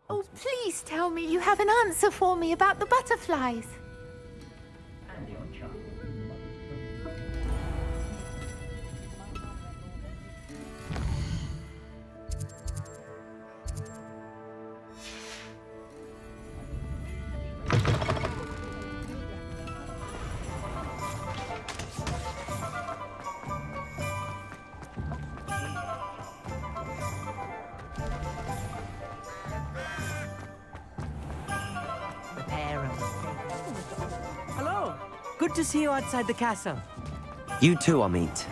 Oh, please tell me you have an answer for me about the butterflies. Hello! Good to see you outside the castle. You too, Amit.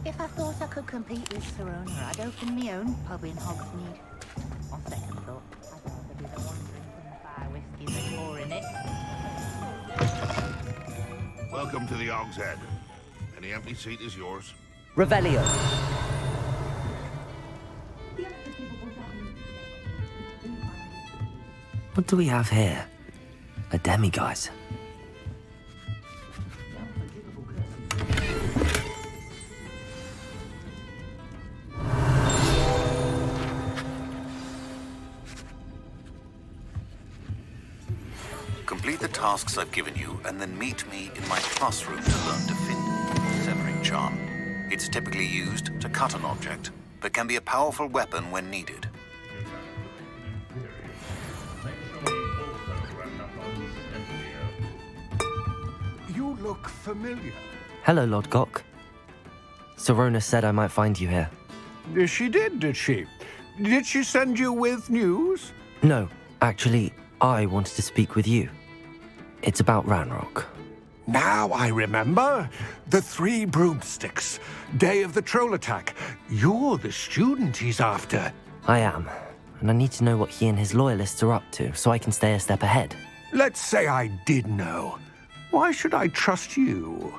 If I thought I could compete with Serona, I'd open my own pub in Hogsmeade. On second thought, I'd rather be the one drinking the fire whiskey than pouring it. Welcome to the Og's Head. Any empty seat is yours. Revelio. What do we have here? A demiguise. Complete the tasks I've given you, and then meet me in my classroom to learn Defend, Severing Charm. It's typically used to cut an object, but can be a powerful weapon when needed. You look familiar. Hello, Lord Gok. Serona said I might find you here. She did she? Did she send you with news? No, actually, I wanted to speak with you. It's about Ranrock. Now I remember. The 3 broomsticks. Day of the troll attack. You're the student he's after. I am, and I need to know what he and his loyalists are up to so I can stay a step ahead. Let's say I did know. Why should I trust you?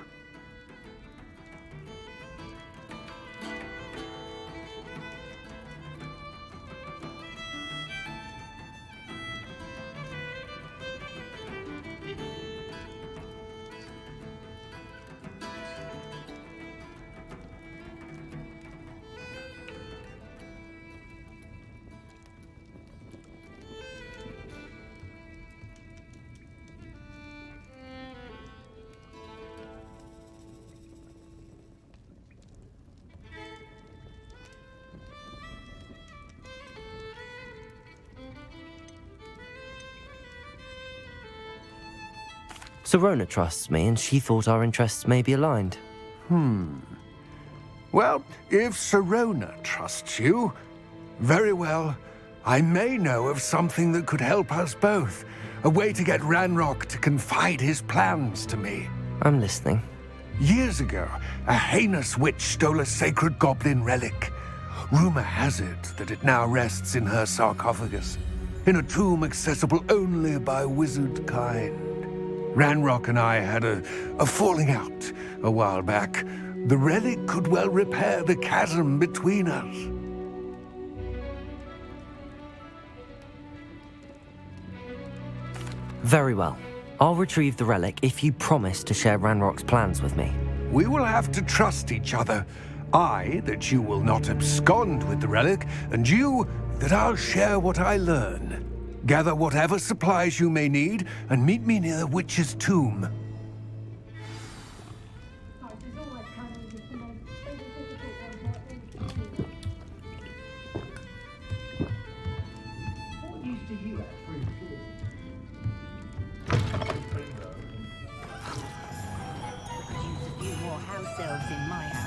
Serona trusts me, and she thought our interests may be aligned. Well, if Serona trusts you, very well. I may know of something that could help us both. A way to get Ranrock to confide his plans to me. I'm listening. Years ago, a heinous witch stole a sacred goblin relic. Rumor has it that it now rests in her sarcophagus, in a tomb accessible only by wizard kind. Ranrock and I had a falling out a while back. The relic could well repair the chasm between us. Very well. I'll retrieve the relic if you promise to share Ranrock's plans with me. We will have to trust each other. I, that you will not abscond with the relic, and you, that I'll share what I learn. Gather whatever supplies you may need, and meet me near the witch's tomb. Use a few more house elves in my house.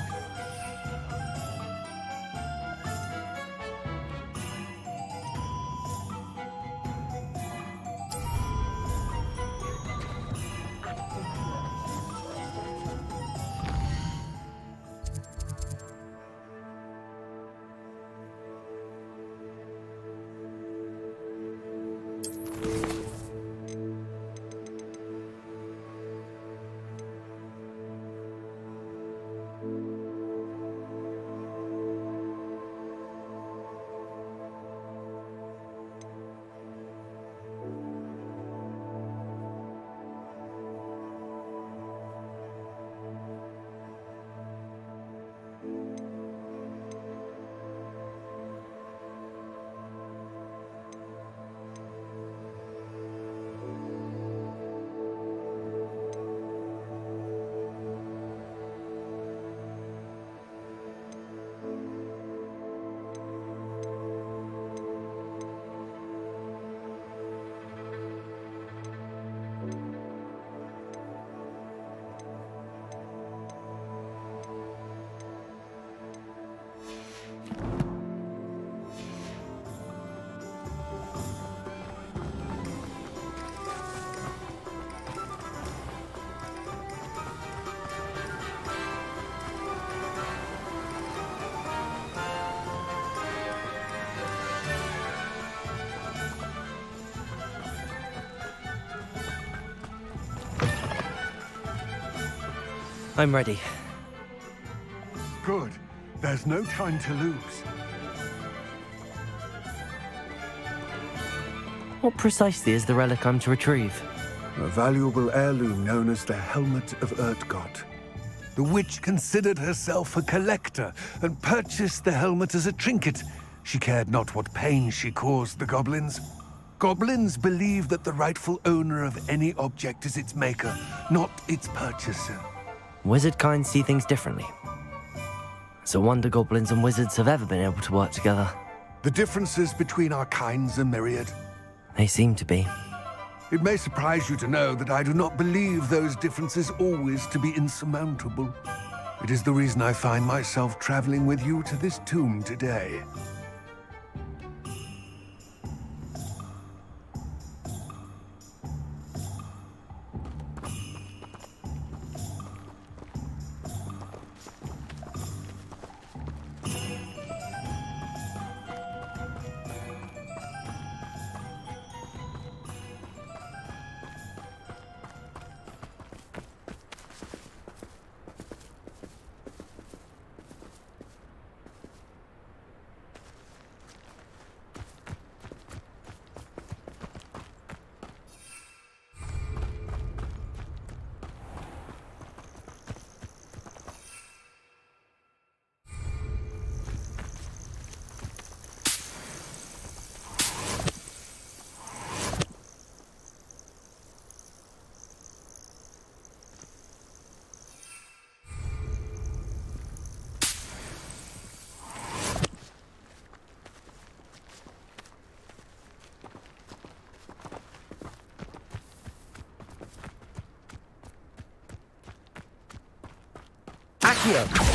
I'm ready. Good. There's no time to lose. What precisely is the relic I'm to retrieve? A valuable heirloom known as the Helmet of Urtgott. The witch considered herself a collector and purchased the helmet as a trinket. She cared not what pain she caused the goblins. Goblins believe that the rightful owner of any object is its maker, not its purchaser. Wizard kind see things differently. It's a wonder goblins and wizards have ever been able to work together. The differences between our kinds are myriad. They seem to be. It may surprise you to know that I do not believe those differences always to be insurmountable. It is the reason I find myself traveling with you to this tomb today. Accio!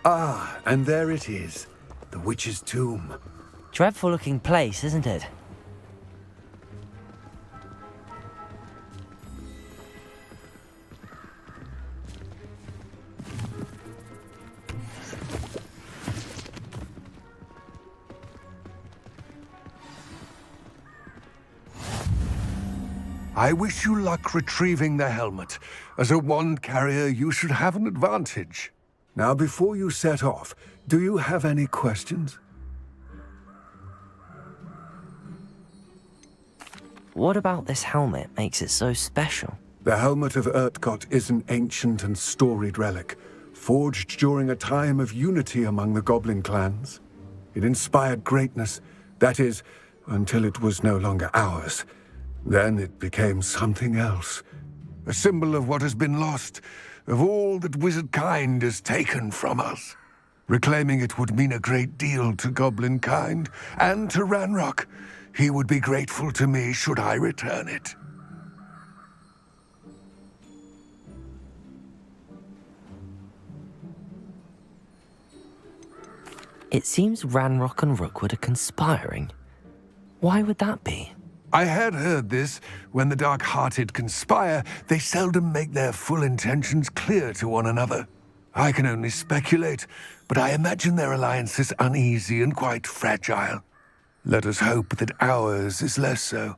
Ah, and there it is. The witch's tomb. Dreadful looking place, isn't it? I wish you luck retrieving the helmet. As a wand carrier, you should have an advantage. Now, before you set off, do you have any questions? What about this helmet makes it so special? The helmet of Urtkot is an ancient and storied relic, forged during a time of unity among the goblin clans. It inspired greatness, that is, until it was no longer ours. Then it became something else. A symbol of what has been lost, of all that wizard kind has taken from us. Reclaiming it would mean a great deal to goblin kind, and to Ranrock. He would be grateful to me should I return it. It seems Ranrock and Rookwood are conspiring. Why would that be? I had heard this. When the dark-hearted conspire, they seldom make their full intentions clear to one another. I can only speculate, but I imagine their alliance is uneasy and quite fragile. Let us hope that ours is less so.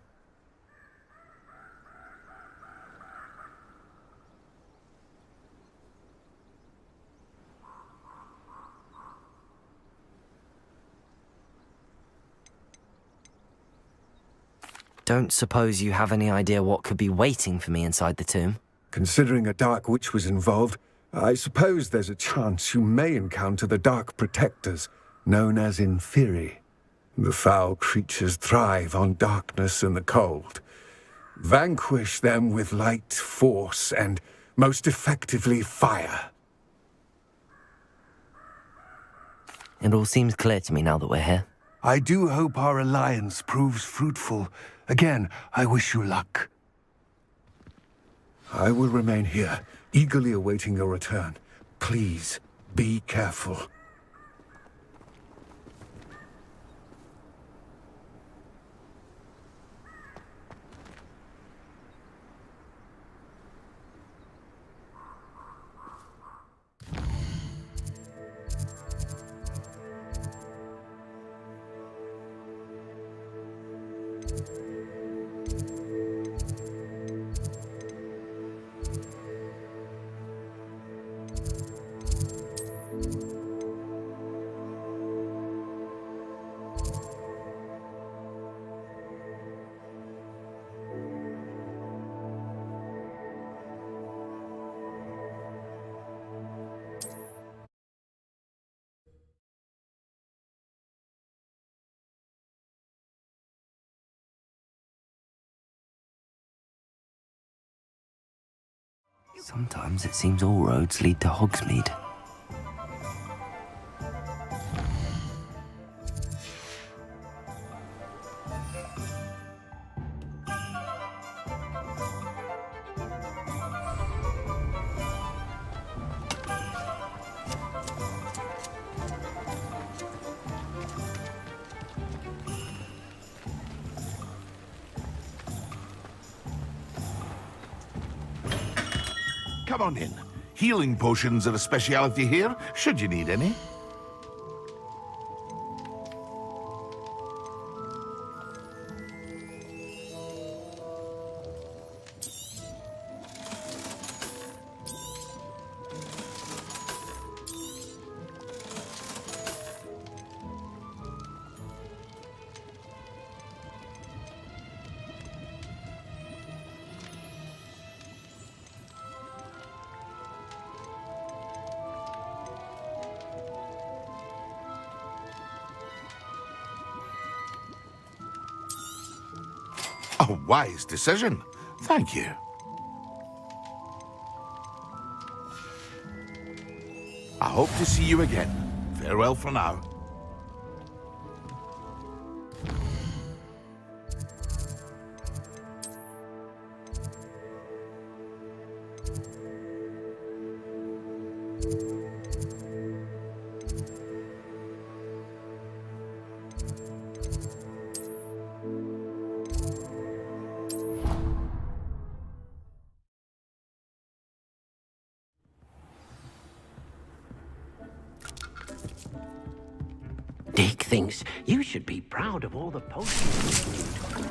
Don't suppose you have any idea what could be waiting for me inside the tomb? Considering a Dark Witch was involved, I suppose there's a chance you may encounter the Dark Protectors, known as Inferi. The foul creatures thrive on darkness and the cold. Vanquish them with light, force, and, most effectively, fire. It all seems clear to me now that we're here. I do hope our alliance proves fruitful. Again, I wish you luck. I will remain here, eagerly awaiting your return. Please, be careful. Sometimes it seems all roads lead to Hogsmeade. Come on in. Healing potions are a speciality here, should you need any. A wise decision. Thank you. I hope to see you again. Farewell for now. Dick thinks you should be proud of all the potions you brewed.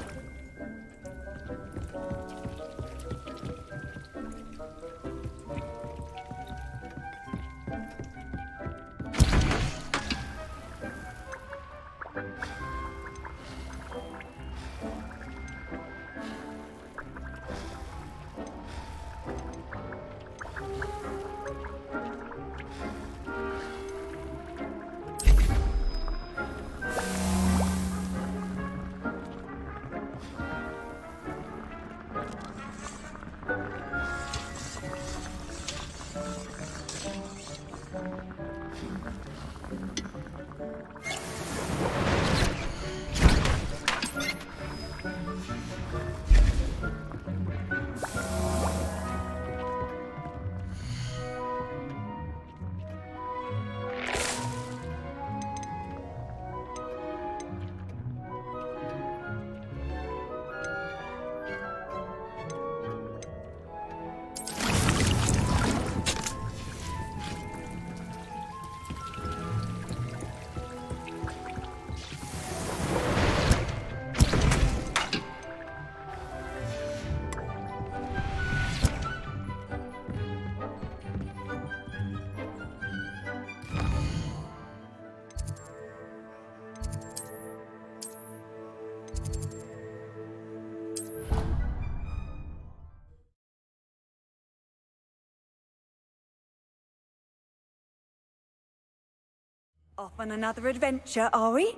Off on another adventure, are we?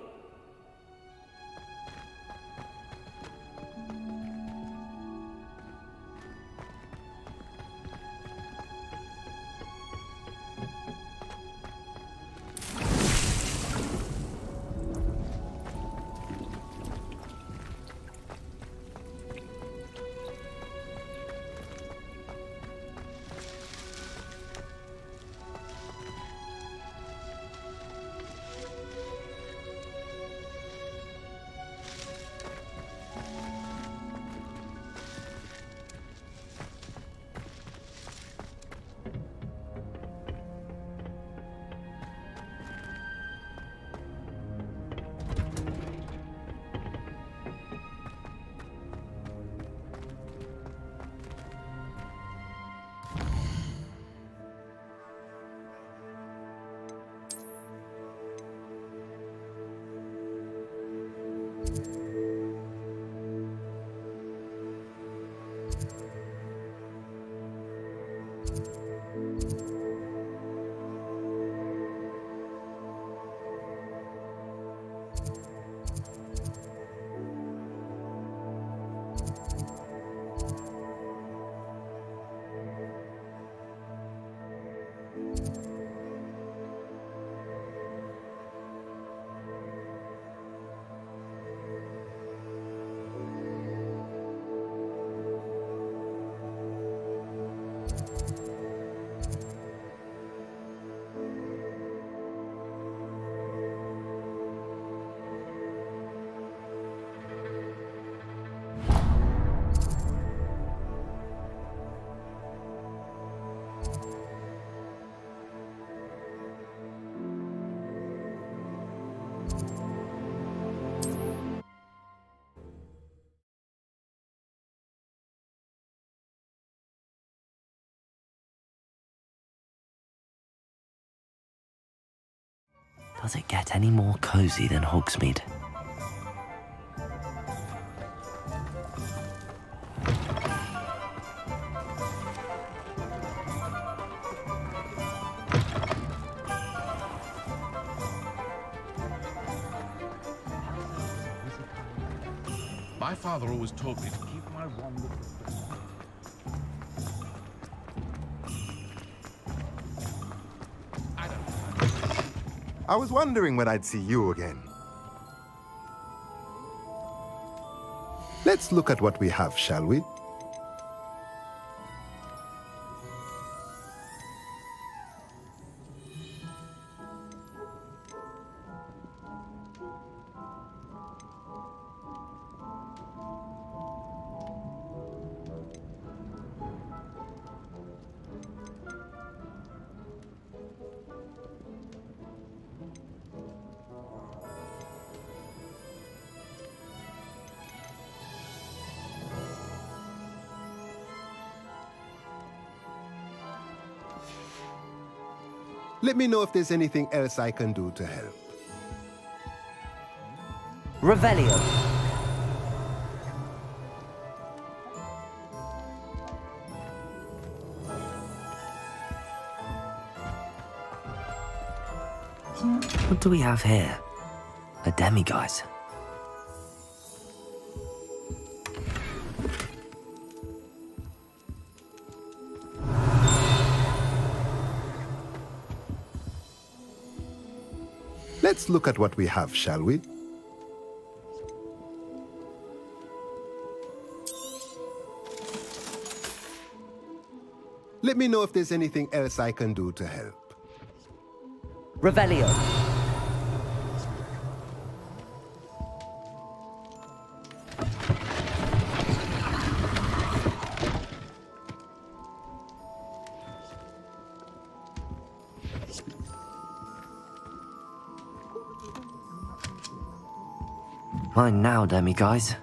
Does it get any more cozy than Hogsmeade? My father always taught me to keep my wand at the door. I was wondering when I'd see you again. Let's look at what we have, shall we? Let me know if there's anything else I can do to help. Revelio. What do we have here? A demiguise. Let's look at what we have, shall we? Let me know if there's anything else I can do to help. Revelio. Mine now, demiguise.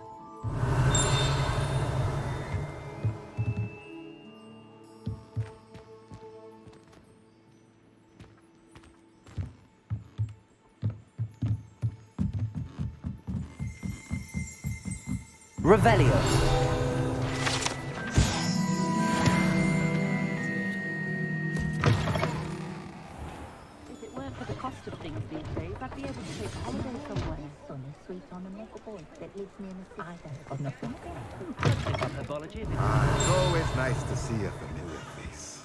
Revelio. If it weren't for the cost of things being be able to take a holiday somewhere. Sunny, sweet on a milk boy that lives near the sea. I don't got nothing. It's always nice to see a familiar face.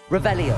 Revelio.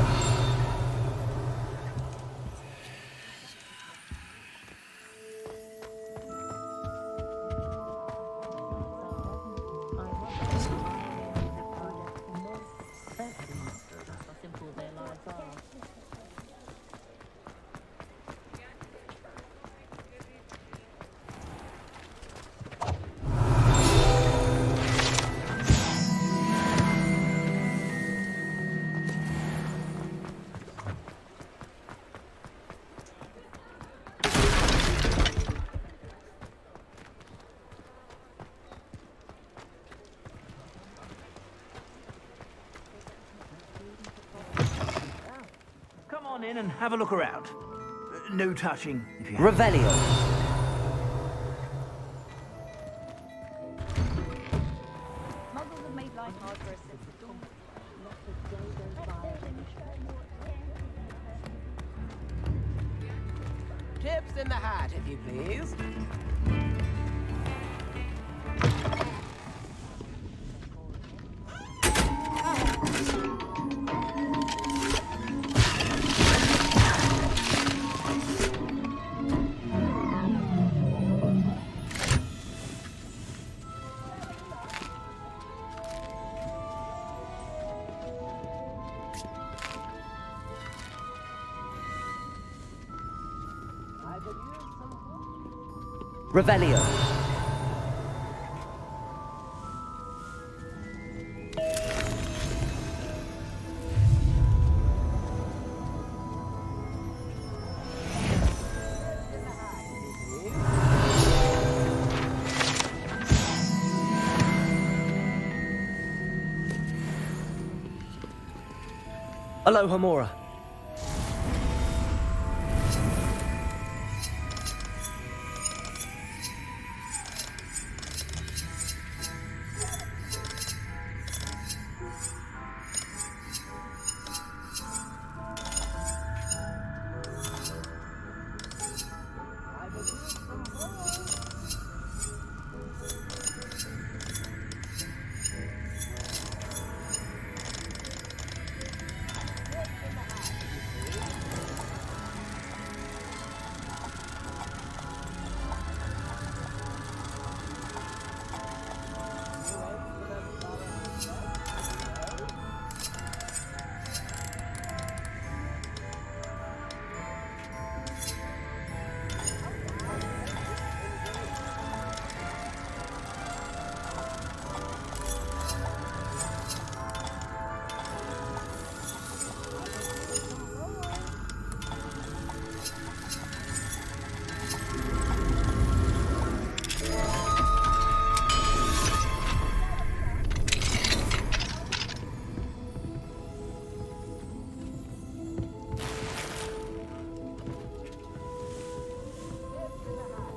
Come on in and have a look around. No touching, if you have. Revelio. Muggles have made life hard for us since the dawn. Lots of day goes by. Tips in the hat, if you please. Revelio. Aloha Mora.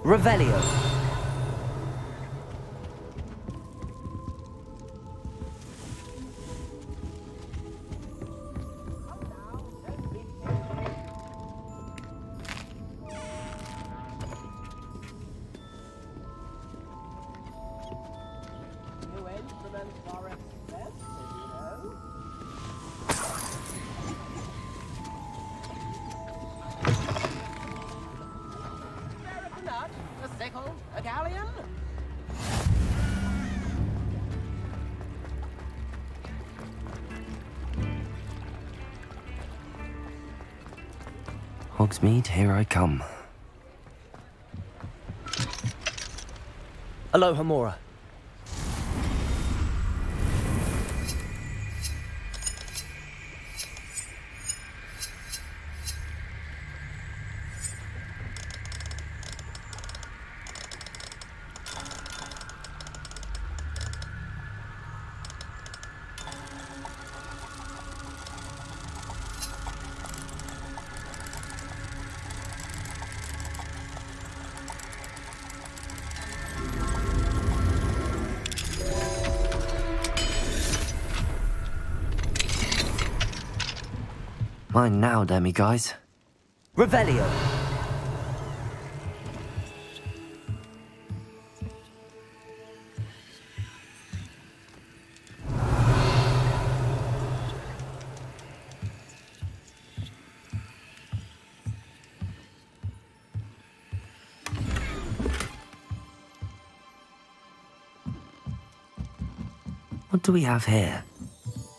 Revelio. Hogsmeade, here I come. Aloha Mora. Mine now, demiguise. Revelio. What do we have here?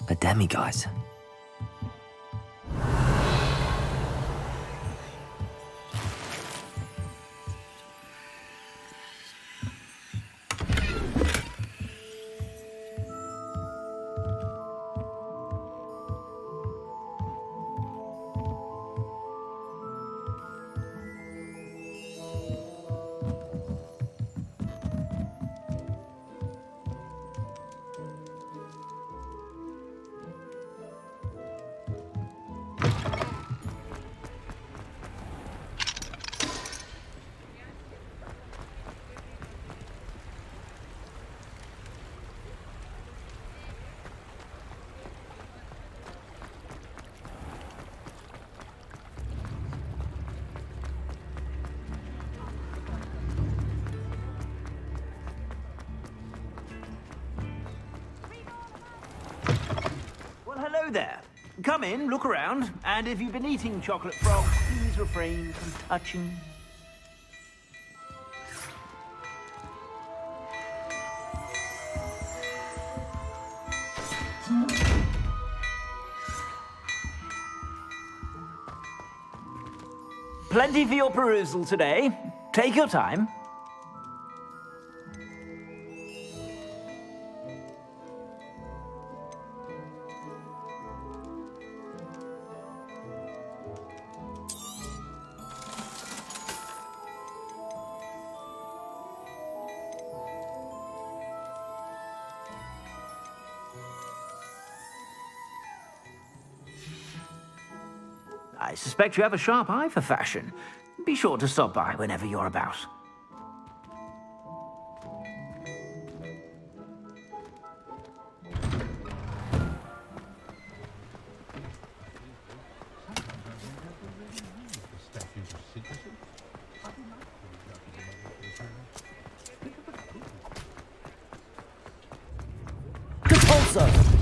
A demiguise. Well, hello there. Come in, look around, and if you've been eating chocolate frogs, please refrain from touching. Plenty for your perusal today. Take your time. I suspect you have a sharp eye for fashion. Be sure to stop by whenever you're about. Compulso.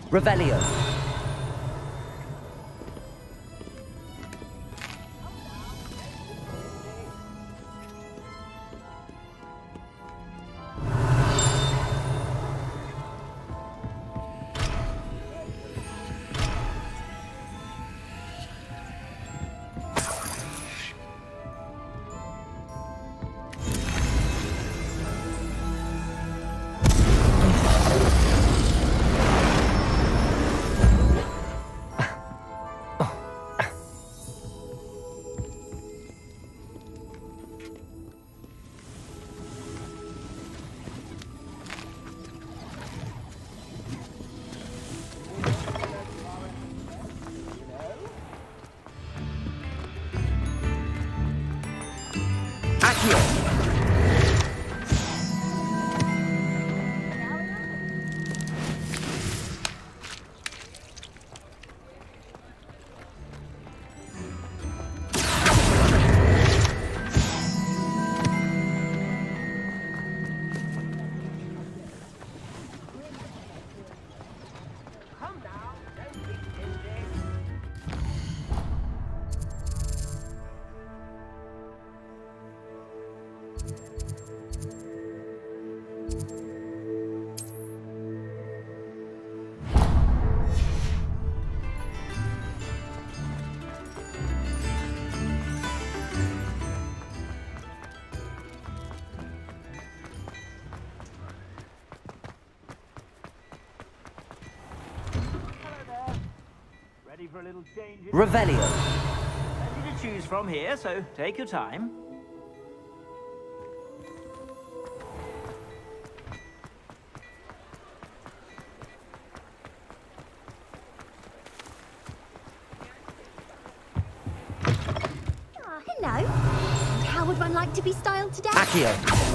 Revelio. Ready for a little change? Revelio. Plenty to choose from here, so take your time. Hello. And how would one like to be styled today? Accio.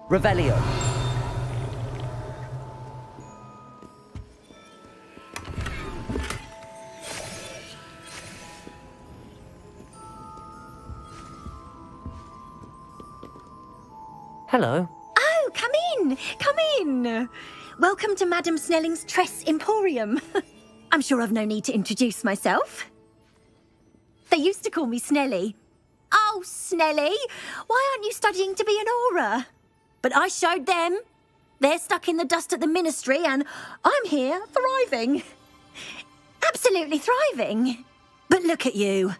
Revelio. Hello. Oh, come in. Come in. Welcome to Madame Snelling's Tress Emporium. I'm sure I've no need to introduce myself. They used to call me Snelly. Oh, Snelly, why aren't you studying to be an aura? But I showed them. They're stuck in the dust at the ministry and I'm here thriving. Absolutely thriving. But look at you.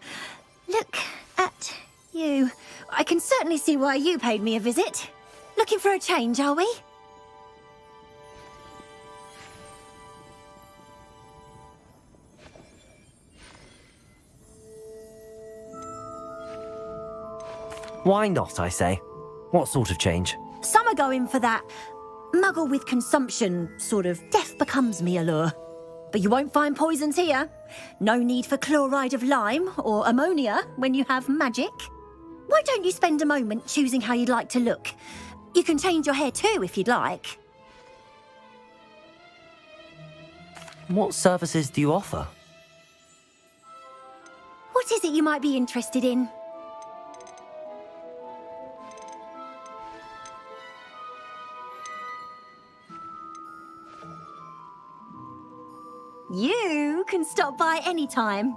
Look at you. I can certainly see why you paid me a visit. Looking for a change, are we? Why not, I say? What sort of change? Some are going for that muggle with consumption, sort of death becomes me allure. But you won't find poisons here. No need for chloride of lime or ammonia when you have magic. Why don't you spend a moment choosing how you'd like to look? You can change your hair too if you'd like. What services do you offer? What is it you might be interested in? You can stop by any time.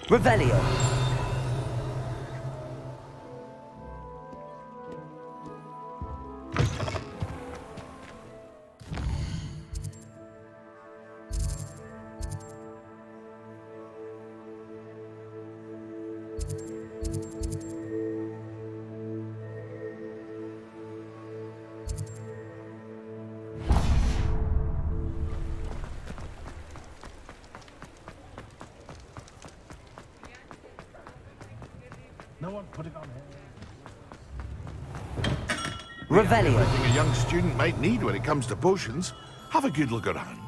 Revelio. No one put it on here. Revelio. Everything a young student might need when it comes to potions. Have a good look around.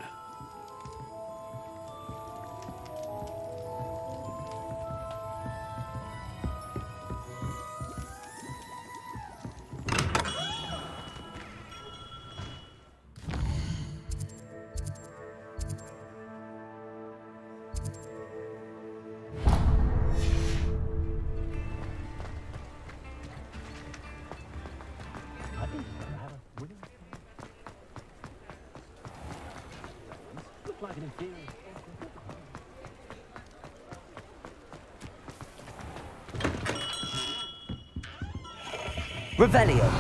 Revelio.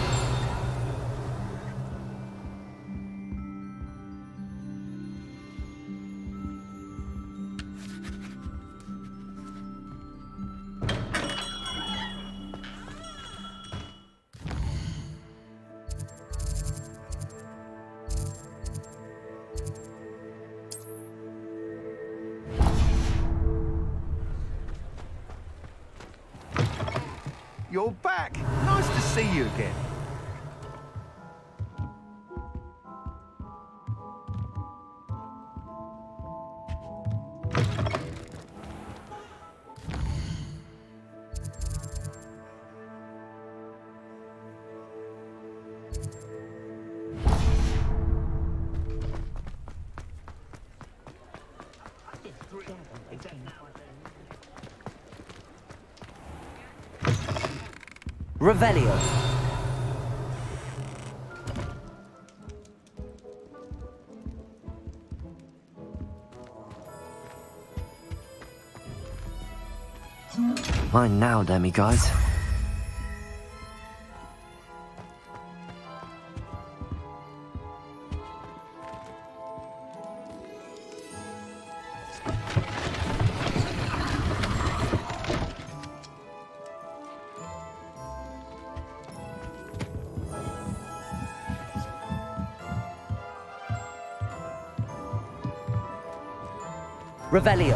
You're back. Nice to see you again. Revelio. Mine now, demiguise. Revelio.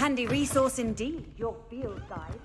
Handy resource indeed, your field guide.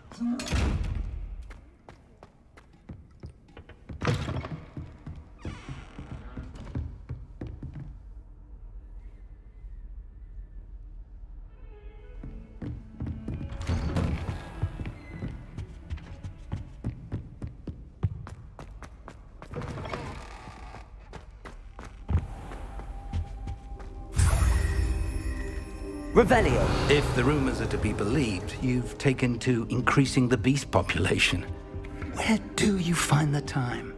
Revelio. If the rumors are to be believed, you've taken to increasing the beast population. Where do you find the time?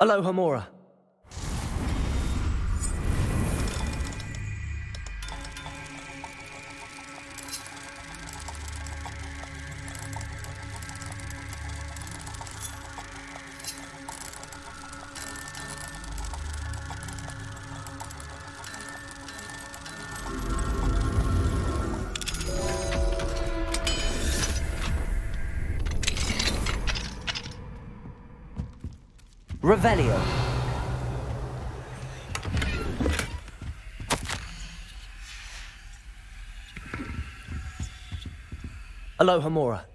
Aloha Mora. Revelio. Aloha Mora.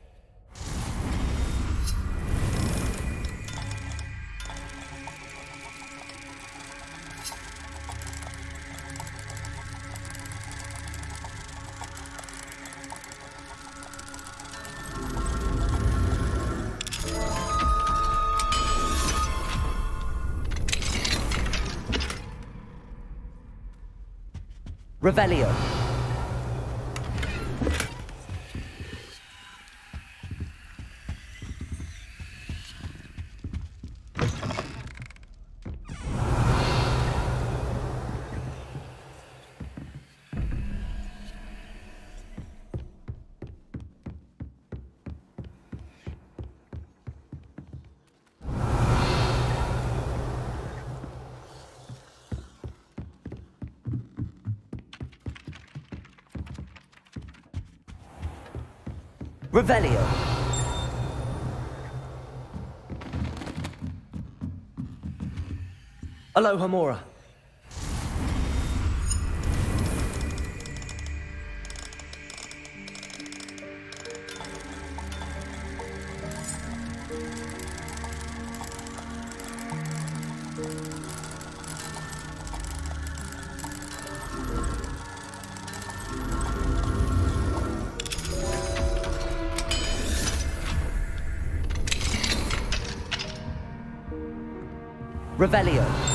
Revelio. Revelio. Aloha Mora. Revelio.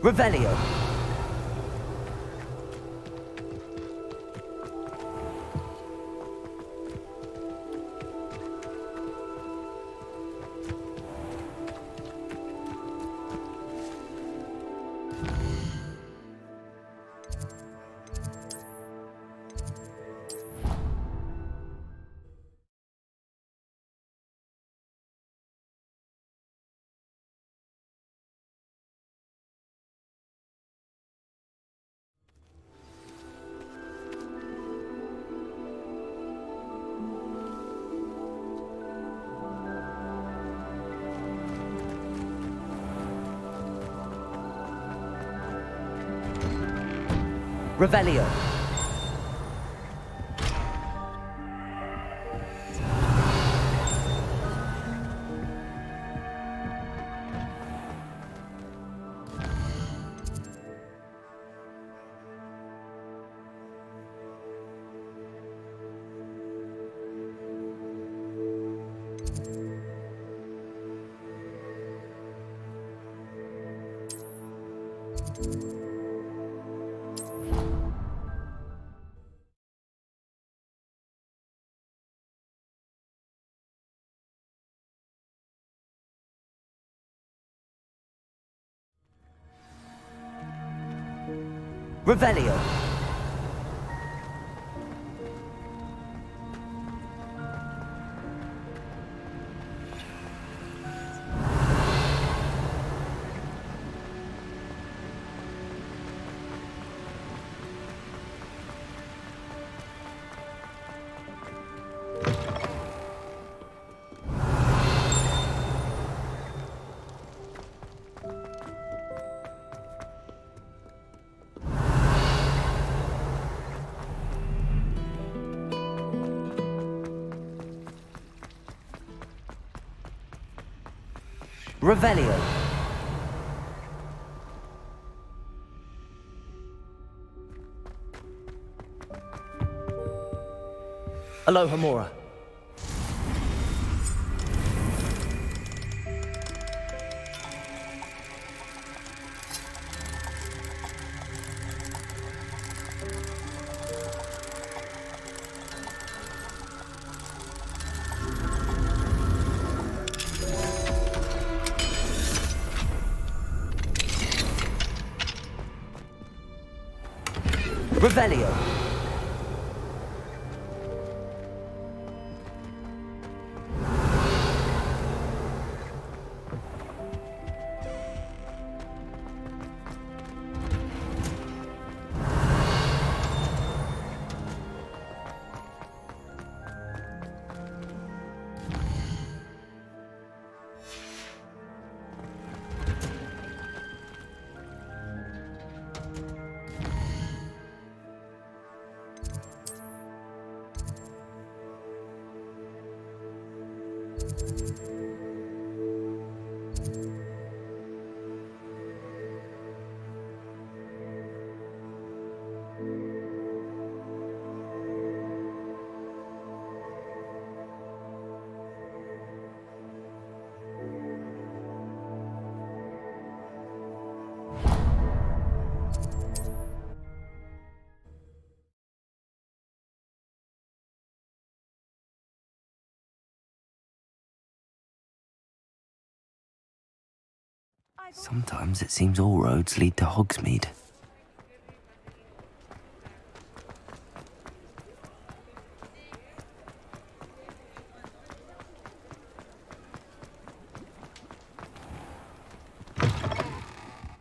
Revelio. Revelio. Revelio. Revelio. Aloha Mora. Revelio. Sometimes it seems all roads lead to Hogsmeade.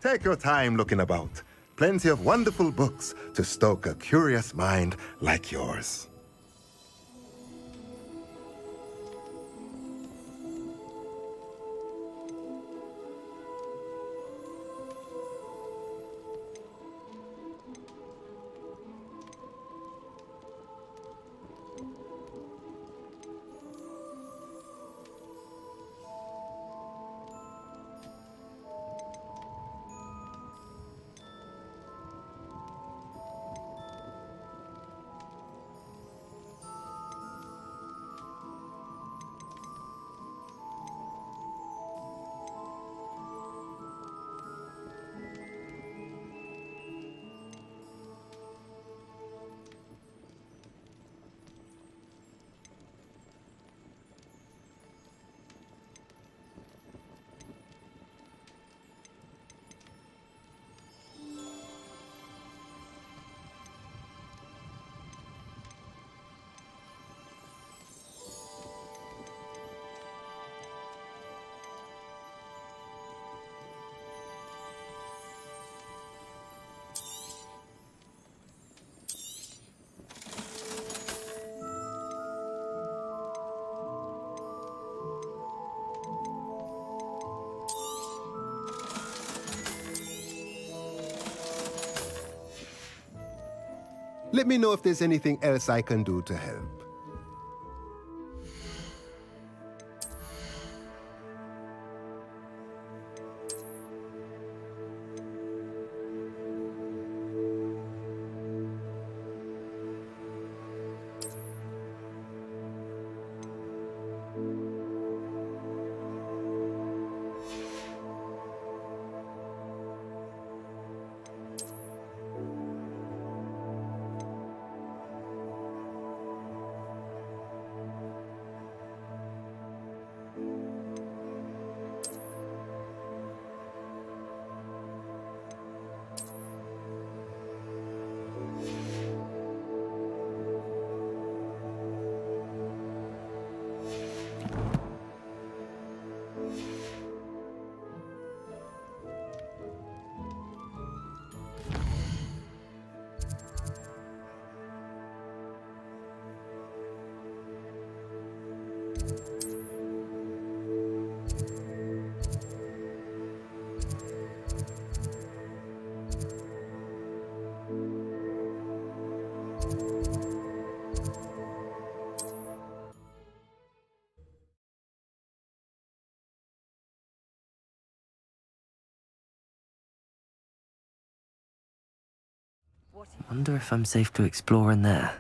Take your time looking about. Plenty of wonderful books to stoke a curious mind like yours. Let me know if there's anything else I can do to help. Wonder if I'm safe to explore in there.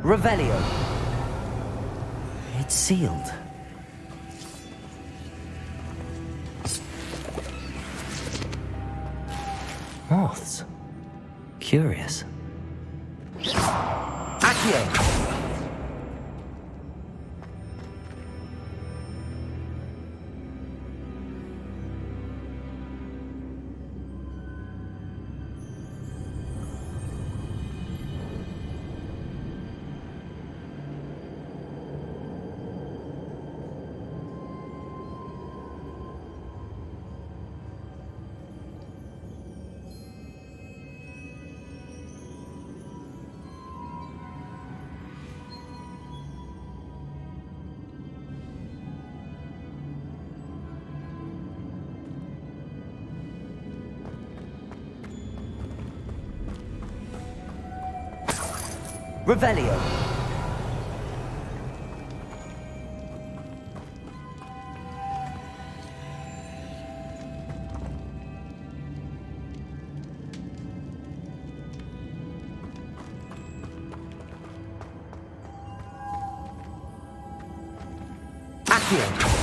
Revelio. It's sealed. Moths. Curious. Accio! Revelio. Accio.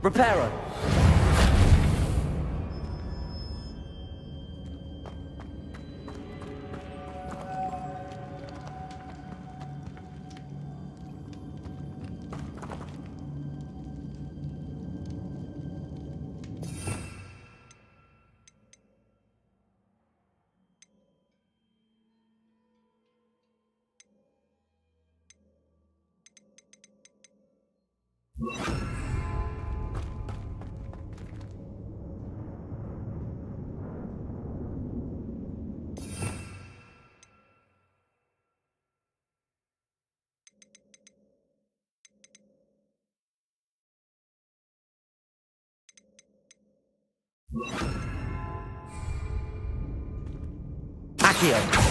Reparo. Accio.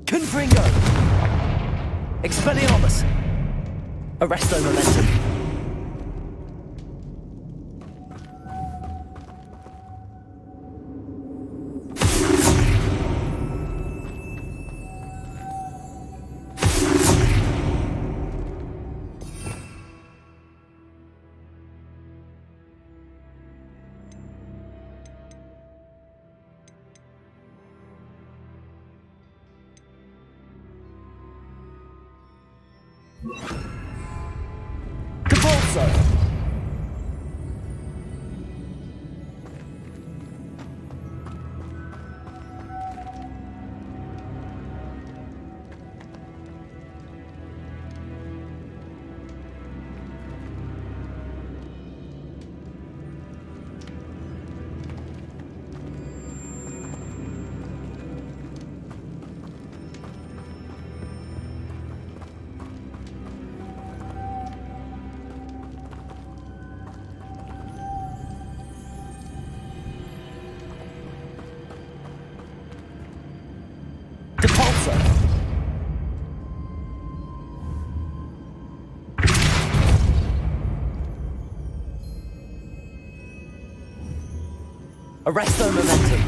Confringo! Expelliarmus! Arresto momentum. Arresto momentum.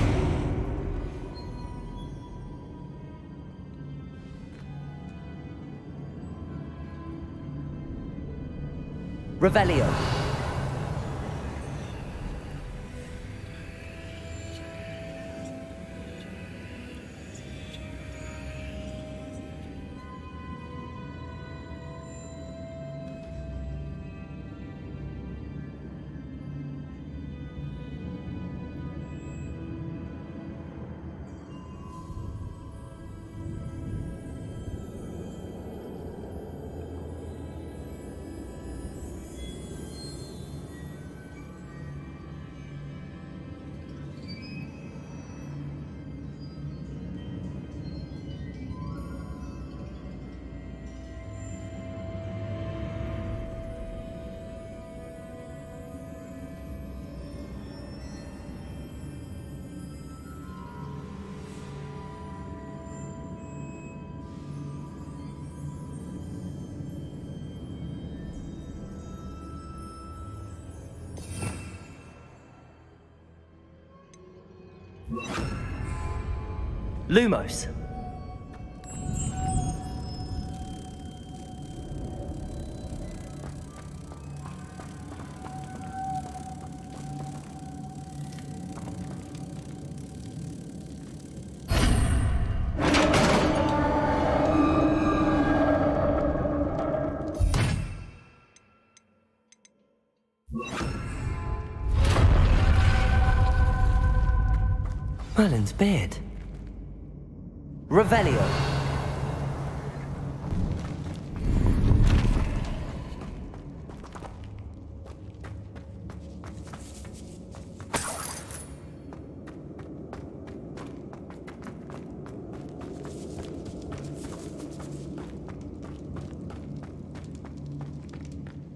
Revelio. Lumos. Merlin's beard. Revelio.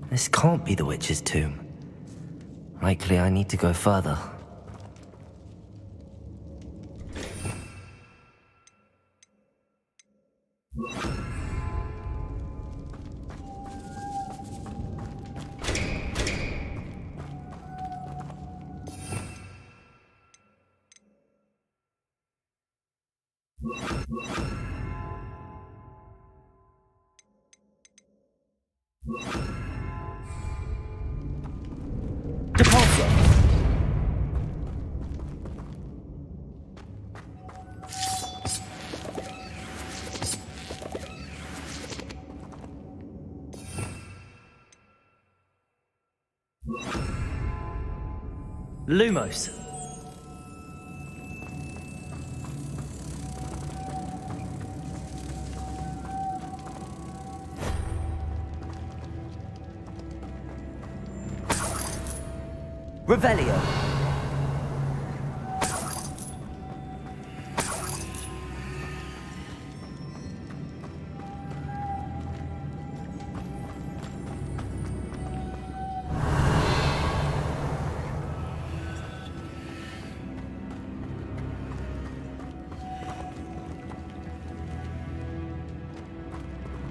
This can't be the witch's tomb. Likely I need to go further. Lumos. Revelio.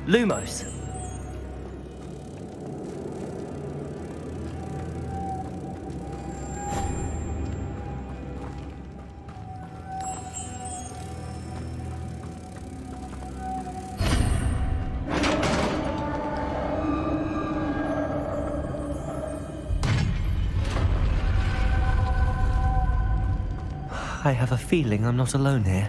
Lumos. I have a feeling I'm not alone here.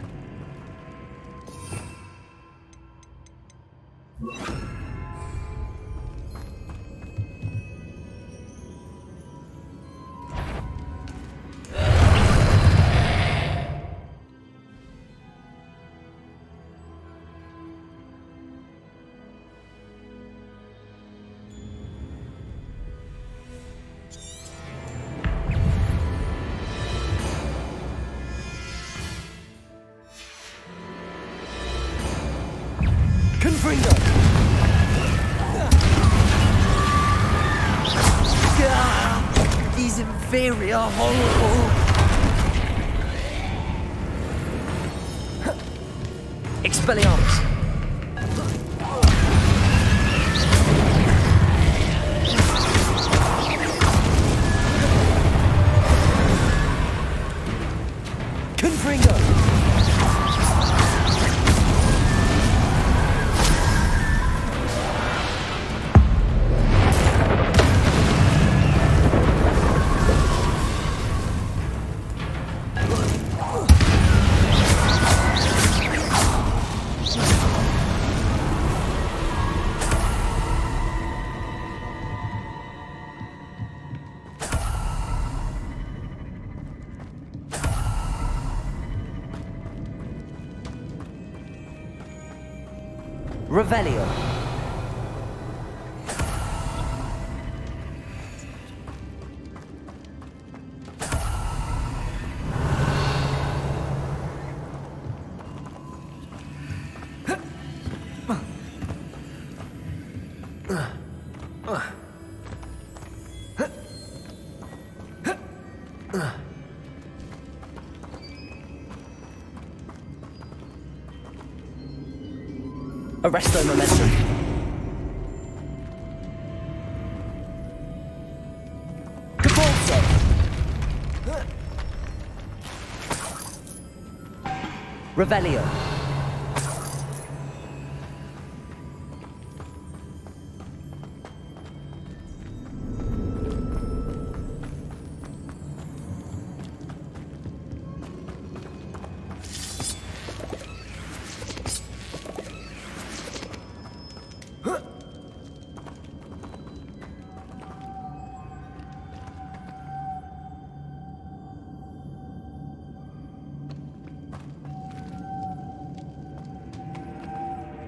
These inferior horrible. Expelliarmus. Confringo. Revelio. Arresto momentum. Revelio.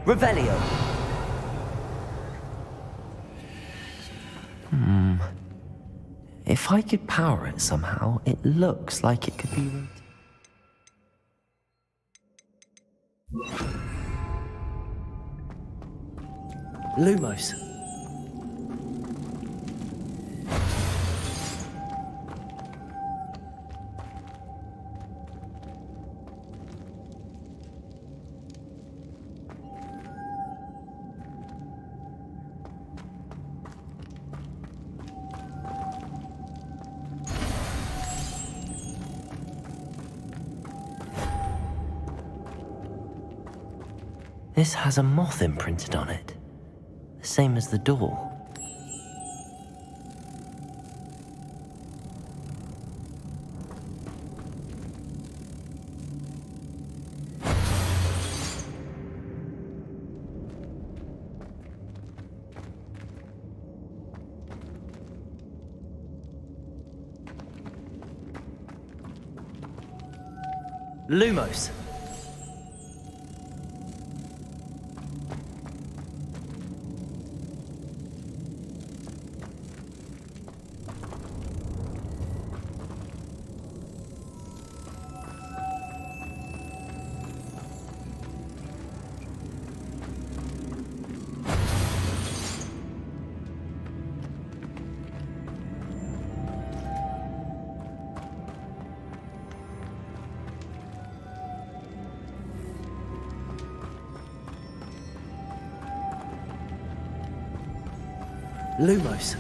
Revelio. If I could power it somehow, it looks like it could be... Lumos. This has a moth imprinted on it, the same as the door. Lumos. Lumos.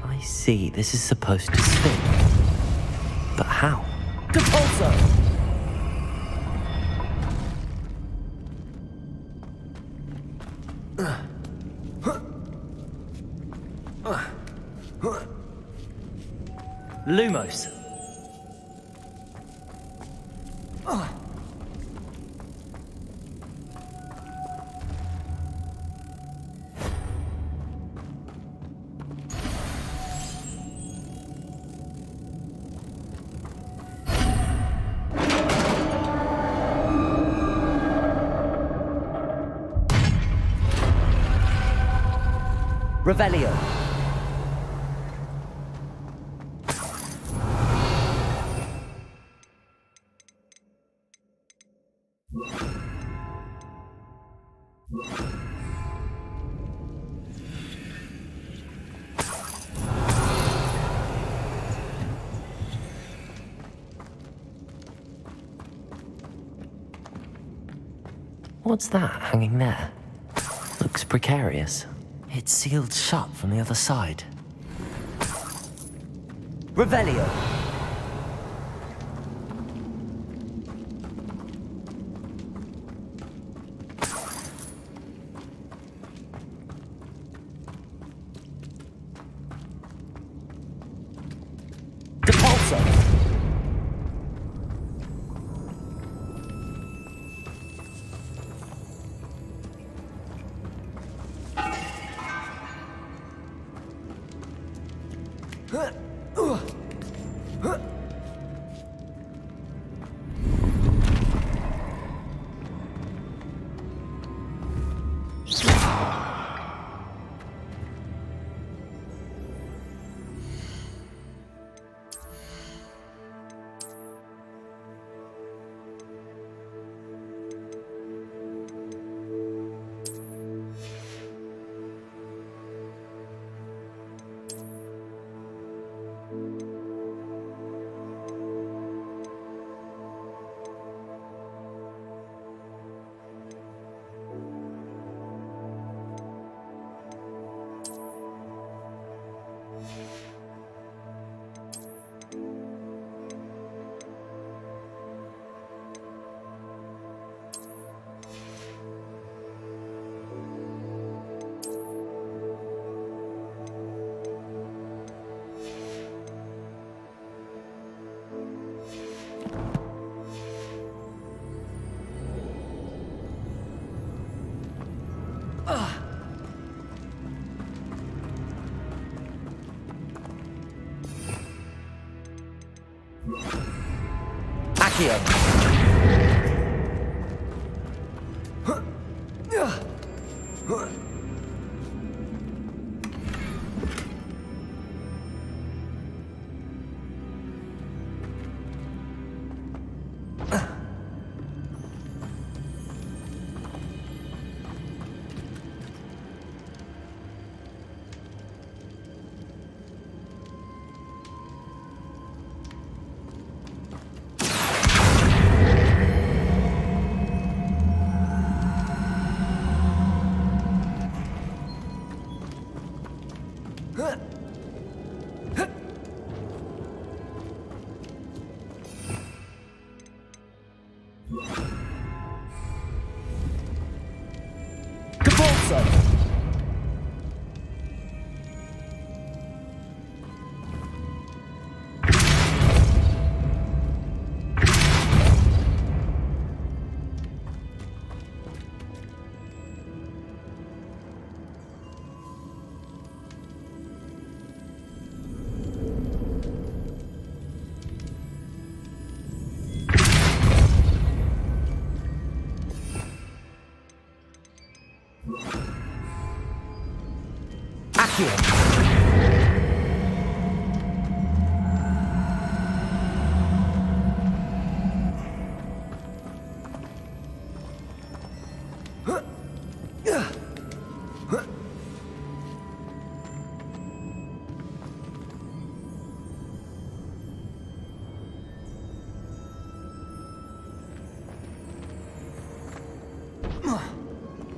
I see, this is supposed to spin. But how? Depulso! Lumos. Revelio. What's that hanging there? Looks precarious. It's sealed shut from the other side. Revelio. Depulso.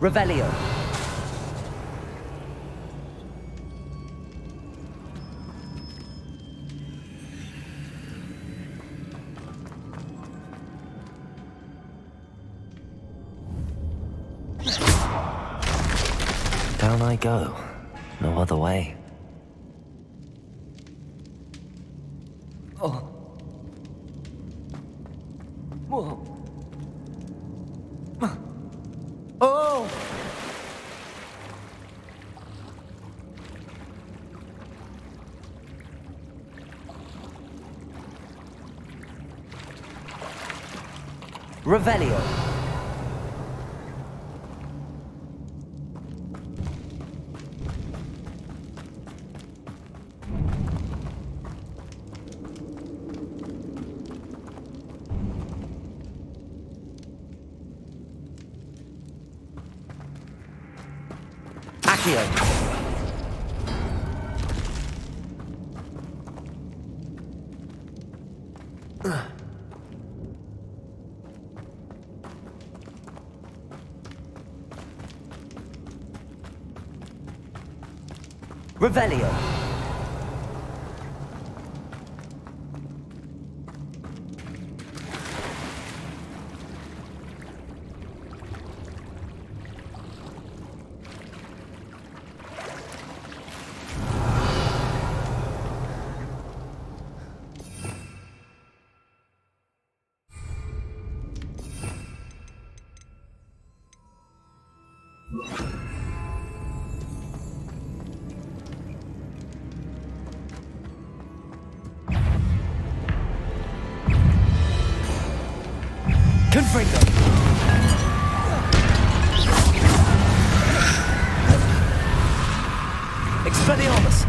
Revelio. Down I go. No other way. Oh. Whoa. Oh! Revelio. Accio. Revelio. Confringo. Expelliarmus.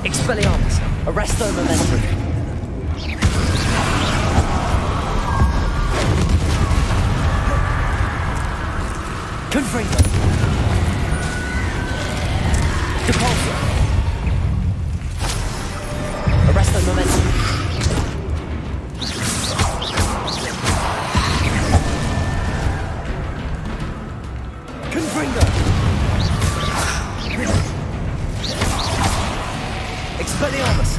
Expelliarmus, arresto momentum. Confringo. Depulso. Arresto momentum. Confringo. Expelliarmus.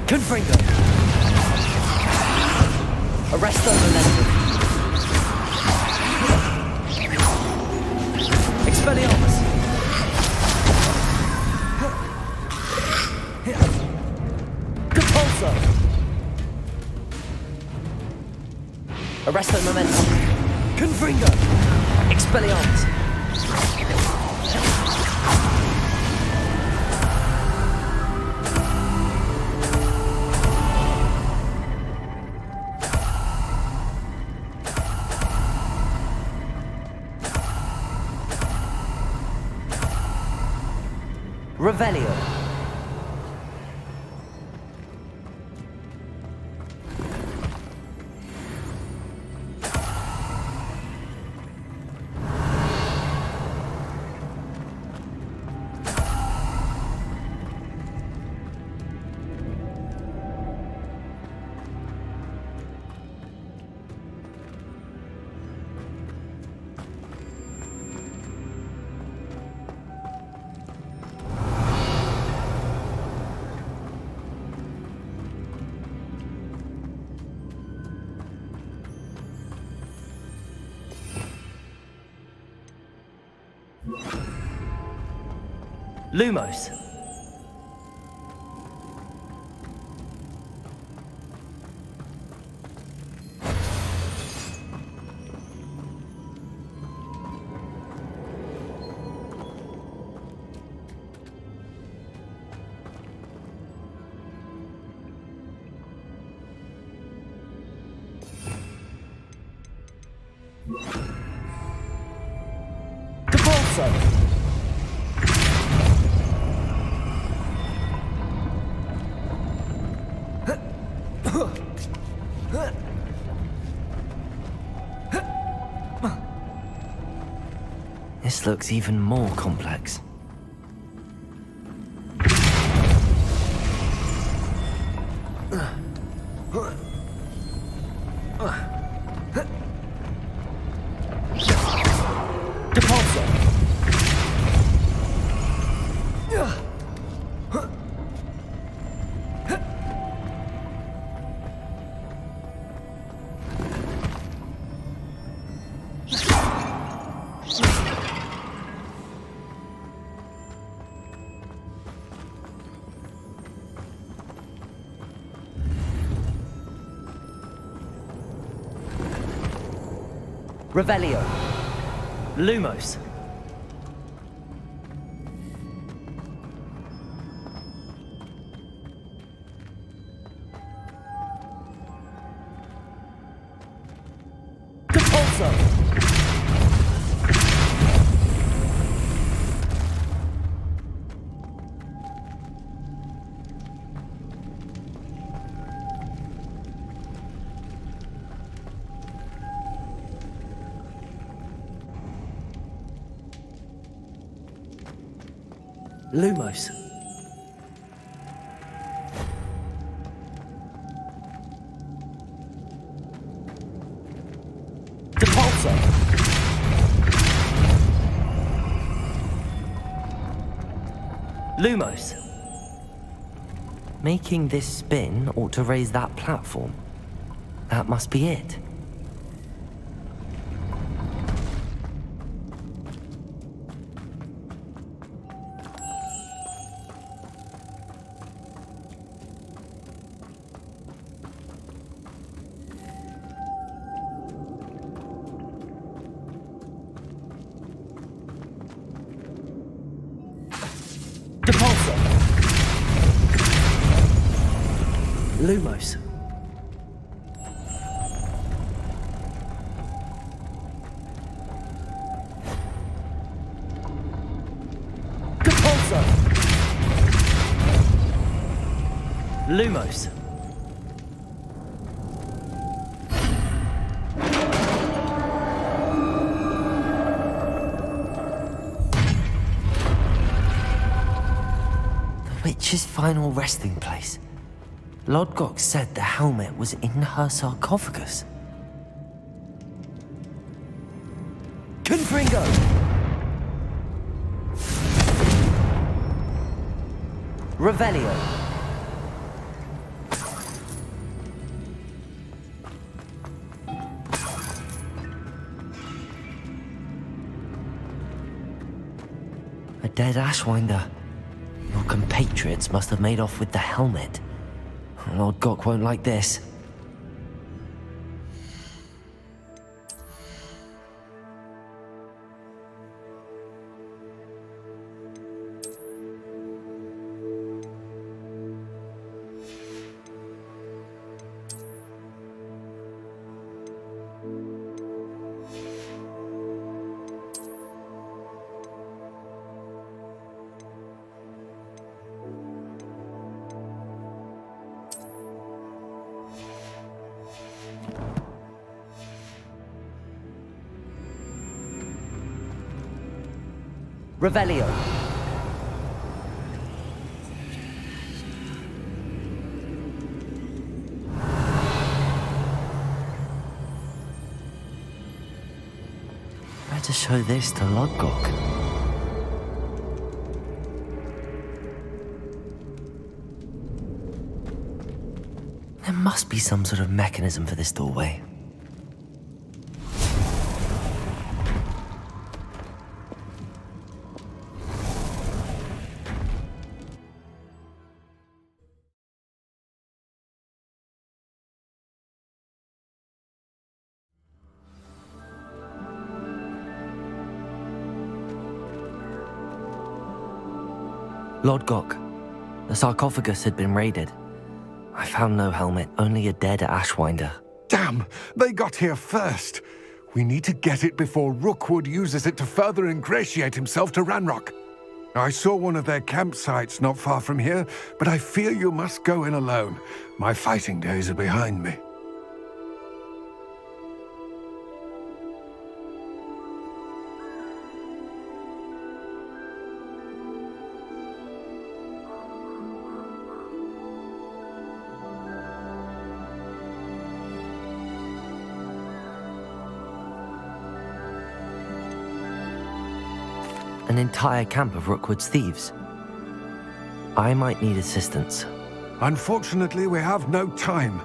Confringo. Arresto momentum. Expelliarmus. Depulso. Arresto momentum. Confringo. Expelliarmus. Revelio. Lumos. This looks even more complex. Revelio. Lumos. Lumos. Depulso. Lumos. Making this spin ought to raise that platform. That must be it. Depulso. Lumos. Depulso. Lumos. Witch's final resting place. Lodgok said the helmet was in her sarcophagus. Confringo! Revelio. A dead Ashwinder. Your compatriots must have made off with the helmet. Lord Gok won't like this. Revelio. Better show this to Lodgok. There must be some sort of mechanism for this doorway. Lord Gok, the sarcophagus had been raided. I found no helmet, only a dead Ashwinder. Damn! They got here first! We need to get it before Rookwood uses it to further ingratiate himself to Ranrock. I saw one of their campsites not far from here, but I fear you must go in alone. My fighting days are behind me. An entire camp of Rookwood's thieves. I might need assistance. Unfortunately, we have no time.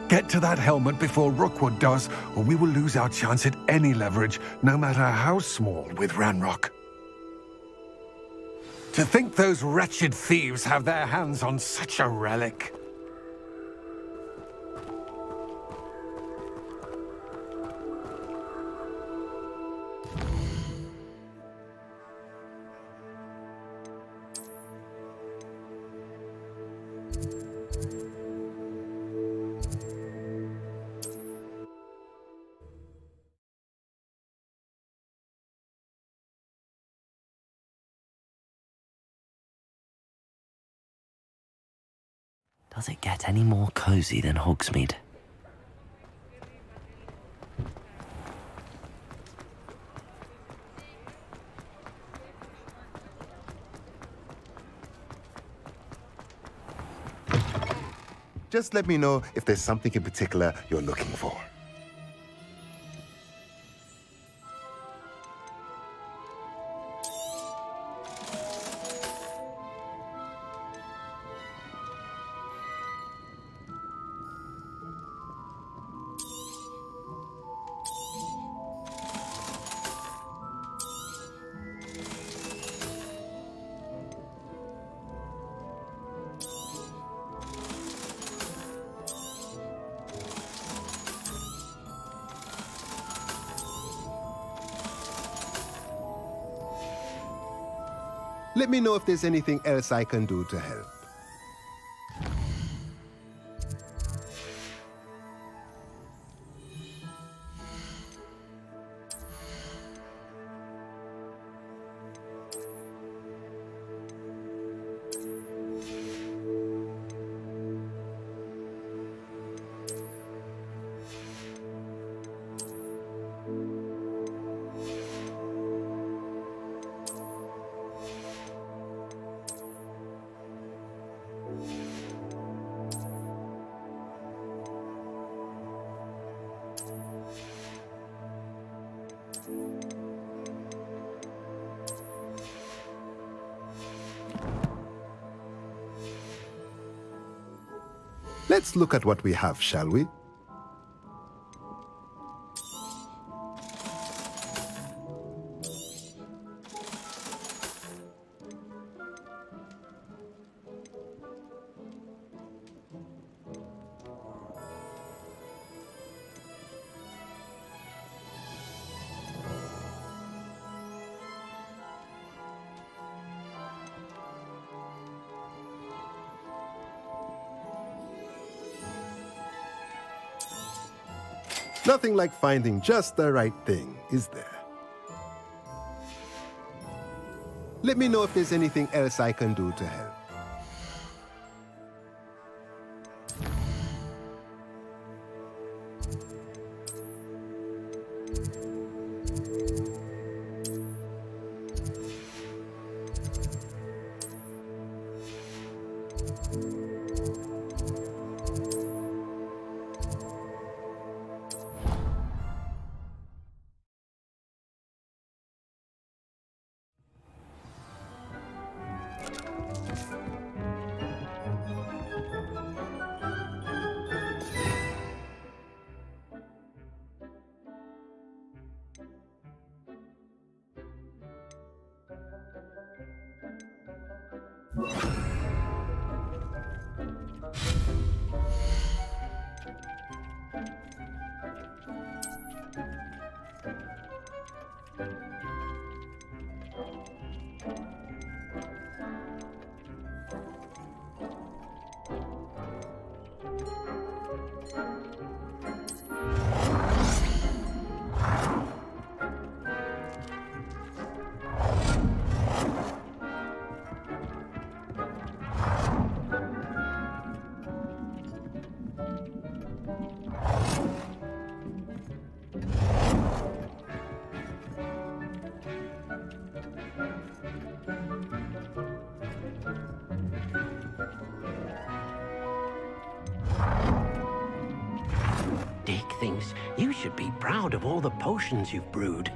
Get to that helmet before Rookwood does, or we will lose our chance at any leverage, no matter how small, with Ranrock. To think those wretched thieves have their hands on such a relic. Does it get any more cozy than Hogsmeade? Just let me know if there's something in particular you're looking for. Let me know if there's anything else I can do to help. Let's look at what we have, shall we? Nothing like finding just the right thing, is there? Let me know if there's anything else I can do to help. thinks you should be proud of all the potions you've brewed.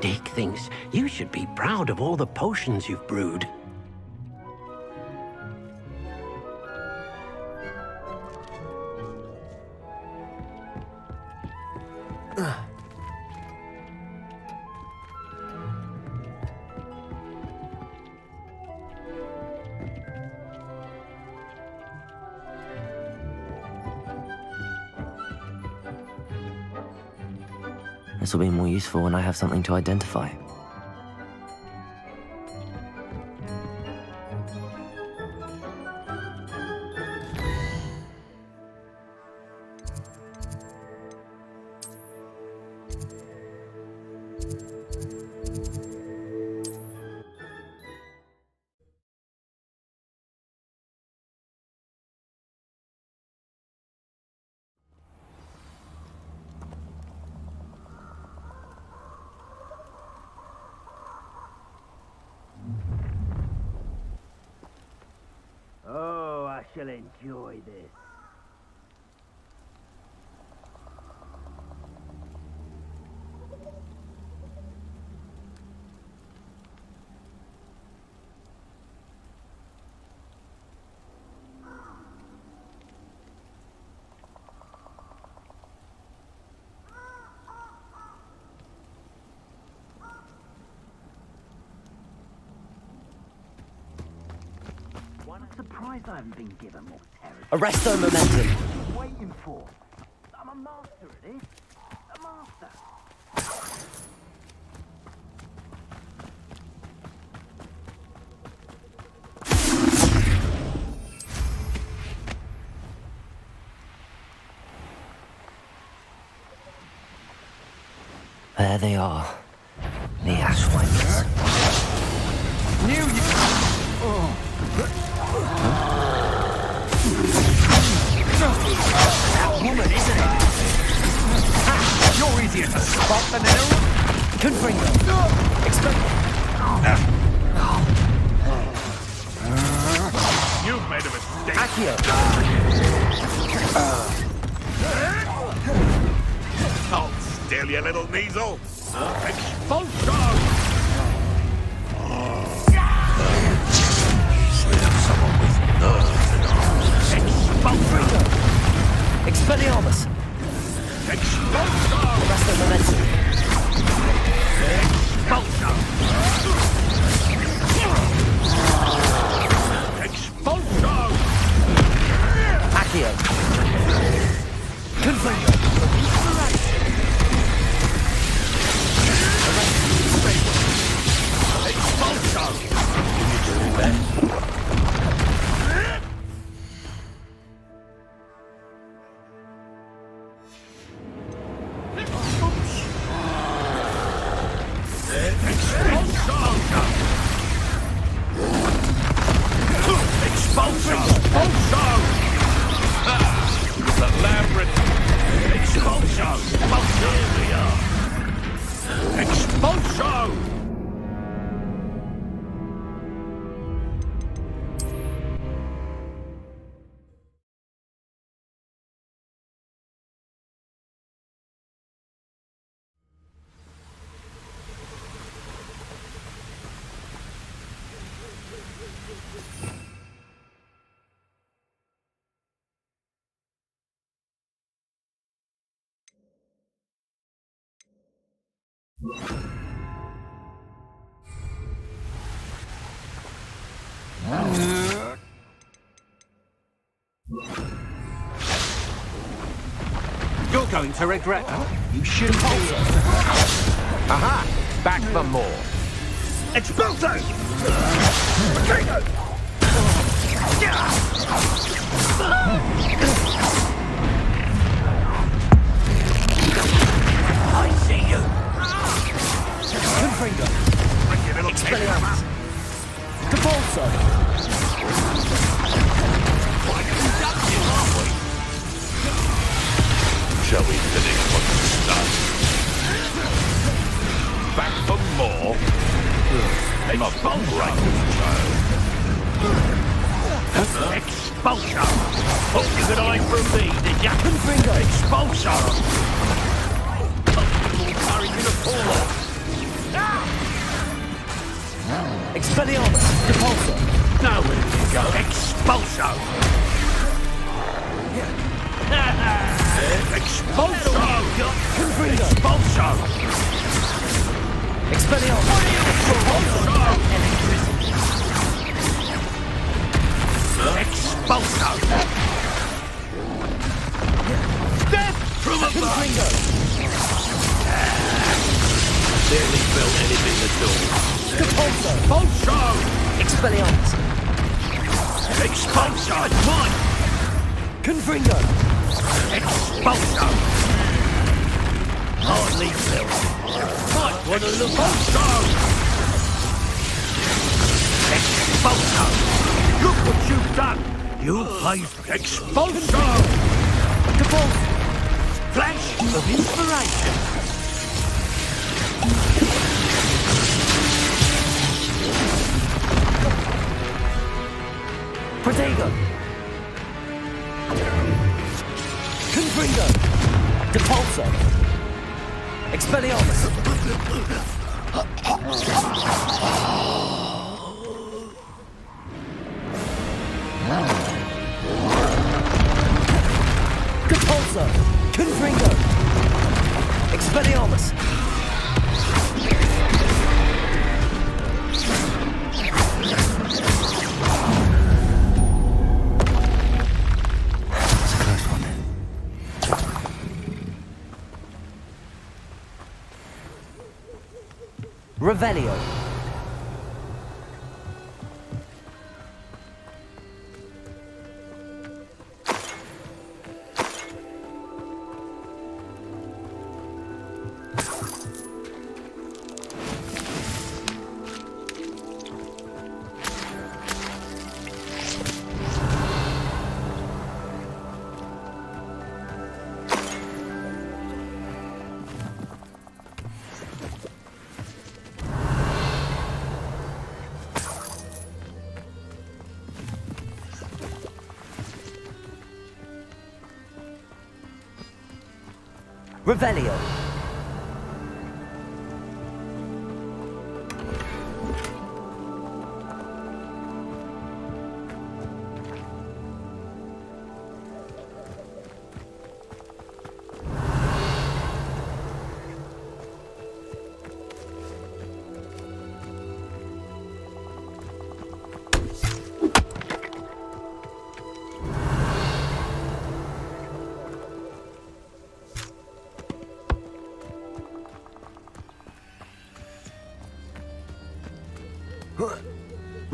Dick thinks you should be proud of all the potions you've brewed. This will be more useful when I have something to identify. Oh, I shall enjoy this. Surprised I haven't been given more territory. Arresto momentum! Waiting for. There they are. The Ashwinders. That woman, isn't it? Ha! You're easier to spot than anyone. Confringo. Expect. You've made a mistake. Accio. Hold still, you little measle. Expulsion! Someone with nerves and arms. Expulsion! Expelliarmus. Expulsion! Rest of momentum. Expulsion! Expulsion! Accio. Confringo. You're going to regret that. You shouldn't be. Aha! Back for more. Expulso! I see you. Confringo. Expelliarmus. Capulso. Shall we finish what we start? Back for more? Expulsion! Expulsion! Hope you could eye for me, did ya? Confringo. Expulsion! Courage in a fall off. Expelliarmus. Capulso. Now where do you go? Expulsion! Expulsion! Confringo. Expulsion! Expelliarmus. Expulsion! Death from above! Confringo. Barely felt anything at all. Capulso. Expulsion! Expelliarmus. Expulsion! Mine! Confringo. Expulsion! Hardly felt. Might want to look expulsion! Expulsion! Look what you've done! You played expulsion! Capulso. Flash of inspiration! Protego. Confringo. Depulso. Expelliarmus. Depulso. Confringo. Expelliarmus. Revelio. Revelio.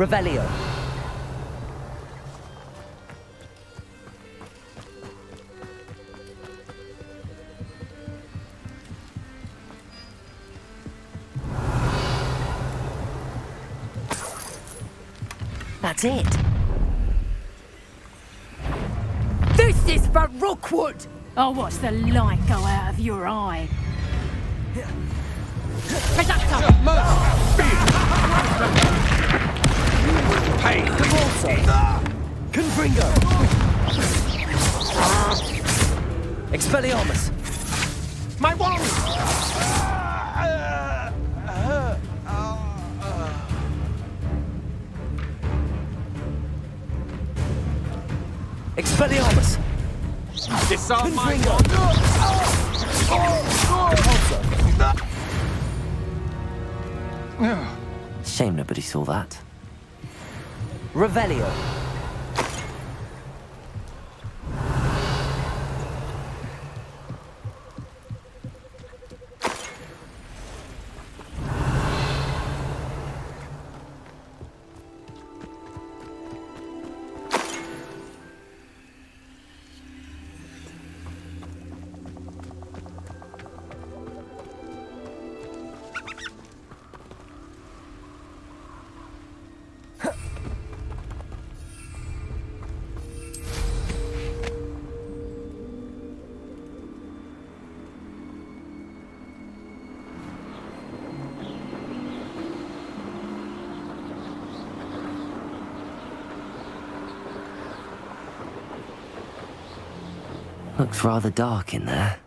Revelio. That's it. This is for Rookwood! I'll watch the light go out of your eye. Hey, Confringo. Expelliarmus. my wand! Expelliarmus. Disarm my Confringo. Shame nobody saw that. Revelio. Looks rather dark in there.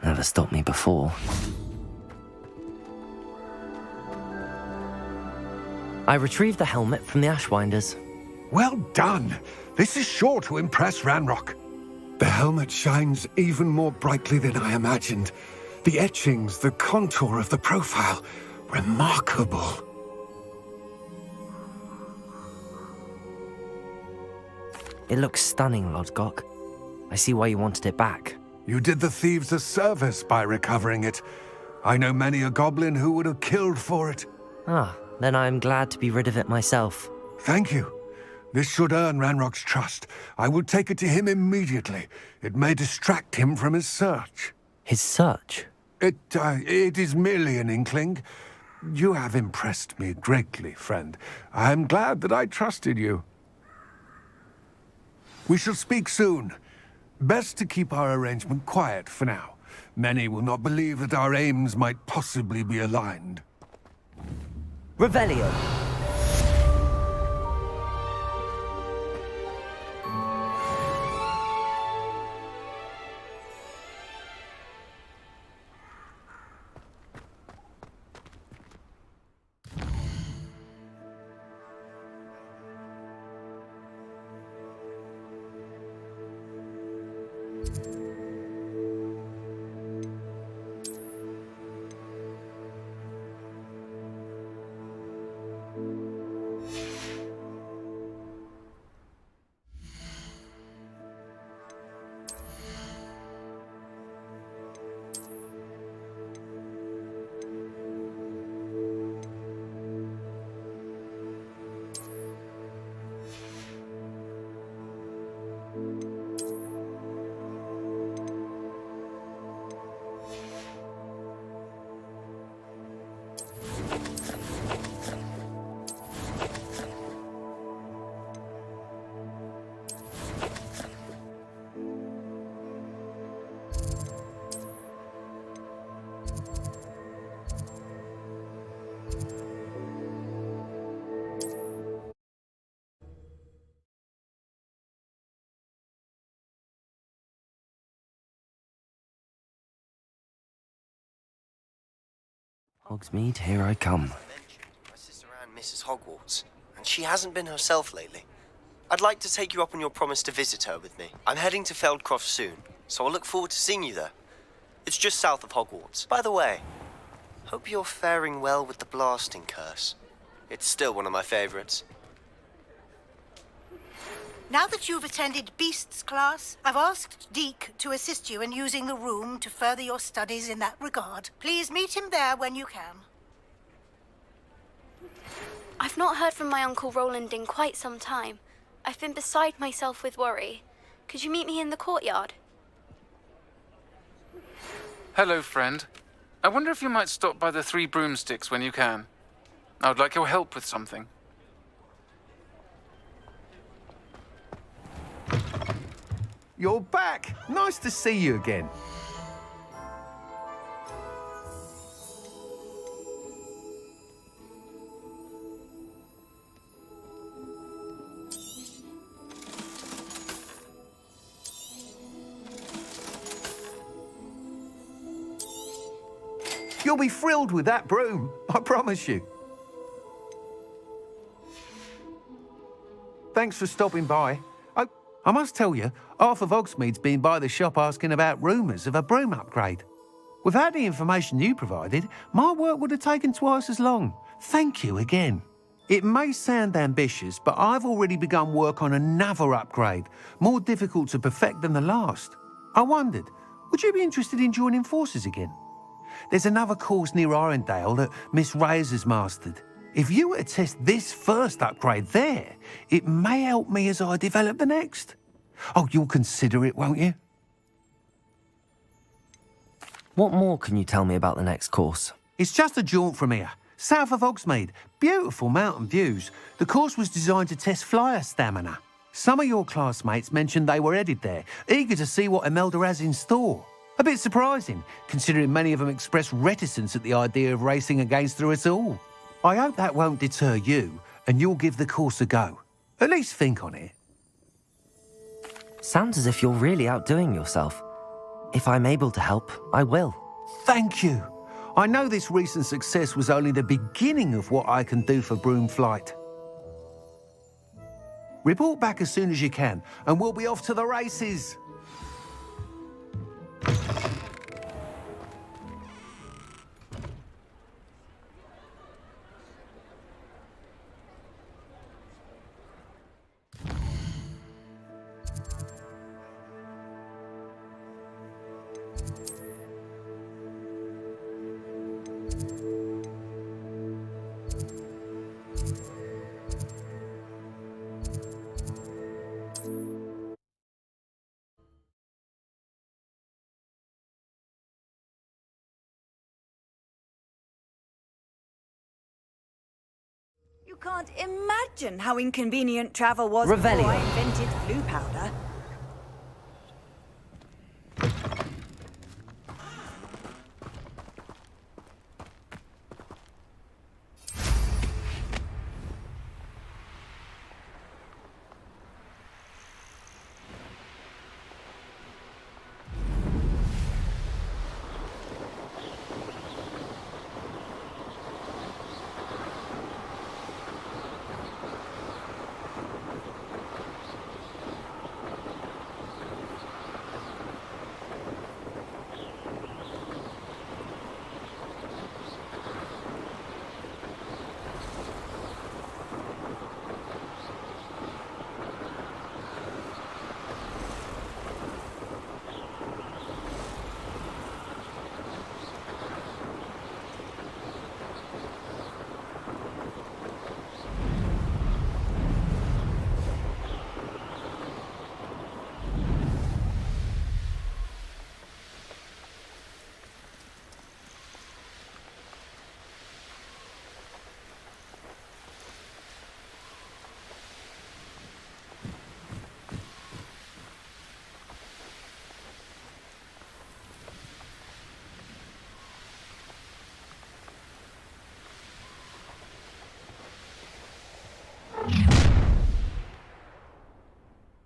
Never stopped me before. I retrieved the helmet from the Ashwinders. Well done. This is sure to impress Ranrock. The helmet shines even more brightly than I imagined. The etchings, the contour of the profile, remarkable. It looks stunning, Lodgok. I see why you wanted it back. You did the thieves a service by recovering it. I know many a goblin who would have killed for it. Ah, then I'm glad to be rid of it myself. Thank you. This should earn Ranrock's trust. I will take it to him immediately. It may distract him from his search. His search? It is merely an inkling. You have impressed me greatly, friend. I am glad that I trusted you. We shall speak soon. Best to keep our arrangement quiet for now. Many will not believe that our aims might possibly be aligned. Revelio. Hogsmeade, here I come. My sister Anne misses Hogwarts, and she hasn't been herself lately. I'd like to take you up on your promise to visit her with me. I'm heading to Feldcroft soon, so I'll look forward to seeing you there. It's just south of Hogwarts. By the way, hope you're faring well with the blasting curse. It's still one of my favorites. Now that you've attended Beasts class, I've asked Deke to assist you in using the room to further your studies in that regard. Please meet him there when you can. I've not heard from my Uncle Roland in quite some time. I've been beside myself with worry. Could you meet me in the courtyard? Hello, friend. I wonder if you might stop by the Three Broomsticks when you can. I would like your help with something. You're back! Nice to see you again. You'll be thrilled with that broom, I promise you. Thanks for stopping by. I must tell you, half of Hogsmeade's been by the shop asking about rumours of a broom upgrade. Without the information you provided, my work would have taken twice as long. Thank you again. It may sound ambitious, but I've already begun work on another upgrade, more difficult to perfect than the last. I wondered, would you be interested in joining forces again? There's another course near Arendelle that Miss Reyes has mastered. If you were to test this first upgrade there, it may help me as I develop the next. Oh, you'll consider it, won't you? What more can you tell me about the next course? It's just a jaunt from here, south of Hogsmeade. Beautiful mountain views. The course was designed to test flyer stamina. Some of your classmates mentioned they were headed there, eager to see what Imelda has in store. A bit surprising, considering many of them expressed reticence at the idea of racing against her at all. I hope that won't deter you, and you'll give the course a go. At least think on it. Sounds as if you're really outdoing yourself. If I'm able to help, I will. Thank you. I know this recent success was only the beginning of what I can do for Broomflight. Report back as soon as you can, and we'll be off to the races. You can't imagine how inconvenient travel was Revelio. before I invented blue powder.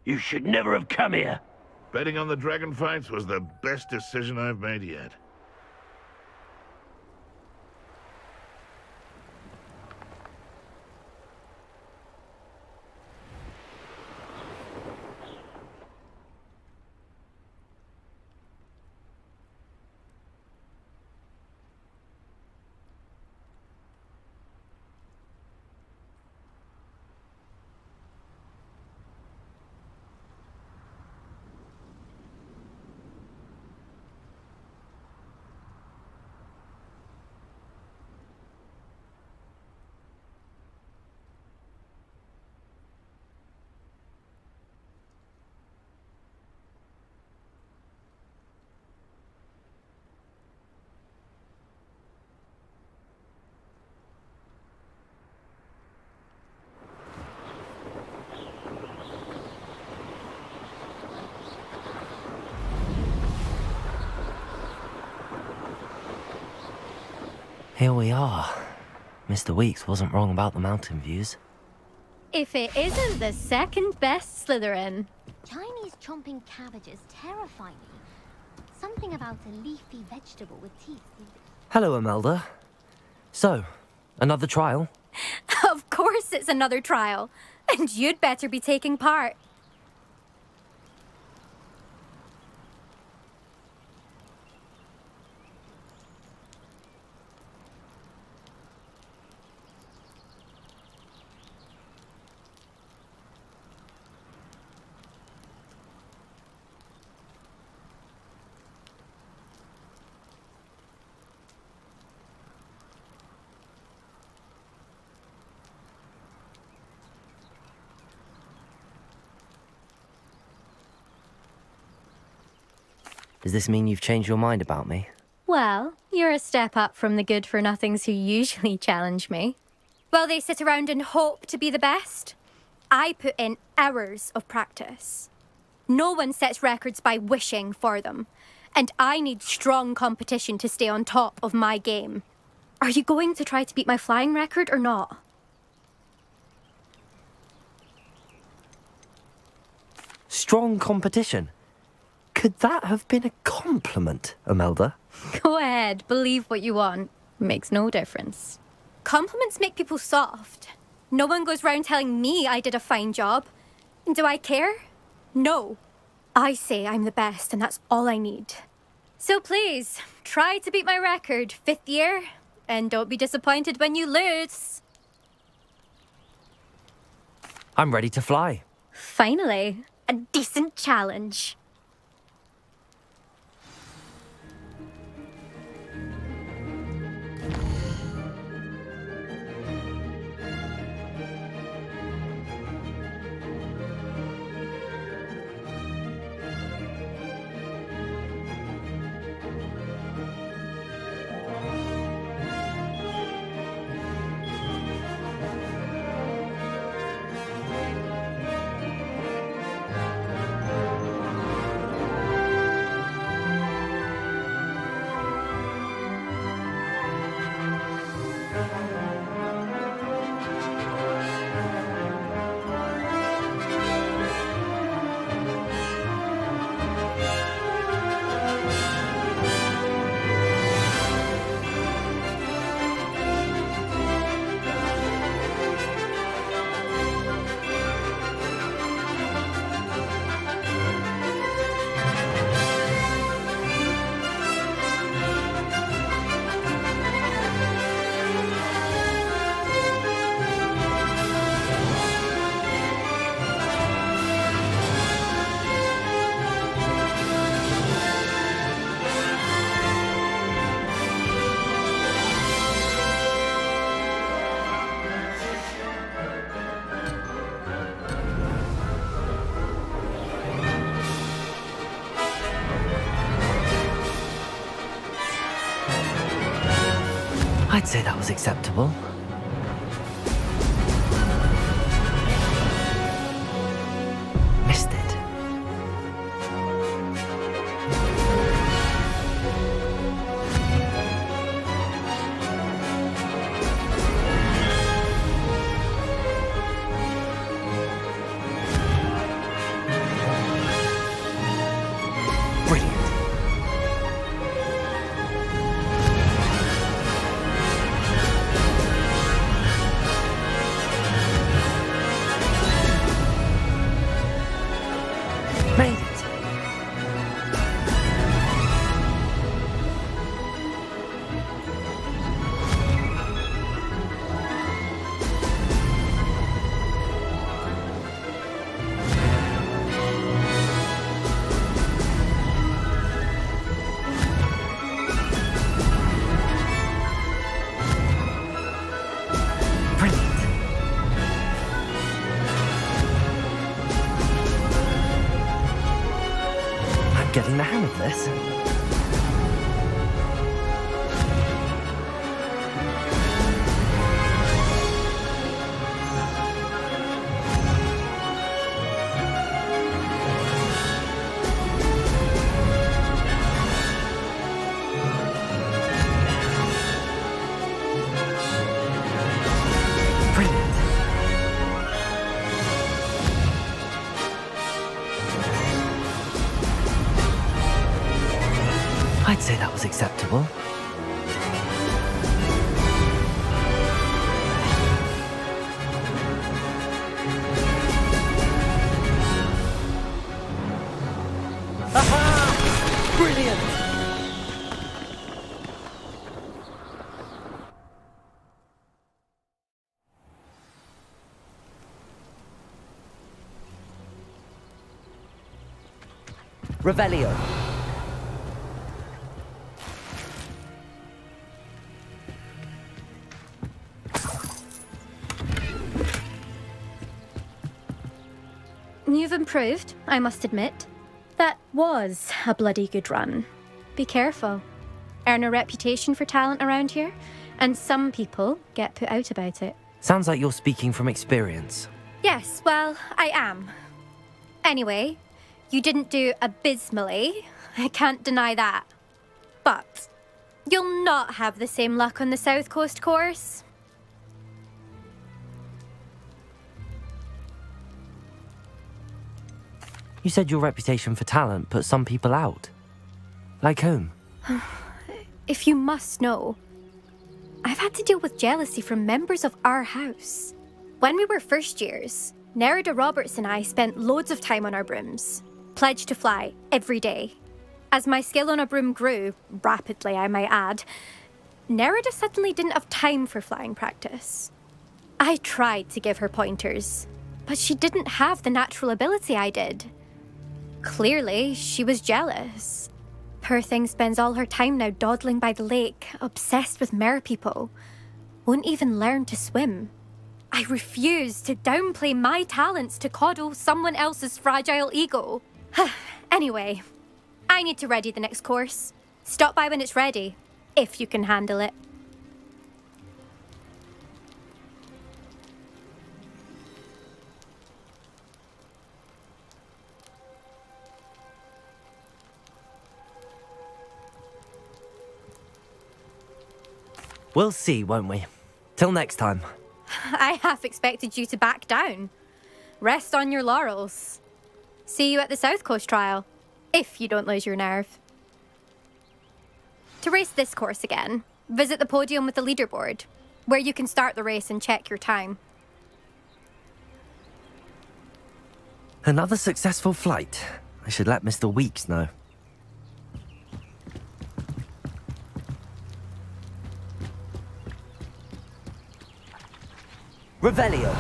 You should never have come here. Betting on the dragon fights was the best decision I've made yet. Here we are. Mr. Weeks wasn't wrong about the mountain views. If it isn't the second best Slytherin. Chinese chomping cabbages terrify me. Something about a leafy vegetable with teeth. Hello, Imelda. So, another trial? Of course it's another trial. And you'd better be taking part. Does this mean you've changed your mind about me? Well, you're a step up from the good-for-nothings who usually challenge me. Well, they sit around and hope to be the best. I put in hours of practice. No one sets records by wishing for them. And I need strong competition to stay on top of my game. Are you going to try to beat my flying record or not? Strong competition? Could that have been a compliment, Imelda? Go ahead, believe what you want. Makes no difference. Compliments make people soft. No one goes round telling me I did a fine job. And do I care? No. I say I'm the best and that's all I need. So please, try to beat my record, 5th year, and don't be disappointed when you lose. I'm ready to fly. Finally, a decent challenge. I'd say that was acceptable. Missed it. Made it. Getting the hang of this. I'd say that was acceptable. Aha! Brilliant! Revelio. You've improved, I must admit. That was a bloody good run. Be careful. Earn a reputation for talent around here, and some people get put out about it. Sounds like you're speaking from experience. Yes, well, I am. Anyway, you didn't do abysmally. I can't deny that. But you'll not have the same luck on the South Coast course. You said your reputation for talent put some people out. Like whom? If you must know, I've had to deal with jealousy from members of our house. When we were first years, Nerida Roberts and I spent loads of time on our brooms, pledged to fly every day. As my skill on a broom grew, rapidly I might add, Nerida suddenly didn't have time for flying practice. I tried to give her pointers, but she didn't have the natural ability I did. Clearly, she was jealous. Poor thing spends all her time now dawdling by the lake, obsessed with merpeople. Won't even learn to swim. I refuse to downplay my talents to coddle someone else's fragile ego. Anyway, I need to ready the next course. Stop by when it's ready, if you can handle it. We'll see, won't we? Till next time. I half expected you to back down. Rest on your laurels. See you at the South Coast trial, if you don't lose your nerve. To race this course again, visit the podium with the leaderboard, where you can start the race and check your time. Another successful flight. I should let Mr. Weeks know. Revelio.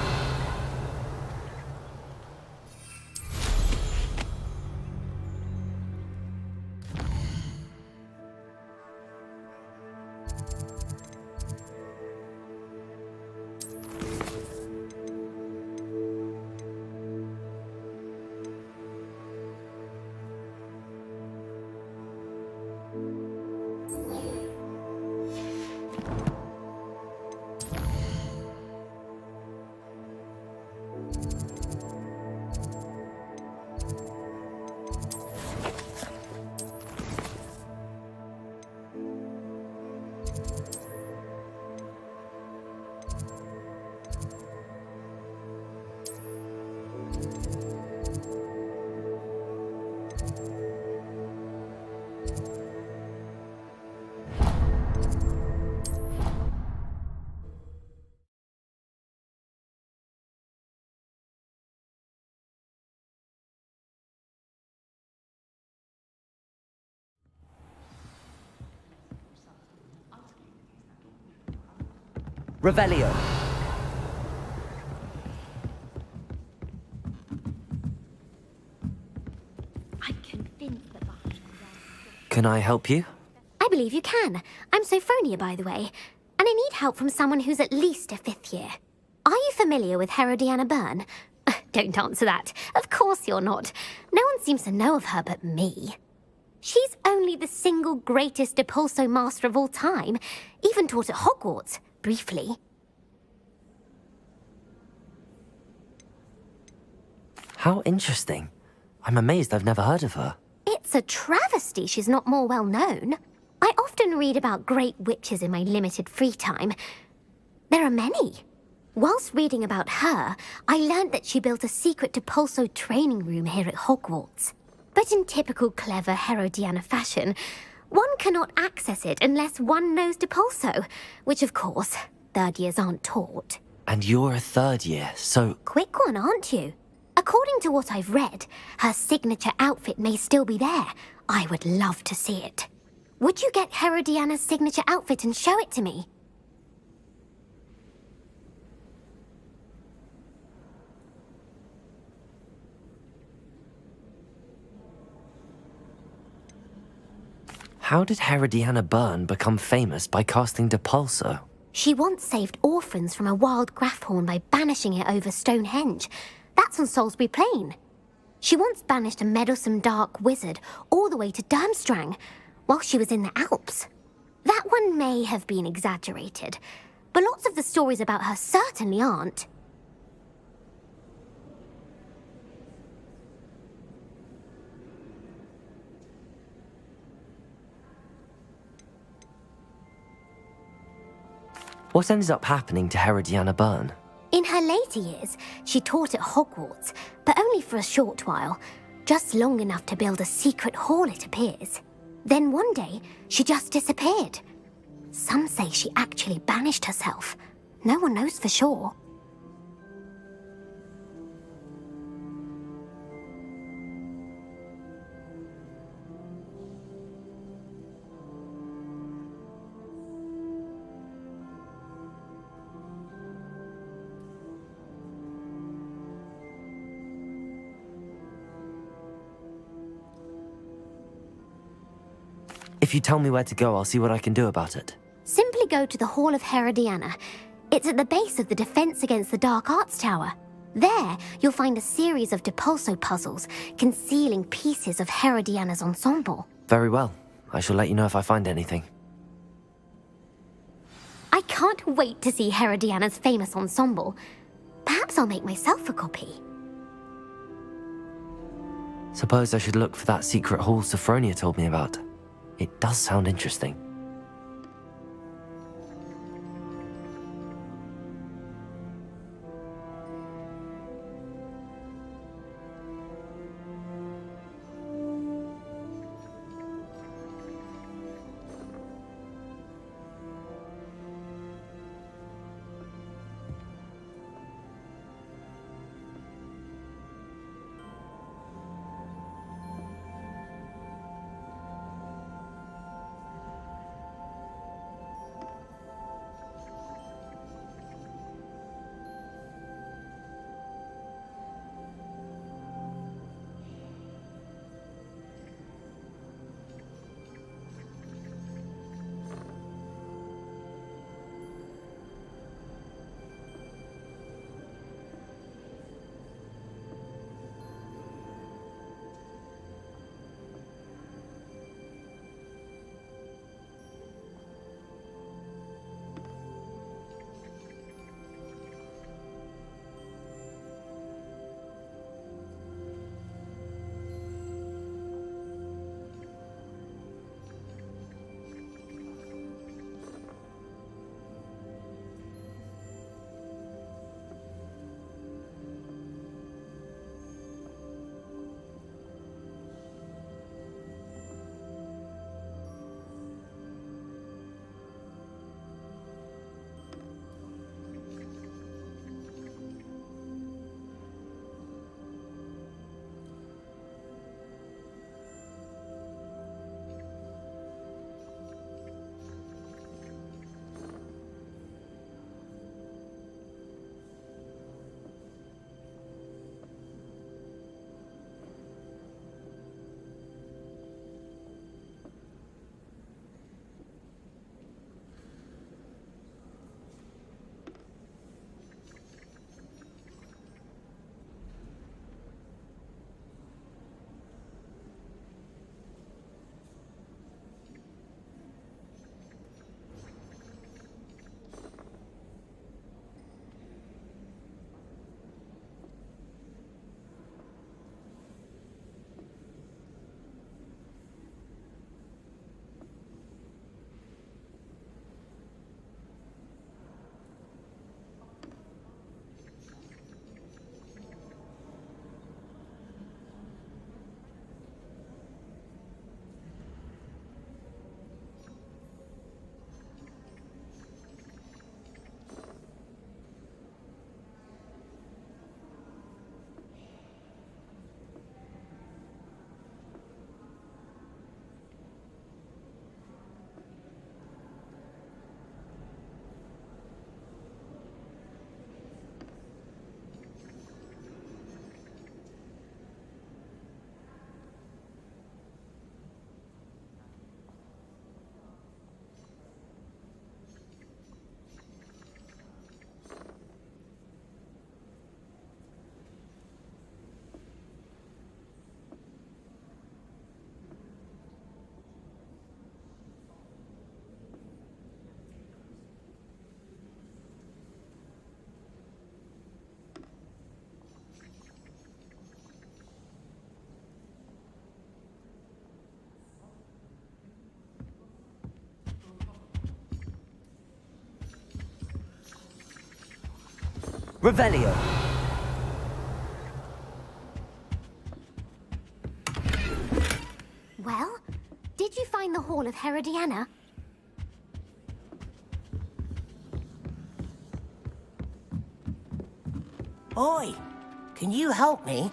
Revelio. I'm convinced that Can I help you? I believe you can. I'm Sophronia, by the way, and I need help from someone who's at least a 5th year. Are you familiar with Herodiana Byrne? Don't answer that. Of course you're not. No one seems to know of her but me. She's only the single greatest Depulso master of all time, even taught at Hogwarts, briefly. How interesting. I'm amazed I've never heard of her. It's a travesty she's not more well known. I often read about great witches in my limited free time. There are many. Whilst reading about her, I learned that she built a secret Depulso training room here at Hogwarts. But in typical clever Herodiana fashion, One cannot access it unless one knows Depulso, which of course, third years aren't taught. And you're a third year, so... Quick one, aren't you? According to what I've read, her signature outfit may still be there. I would love to see it. Would you get Herodiana's signature outfit and show it to me? How did Herodiana Byrne become famous by casting Depulso? She once saved orphans from a wild Grafthorn by banishing it over Stonehenge. That's on Salisbury Plain. She once banished a meddlesome dark wizard all the way to Durmstrang while she was in the Alps. That one may have been exaggerated, but lots of the stories about her certainly aren't. What ended up happening to Herodiana Byrne? In her later years, she taught at Hogwarts, but only for a short while, just long enough to build a secret hall, it appears. Then one day, she just disappeared. Some say she actually banished herself. No one knows for sure. If you tell me where to go, I'll see what I can do about it. Simply go to the Hall of Herodiana. It's at the base of the Defense Against the Dark Arts Tower. There, you'll find a series of Depulso puzzles concealing pieces of Herodiana's ensemble. Very well. I shall let you know if I find anything. I can't wait to see Herodiana's famous ensemble. Perhaps I'll make myself a copy. Suppose I should look for that secret hall Sophronia told me about. It does sound interesting. Revelio. Well, did you find the Hall of Herodiana? Oi, can you help me?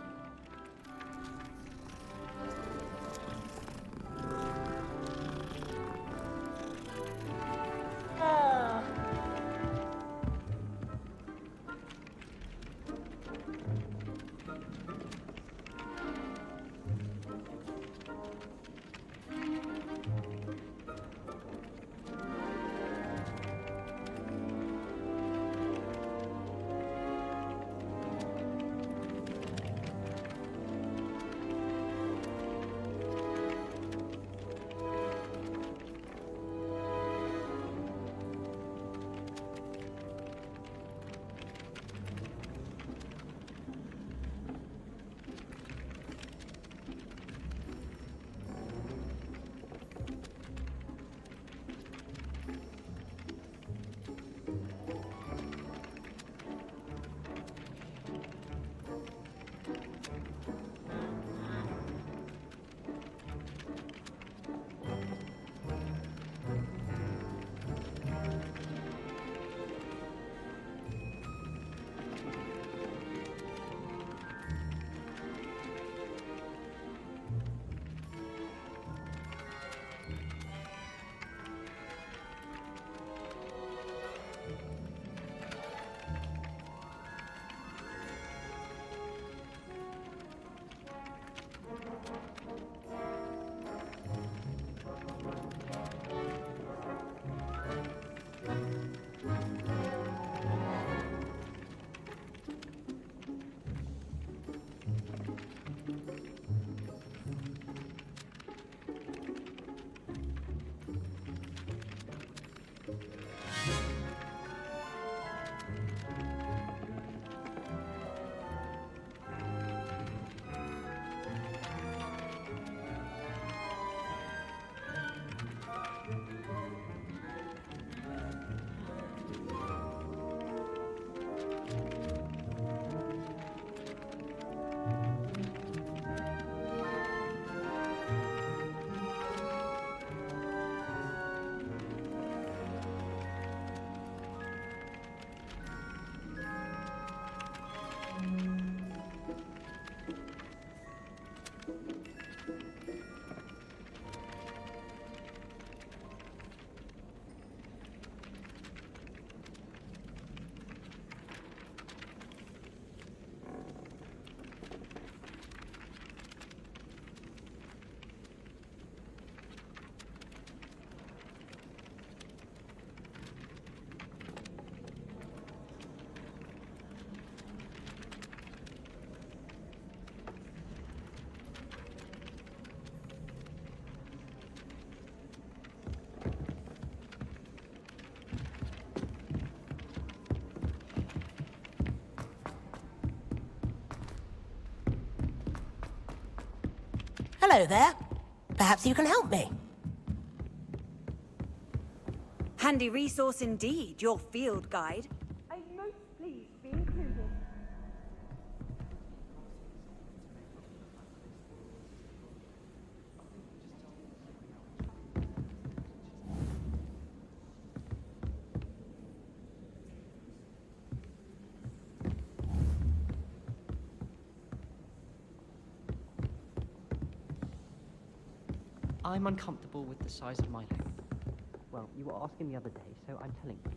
Hello there. Perhaps you can help me. Handy resource indeed, your field guide. I'm most pleased to be included. I'm uncomfortable with the size of my leg. Well, you were asking the other day, so I'm telling you.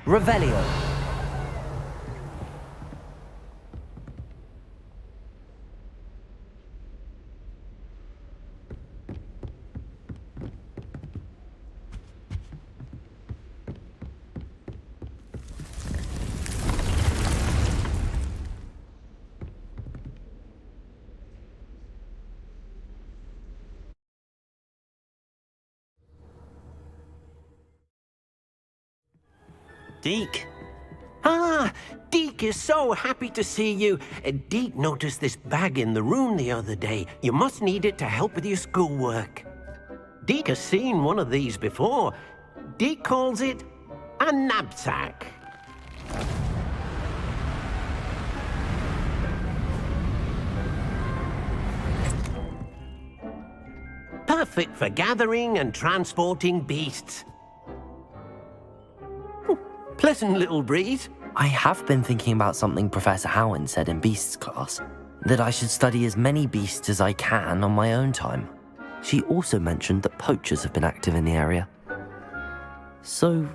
Revelio. Deke. Ah, Deke is so happy to see you. Deke noticed this bag in the room the other day. You must need it to help with your schoolwork. Deke has seen one of these before. Deke calls it a knapsack. Perfect for gathering and transporting beasts. Pleasant little breeze. I have been thinking about something Professor Howard said in Beasts class, that I should study as many beasts as I can on my own time. She also mentioned that poachers have been active in the area. So,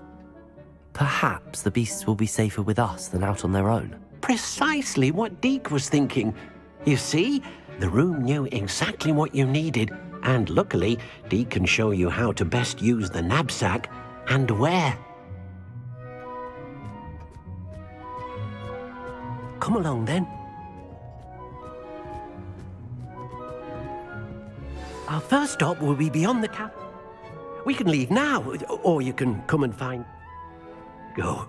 perhaps the beasts will be safer with us than out on their own. Precisely what Deke was thinking. You see, the room knew exactly what you needed, and luckily, Deke can show you how to best use the knapsack and where. Come along then. Our first stop will be beyond the cap. We can leave now, or you can come and find... Go.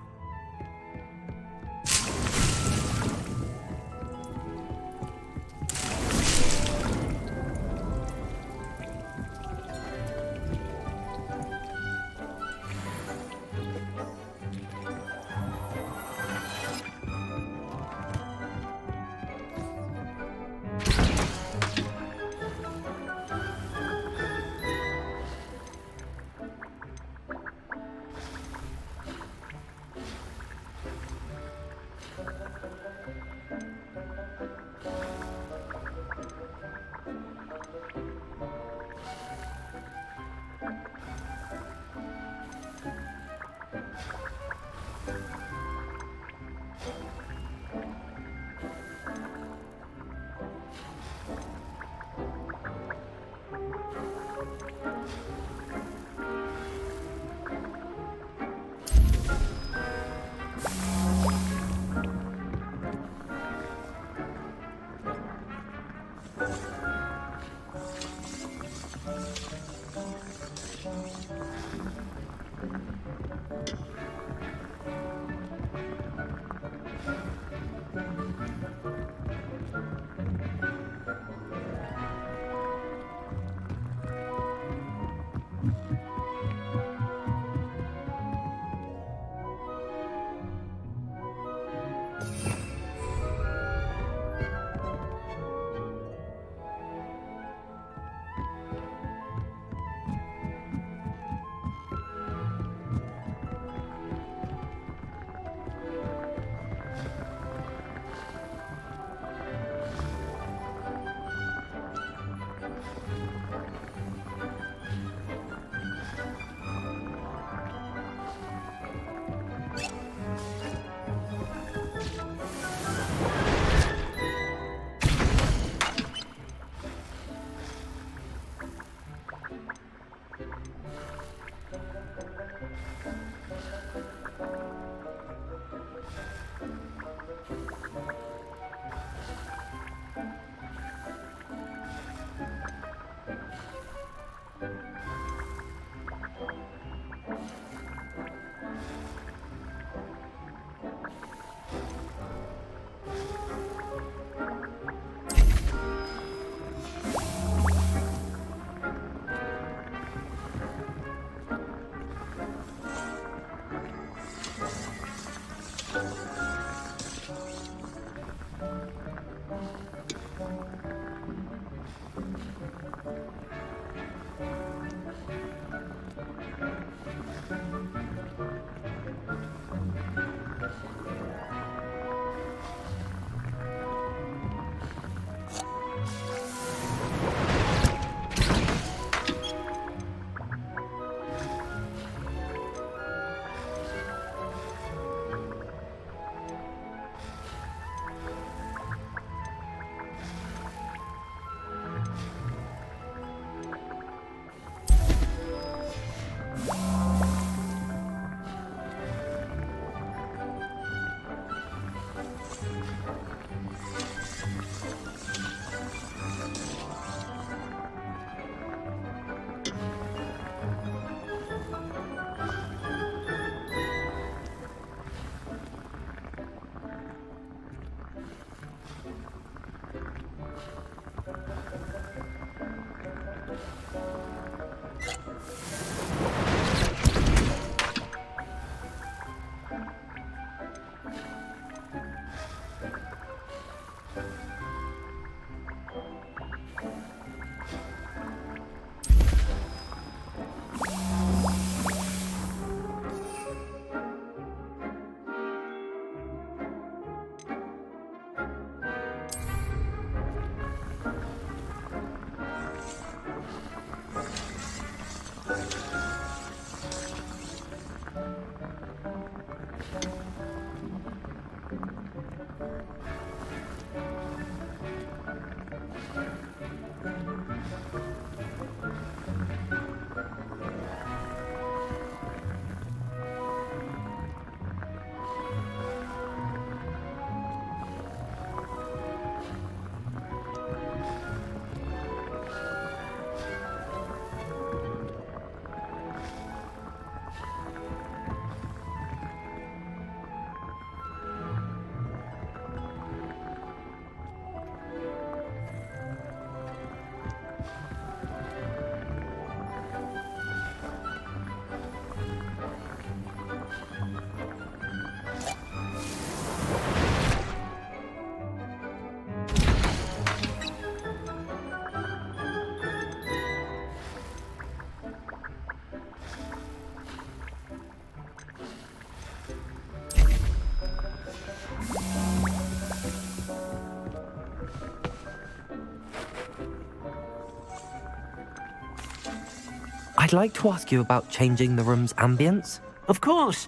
I'd like to ask you about changing the room's ambience. Of course.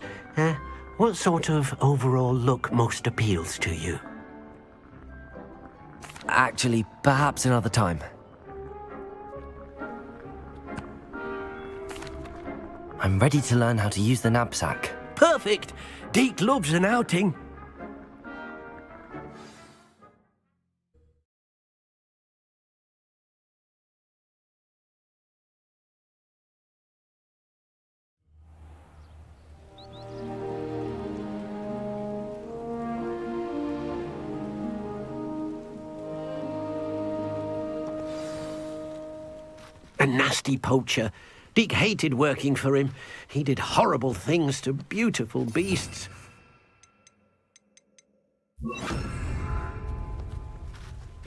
What sort of overall look most appeals to you? Actually, perhaps another time. I'm ready to learn how to use the knapsack. Perfect! Deke loves an outing. A nasty poacher. Deke hated working for him. He did horrible things to beautiful beasts.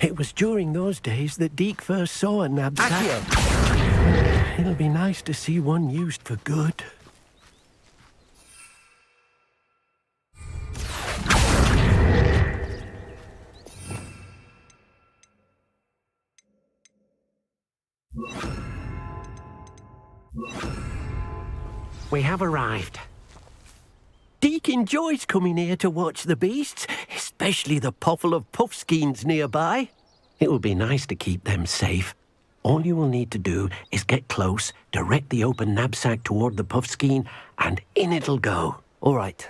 It was during those days that Deke first saw a knapsack. It'll be nice to see one used for good. We have arrived. Deke enjoys coming here to watch the beasts, especially the puffle of puffskeins nearby. It will be nice to keep them safe. All you will need to do is get close, direct the open knapsack toward the puffskein, and in it'll go. All right.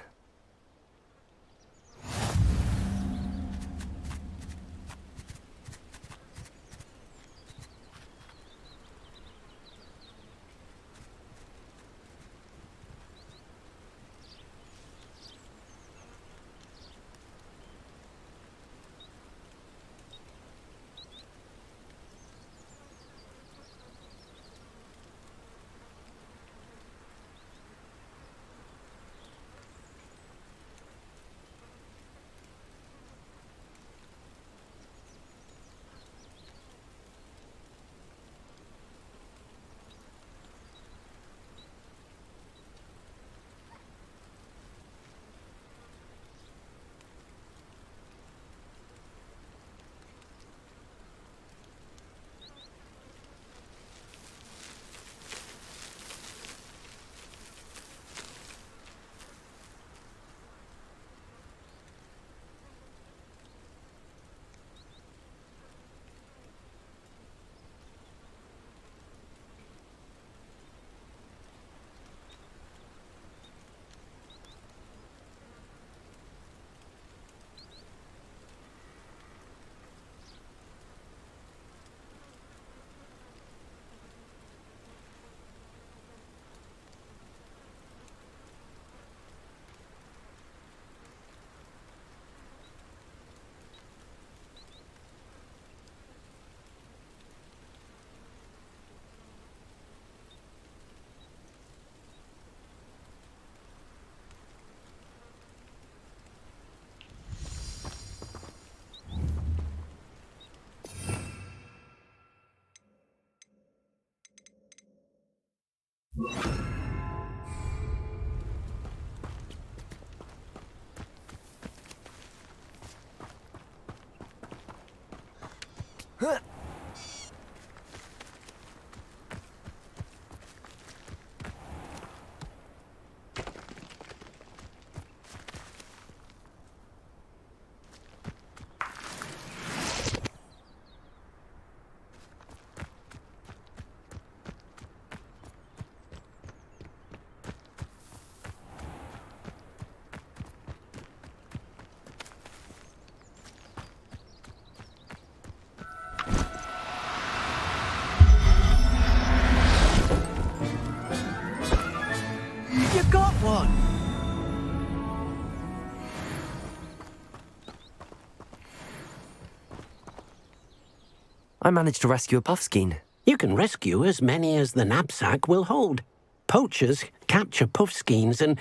I managed to rescue a puffskein. You can rescue as many as the knapsack will hold. Poachers capture puffskeins and,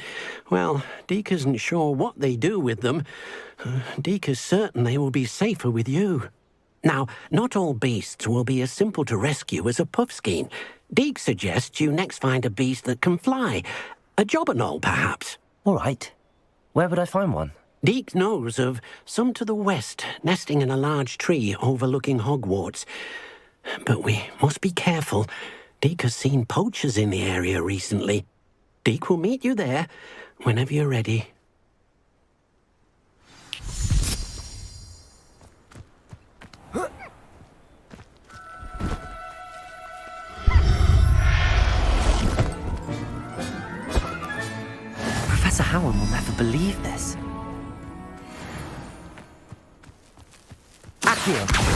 well, Deke isn't sure what they do with them. Deke is certain they will be safer with you. Now, not all beasts will be as simple to rescue as a puffskein. Deke suggests you next find a beast that can fly. A jobberknoll, perhaps. All right. Where would I find one? Deke knows of some to the west, nesting in a large tree overlooking Hogwarts. But we must be careful. Deke has seen poachers in the area recently. Deke will meet you there whenever you're ready. Professor Howard will never believe this. Accio!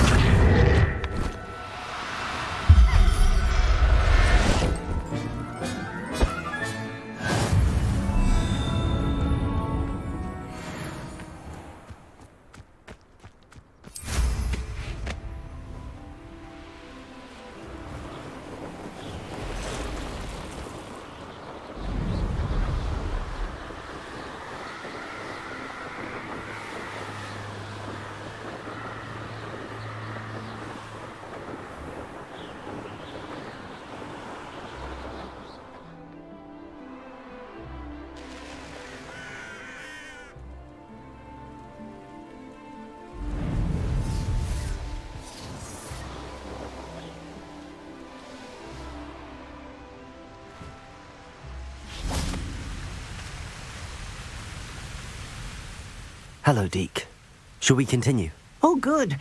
Hello, Deke. Shall we continue? Oh, good.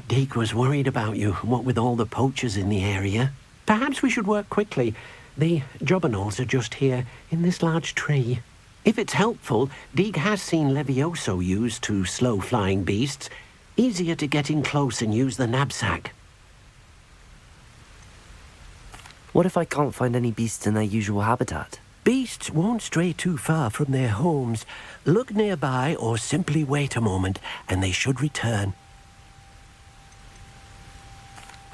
Deke was worried about you, what with all the poachers in the area. Perhaps we should work quickly. The jobberknolls are just here, in this large tree. If it's helpful, Deke has seen Levioso used to slow flying beasts. Easier to get in close and use the knapsack. What if I can't find any beasts in their usual habitat? Beasts won't stray too far from their homes. Look nearby or simply wait a moment, and they should return.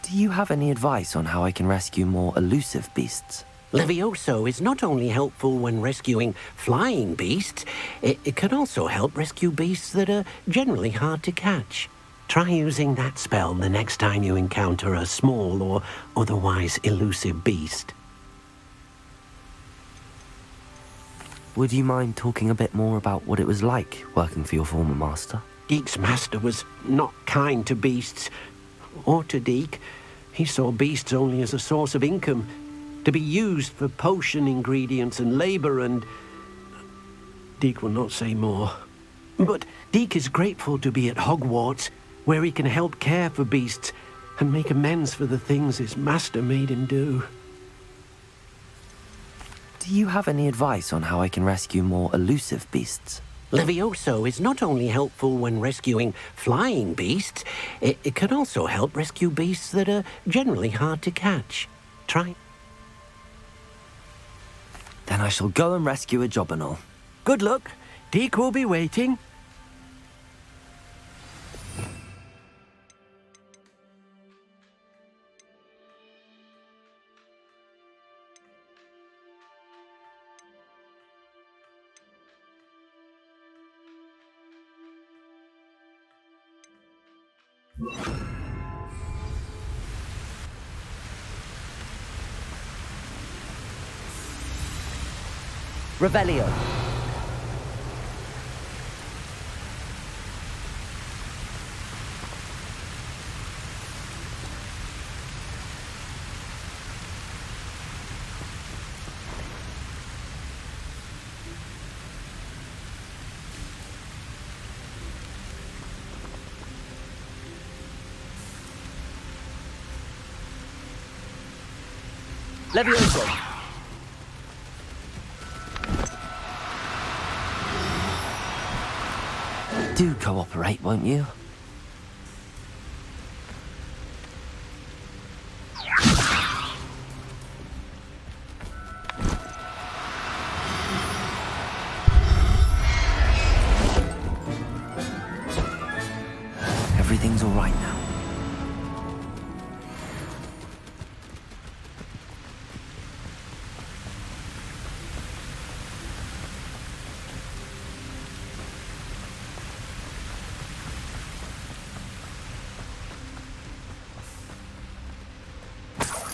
Do you have any advice on how I can rescue more elusive beasts? Levioso is not only helpful when rescuing flying beasts, it can also help rescue beasts that are generally hard to catch. Try using that spell the next time you encounter a small or otherwise elusive beast. Would you mind talking a bit more about what it was like working for your former master? Deke's master was not kind to beasts, or to Deke. He saw beasts only as a source of income, to be used for potion ingredients and labor, and Deke will not say more. But Deke is grateful to be at Hogwarts, where he can help care for beasts and make amends for the things his master made him do. Do you have any advice on how I can rescue more elusive beasts? Levioso is not only helpful when rescuing flying beasts, it can also help rescue beasts that are generally hard to catch. Try. Then I shall go and rescue a jobberknoll. Good luck. Deke will be waiting. Revelio. Levioso. Do cooperate, won't you? Everything's all right now.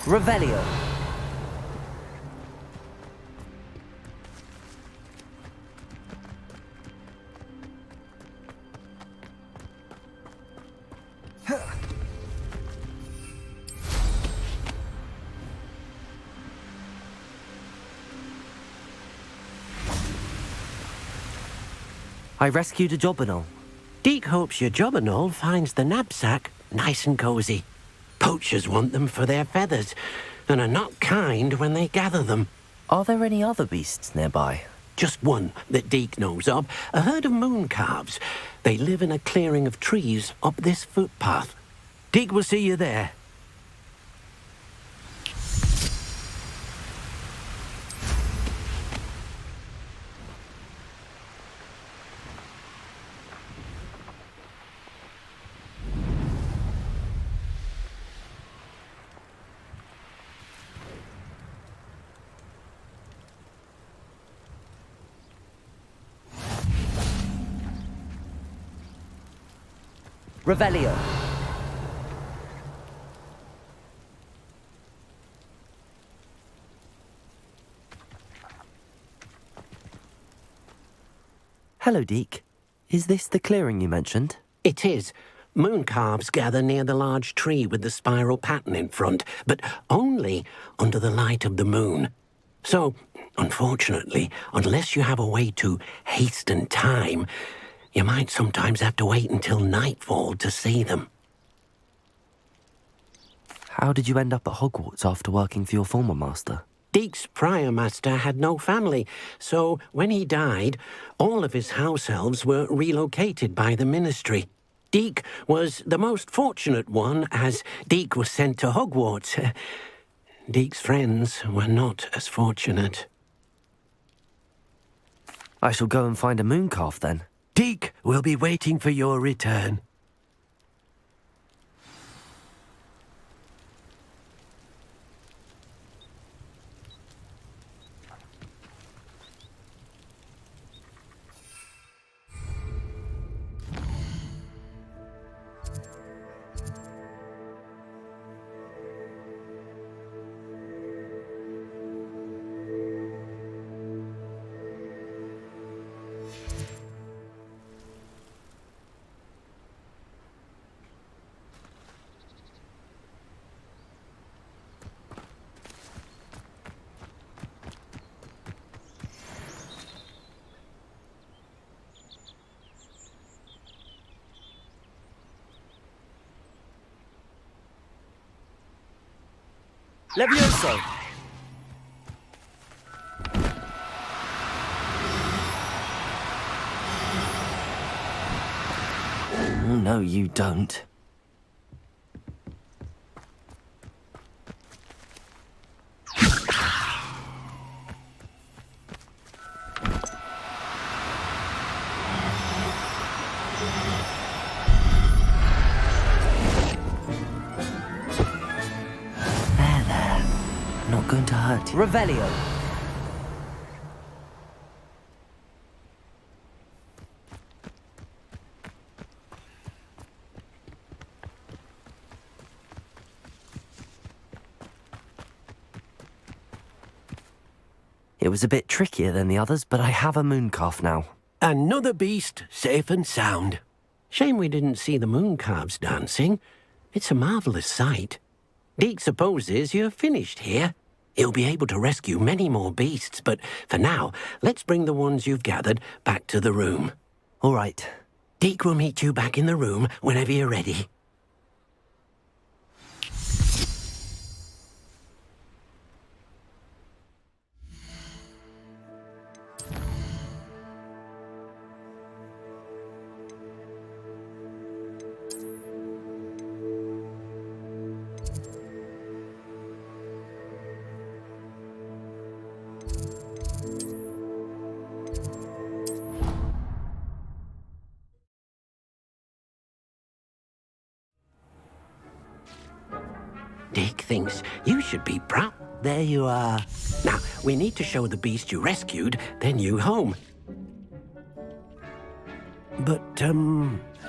Revelio. I rescued a jobberknoll. Deke hopes your jobberknoll finds the knapsack nice and cozy. Poachers want them for their feathers, and are not kind when they gather them. Are there any other beasts nearby? Just one that Deke knows of, a herd of moon calves. They live in a clearing of trees up this footpath. Deke will see you there. Revelio. Hello, Deke. Is this the clearing you mentioned? It is. Moon calves gather near the large tree with the spiral pattern in front, but only under the light of the moon. So, unfortunately, unless you have a way to hasten time, you might sometimes have to wait until nightfall to see them. How did you end up at Hogwarts after working for your former master? Deke's prior master had no family, so when he died, all of his house elves were relocated by the ministry. Deke was the most fortunate one, as Deke was sent to Hogwarts. Deke's friends were not as fortunate. I shall go and find a mooncalf then. Deke will be waiting for your return. Levioso! Oh, no, you don't. Not going to hurt you. Revelio. It was a bit trickier than the others, but I have a mooncalf now. Another beast, safe and sound. Shame we didn't see the moon calves dancing. It's a marvelous sight. Deke supposes you're finished here. He'll be able to rescue many more beasts, but for now, let's bring the ones you've gathered back to the room. All right. Deke will meet you back in the room whenever you're ready. Deke thinks you should be proud. There you are. Now, we need to show the beast you rescued their new home. But,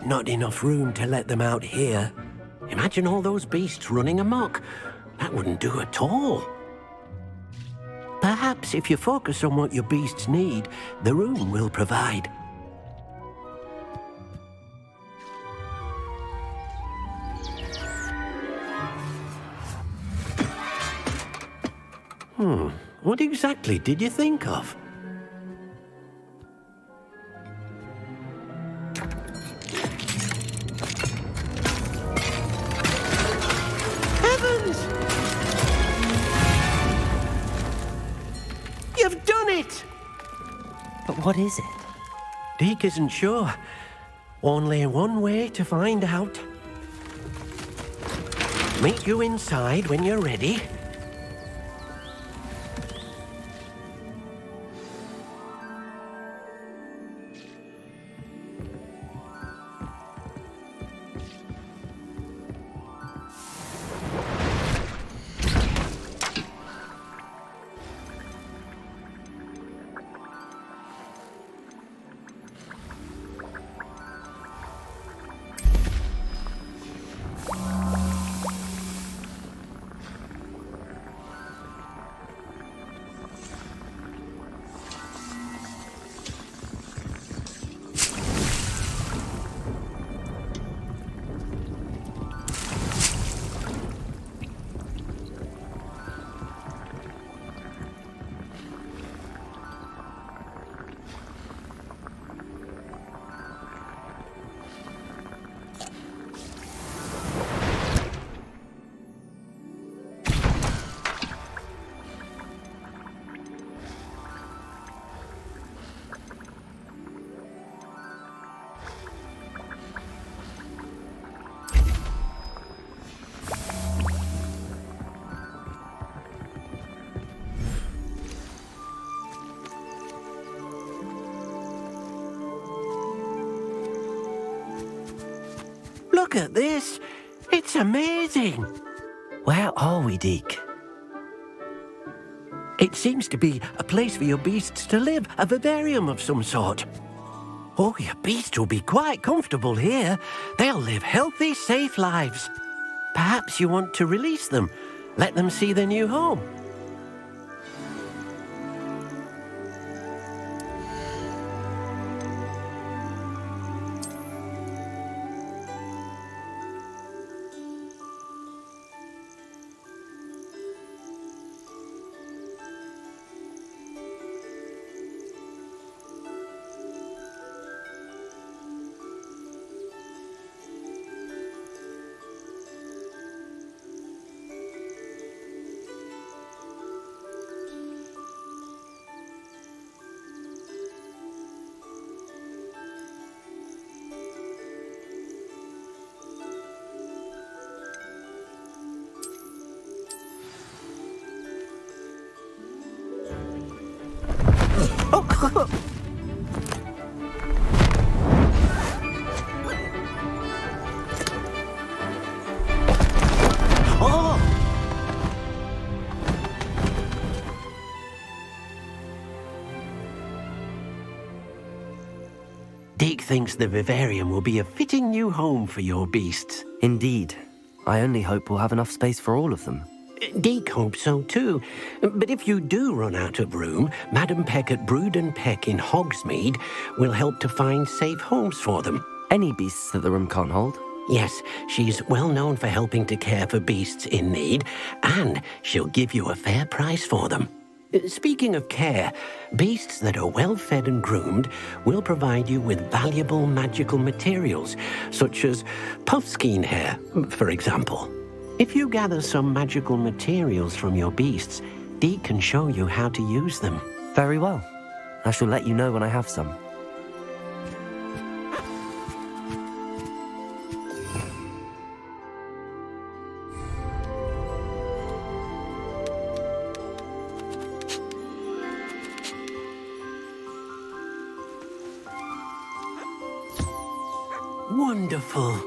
not enough room to let them out here. Imagine all those beasts running amok. That wouldn't do at all. Perhaps if you focus on what your beasts need, the room will provide. What exactly did you think of? done it! But what is it? Deke isn't sure. Only one way to find out. Meet you inside when you're ready. Look at this. It's amazing. Where are we, Deke? It seems to be a place for your beasts to live, a vivarium of some sort. Oh, your beasts will be quite comfortable here. They'll live healthy, safe lives. Perhaps you want to release them, let them see their new home. Deke thinks the vivarium will be a fitting new home for your beasts. Indeed. I only hope we'll have enough space for all of them. Deke hopes so too. But if you do run out of room, Madam Peck at Brood and Peck in Hogsmeade will help to find safe homes for them. Any beasts that the room can't hold? Yes, she's well known for helping to care for beasts in need, and she'll give you a fair price for them. Speaking of care, beasts that are well fed and groomed will provide you with valuable magical materials, such as puffskein hair, for example. If you gather some magical materials from your beasts, Deke can show you how to use them. Very well. I shall let you know when I have some. Wonderful.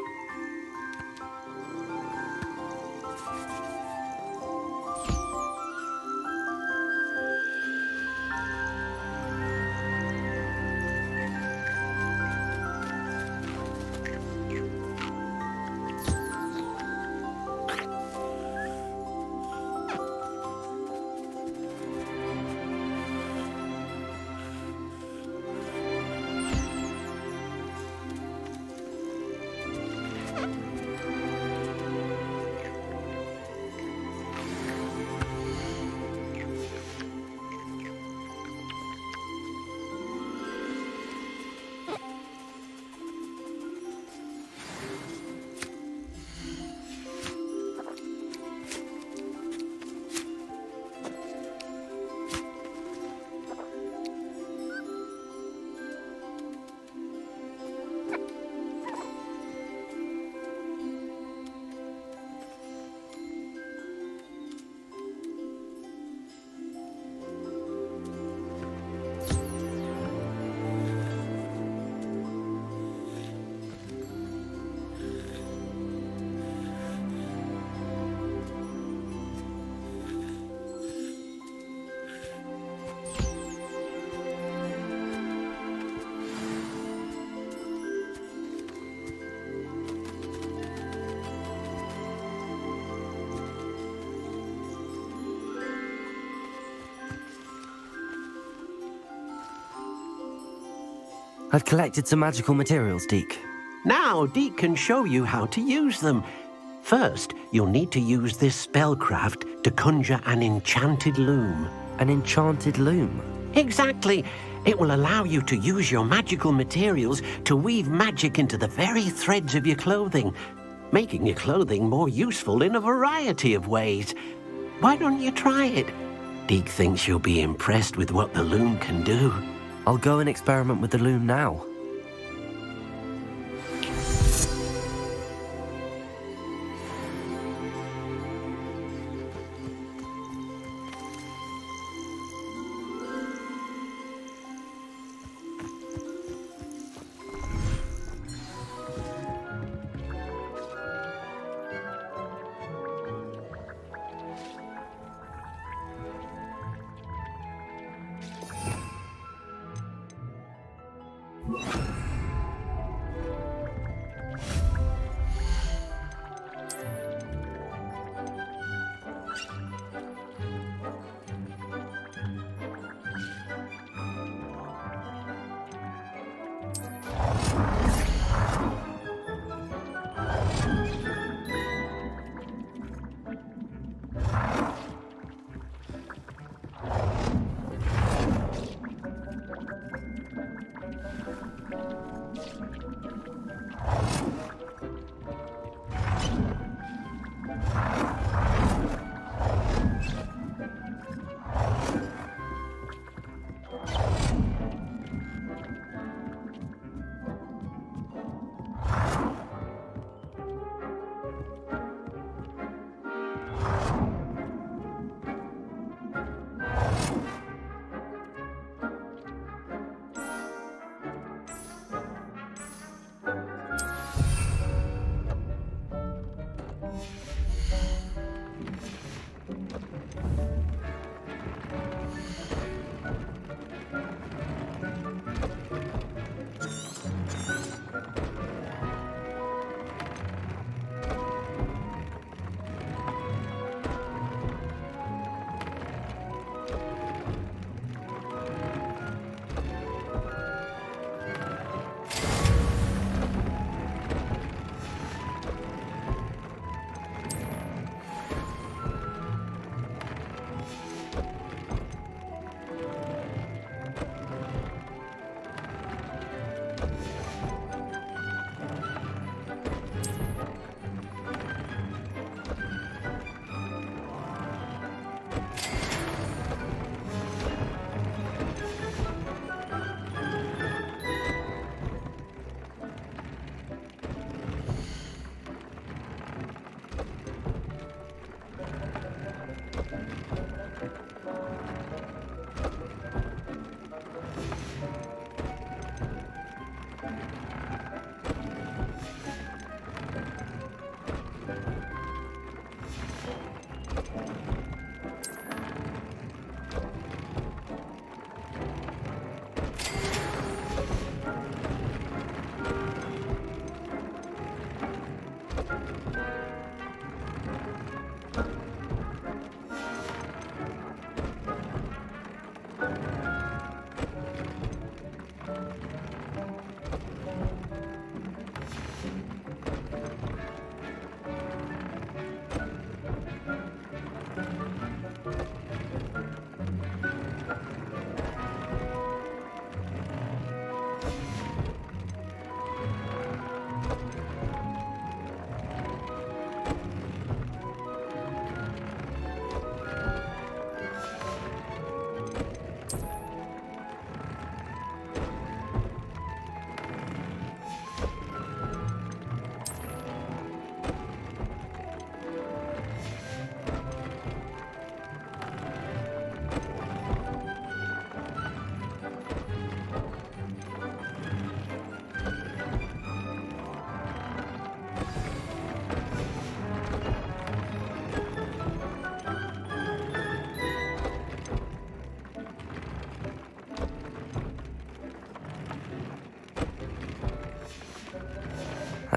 I've collected some magical materials, Deke. Now, Deke can show you how to use them. First, you'll need to use this spellcraft to conjure an enchanted loom. An enchanted loom? Exactly. It will allow you to use your magical materials to weave magic into the very threads of your clothing, making your clothing more useful in a variety of ways. Why don't you try it? Deke thinks you'll be impressed with what the loom can do. I'll go and experiment with the loom now.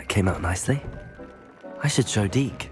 Came out nicely. I should show Deke.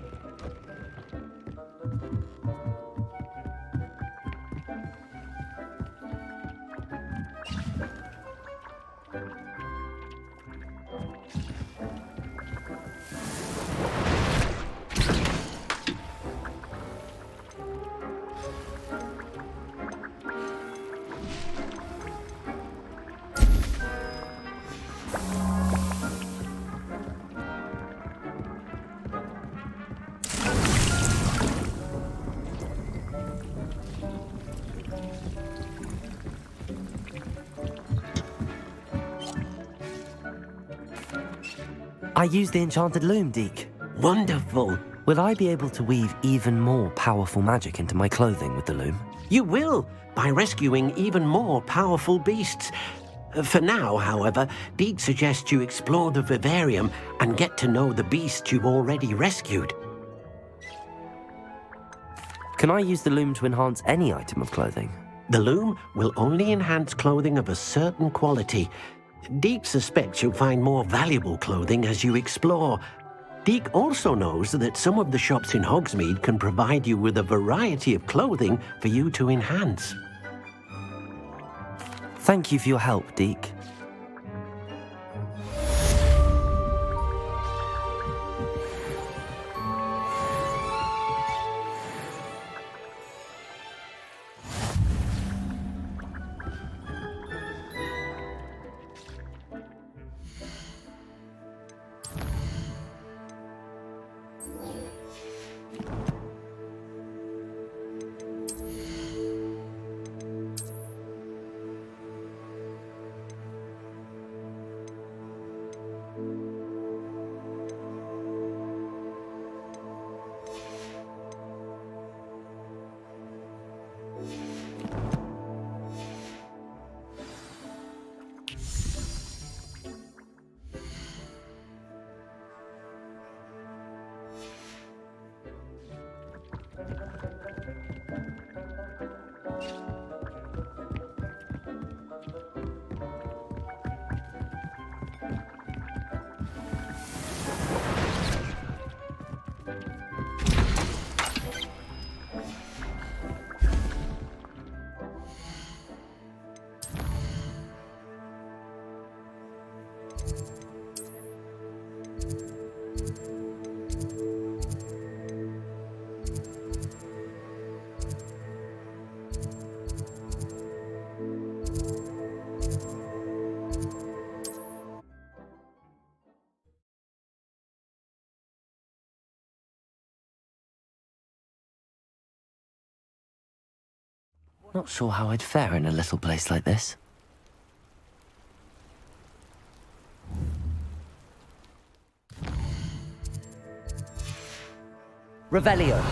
I use the enchanted loom, Deke. Wonderful. Will I be able to weave even more powerful magic into my clothing with the loom? You will, by rescuing even more powerful beasts. For now, however, Deke suggests you explore the vivarium and get to know the beasts you've already rescued. Can I use the loom to enhance any item of clothing? The loom will only enhance clothing of a certain quality. Deke suspects you'll find more valuable clothing as you explore. Deke also knows that some of the shops in Hogsmeade can provide you with a variety of clothing for you to enhance. Thank you for your help, Deke. Not sure how I'd fare in a little place like this. Revelio.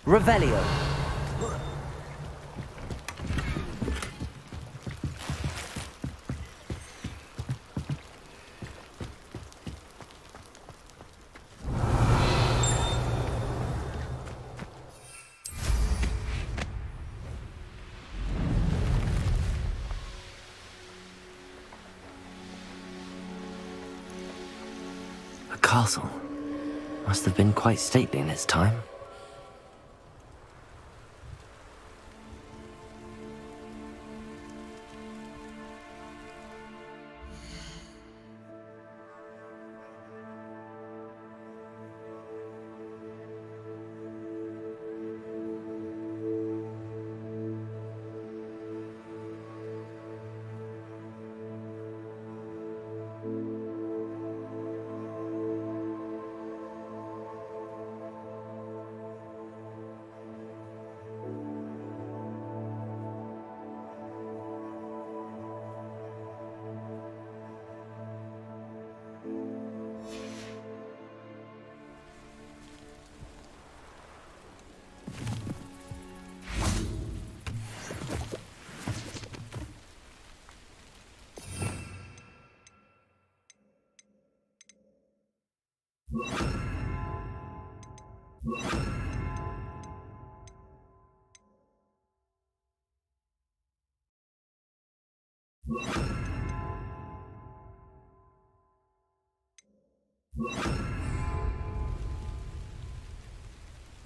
Revelio. A castle. Must have been quite stately in its time.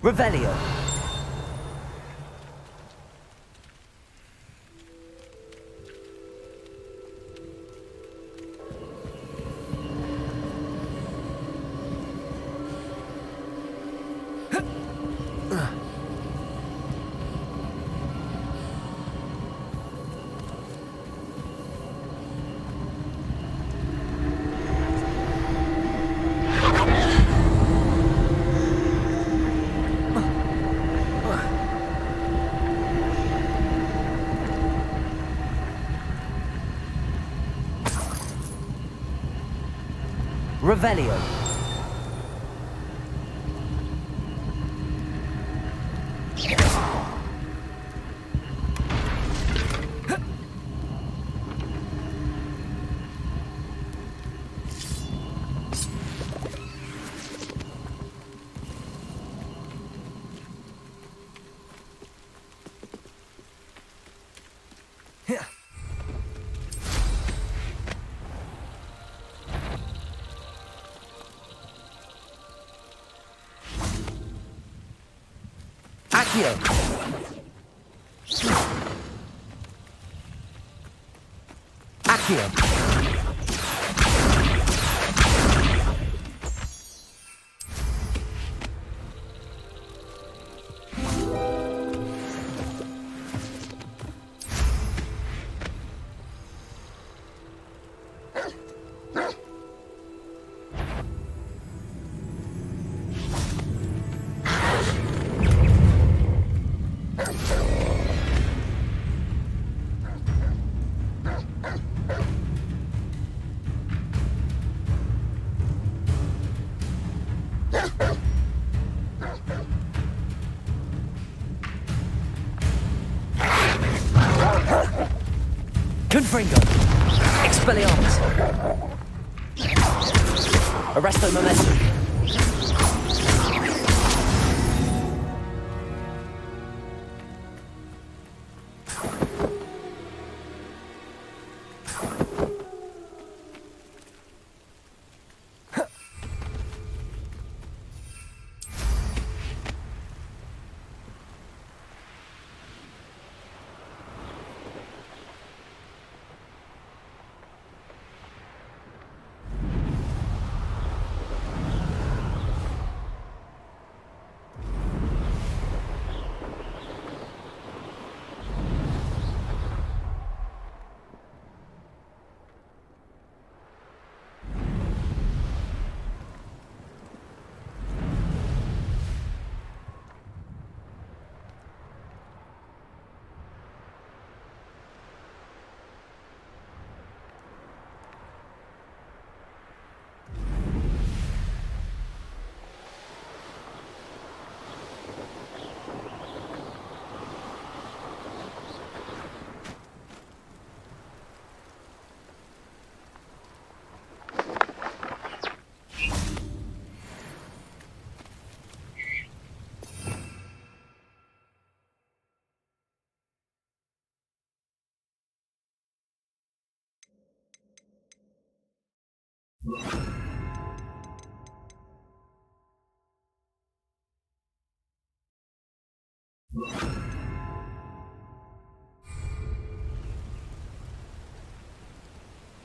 Revelio. Revelio. Accio. Accio. Confringo. Expelliarmus. Arresto momentum.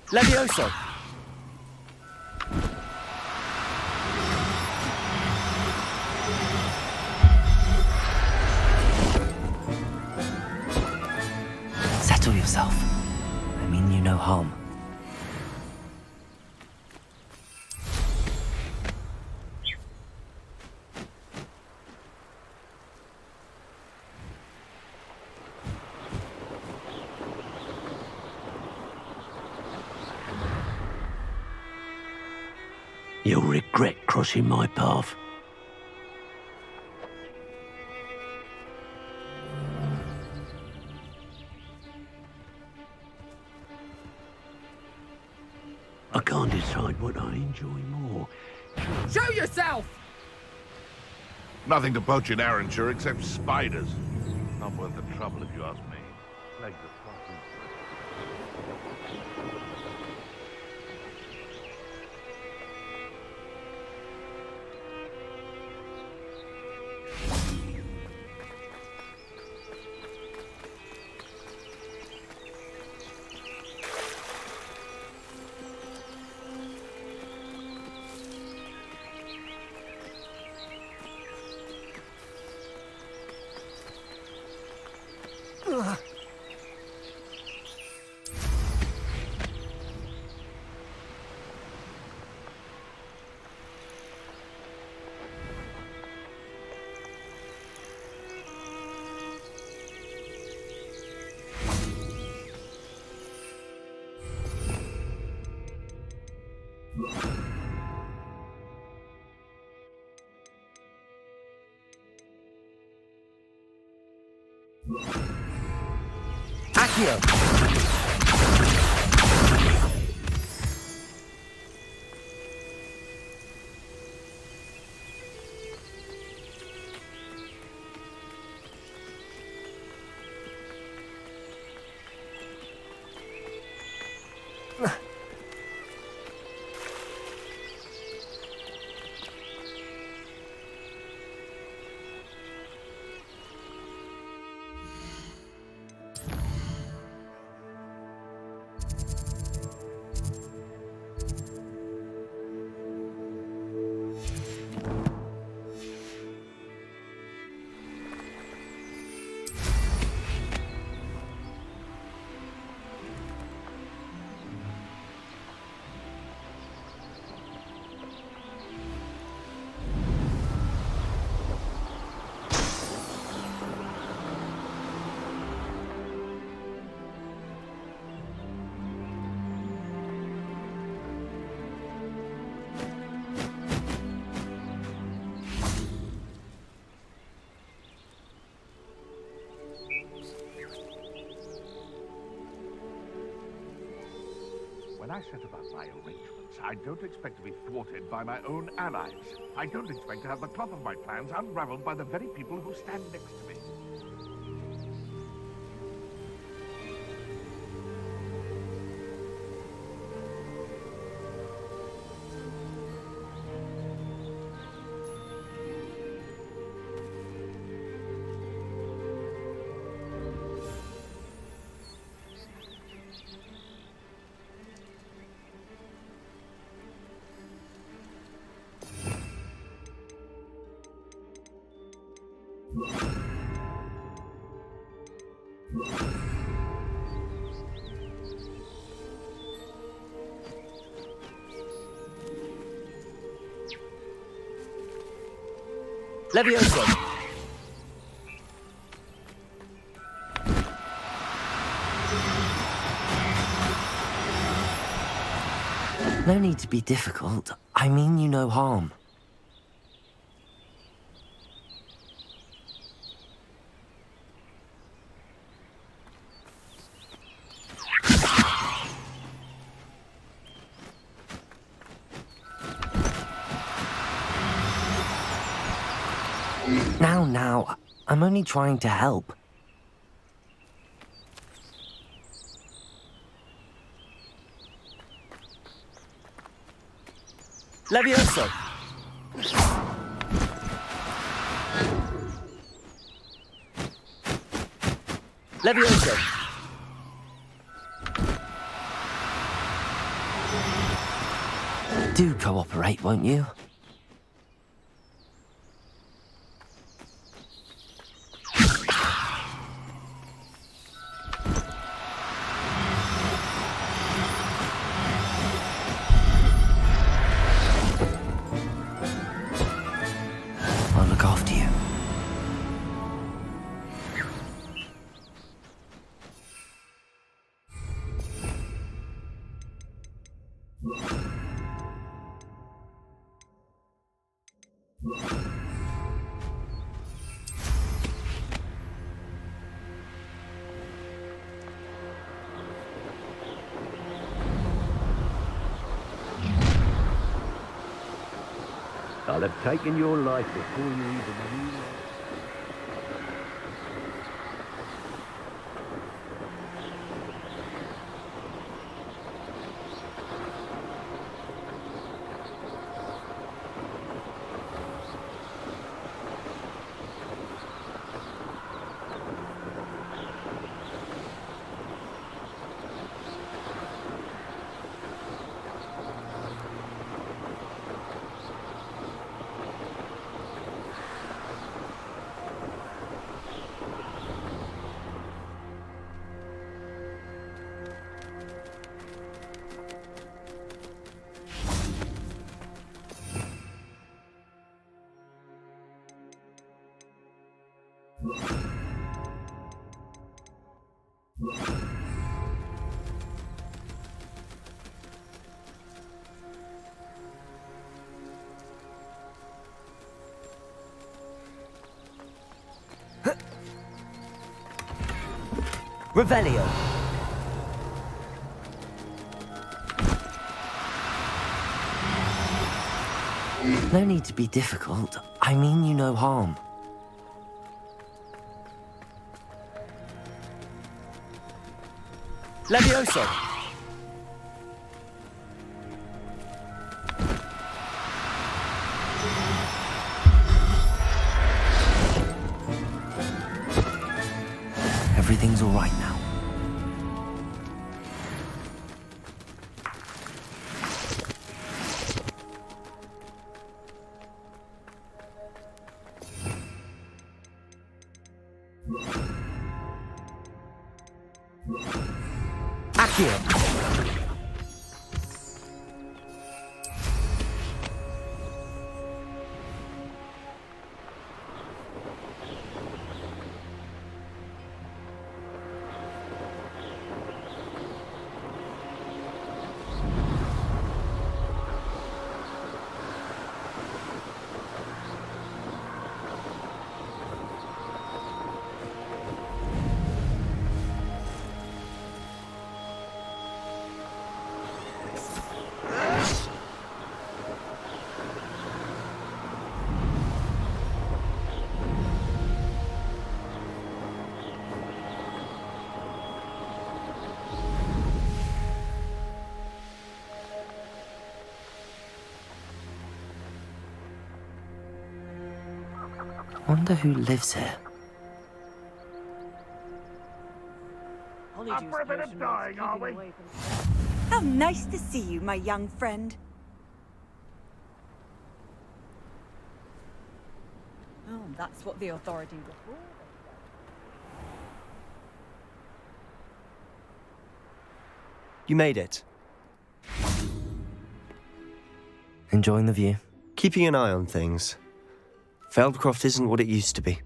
Levioso. Settle yourself. I mean you no harm. You'll regret crossing my path. I can't decide what I enjoy more. Show yourself! Nothing to poach in Arranshire except spiders. Not worth the trouble if you ask me. Like the fucking... When I set about my arrangements, I don't expect to be thwarted by my own allies. I don't expect to have the cloth of my plans unraveled by the very people who stand next to me. Levioso! No need to be difficult. I mean you no harm. Now, I'm only trying to help. Levioso! Levioso! Do cooperate, won't you? I'll have taken your life before you even knew. Revelio. No need to be difficult. I mean you no harm. Levioso. Everything's all right now. Accio. Wonder who lives here. Up for a bit of dying, are we? How nice to see you, my young friend. Oh, that's what the authorities are for. You made it. Enjoying the view? Keeping an eye on things. Feldcroft isn't what it used to be.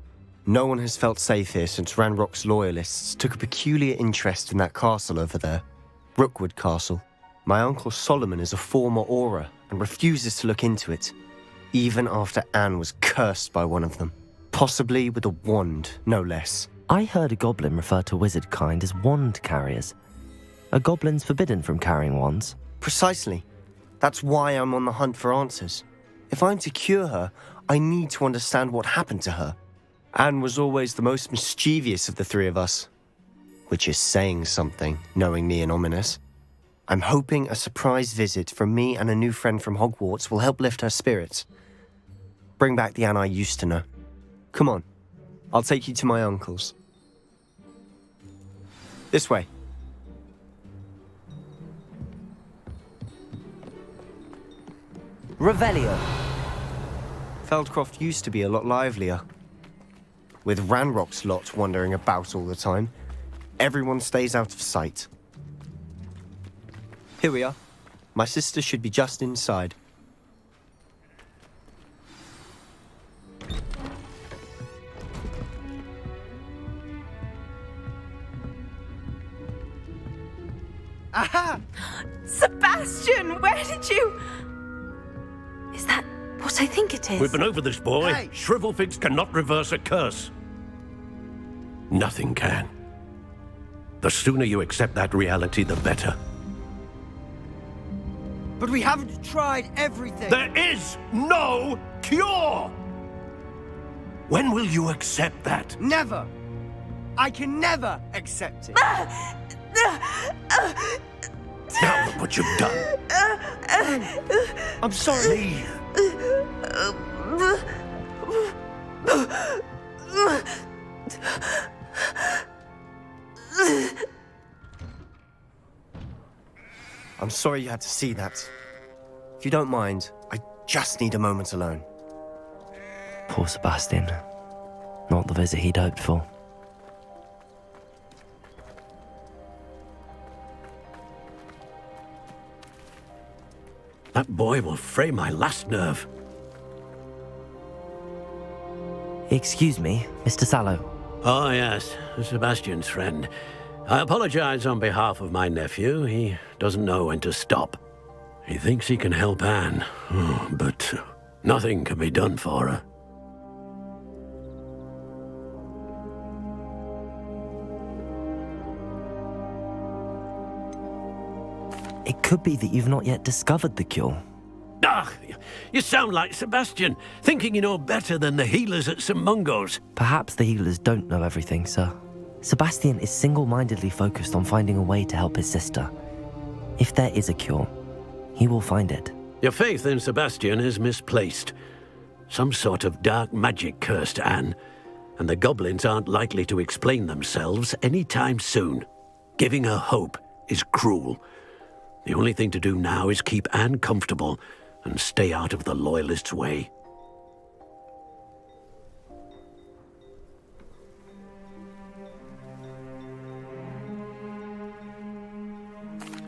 No one has felt safe here since Ranrock's loyalists took a peculiar interest in that castle over there. Rookwood Castle. My uncle Solomon is a former Auror and refuses to look into it, even after Anne was cursed by one of them. Possibly with a wand, no less. I heard a goblin refer to wizard kind as wand carriers. Are goblins forbidden from carrying wands? Precisely. That's why I'm on the hunt for answers. If I'm to cure her, I need to understand what happened to her. Anne was always the most mischievous of the three of us. Which is saying something, knowing me and ominous. I'm hoping a surprise visit from me and a new friend from Hogwarts will help lift her spirits. Bring back the Anne I used to know. Come on, I'll take you to my uncle's. This way. Revelio. Feldcroft used to be a lot livelier. With Ranrock's lot wandering about all the time, everyone stays out of sight. Here we are. My sister should be just inside. Aha! Sebastian, where did you... Is that what I think it is? We've been over this, boy. Hey. Shrivelfigs cannot reverse a curse. Nothing can. The sooner you accept that reality, the better. But we haven't tried everything. There is no cure! When will you accept that? Never. I can never accept it. Now look what you've done. I'm sorry. I'm sorry you had to see that. If you don't mind, I just need a moment alone. Poor Sebastian. Not the visit he'd hoped for. That boy will fray my last nerve. Excuse me, Mr. Sallow. Oh, yes, Sebastian's friend. I apologize on behalf of my nephew. He doesn't know when to stop. He thinks he can help Anne, but nothing can be done for her. It could be that you've not yet discovered the cure. Ah, you sound like Sebastian, thinking you know better than the healers at St. Mungo's. Perhaps the healers don't know everything, sir. Sebastian is single-mindedly focused on finding a way to help his sister. If there is a cure, he will find it. Your faith in Sebastian is misplaced. Some sort of dark magic cursed Anne, and the goblins aren't likely to explain themselves anytime soon. Giving her hope is cruel. The only thing to do now is keep Anne comfortable and stay out of the Loyalists' way.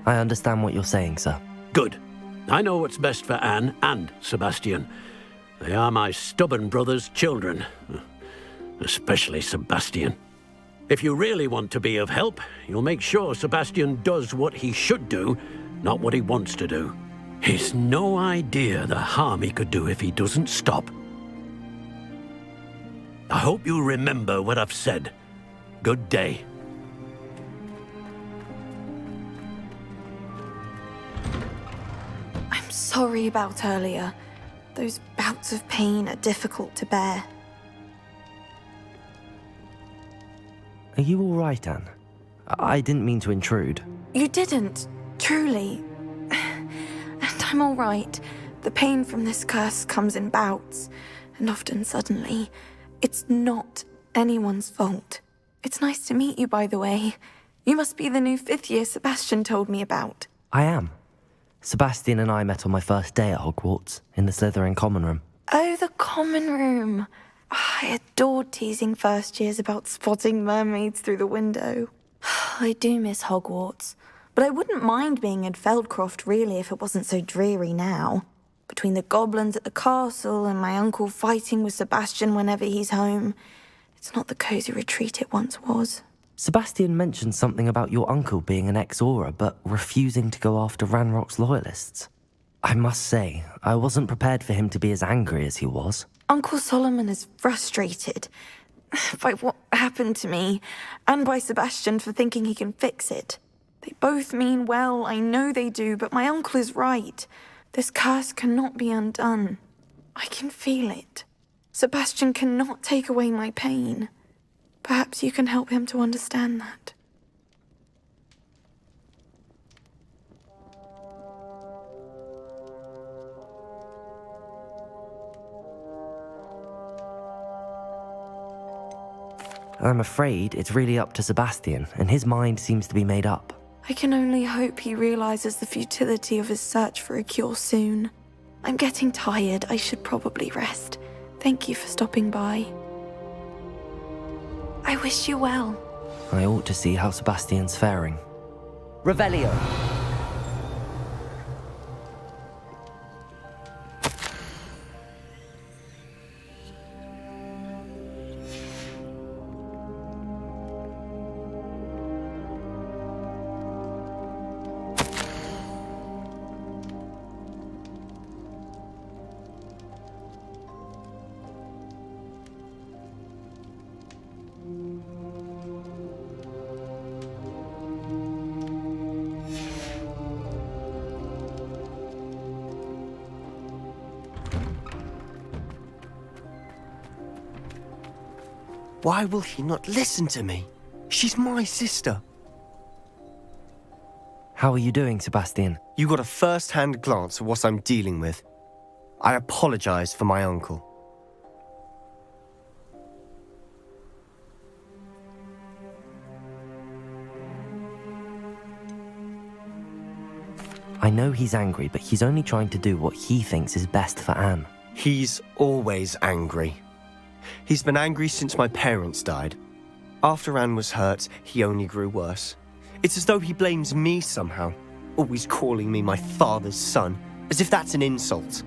I understand what you're saying, sir. Good. I know what's best for Anne and Sebastian. They are my stubborn brother's children. Especially Sebastian. If you really want to be of help, you'll make sure Sebastian does what he should do, not what he wants to do. He's no idea the harm he could do if he doesn't stop. I hope you remember what I've said. Good day. I'm sorry about earlier. Those bouts of pain are difficult to bear. Are you all right, Anne? I didn't mean to intrude. You didn't, truly. And I'm all right. The pain from this curse comes in bouts, and often suddenly. It's not anyone's fault. It's nice to meet you, by the way. You must be the new 5th year Sebastian told me about. I am. Sebastian and I met on my first day at Hogwarts, in the Slytherin common room. Oh, the common room. I adored teasing first years about spotting mermaids through the window. I do miss Hogwarts, but I wouldn't mind being in Feldcroft really if it wasn't so dreary now. Between the goblins at the castle and my uncle fighting with Sebastian whenever he's home, it's not the cosy retreat it once was. Sebastian mentioned something about your uncle being an ex-Auror, but refusing to go after Ranrock's loyalists. I must say, I wasn't prepared for him to be as angry as he was. Uncle Solomon is frustrated by what happened to me, and by Sebastian for thinking he can fix it. They both mean well, I know they do, but my uncle is right. This curse cannot be undone. I can feel it. Sebastian cannot take away my pain. Perhaps you can help him to understand that. I'm afraid it's really up to Sebastian, and his mind seems to be made up. I can only hope he realizes the futility of his search for a cure soon. I'm getting tired. I should probably rest. Thank you for stopping by. I wish you well. I ought to see how Sebastian's faring. Revelio. Why will he not listen to me? She's my sister. How are you doing, Sebastian? You got a first-hand glance at what I'm dealing with. I apologize for my uncle. I know he's angry, but he's only trying to do what he thinks is best for Anne. He's always angry. He's been angry since my parents died. After Anne was hurt, he only grew worse. It's as though he blames me somehow, always calling me my father's son, as if that's an insult.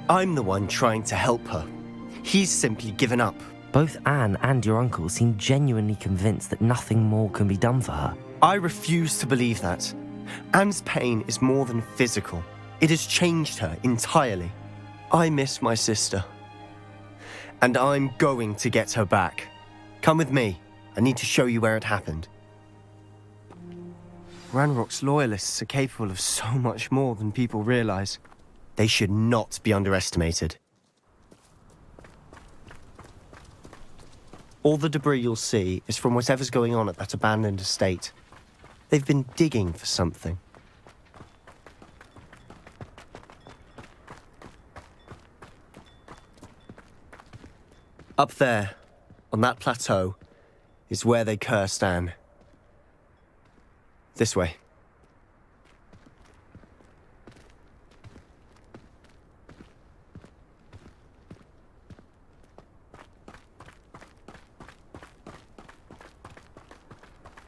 I'm the one trying to help her. He's simply given up. Both Anne and your uncle seem genuinely convinced that nothing more can be done for her. I refuse to believe that. Anne's pain is more than physical. It has changed her entirely. I miss my sister. And I'm going to get her back. Come with me. I need to show you where it happened. Ranrock's loyalists are capable of so much more than people realize. They should not be underestimated. All the debris you'll see is from whatever's going on at that abandoned estate. They've been digging for something. Up there, on that plateau, is where they cursed Anne. This way.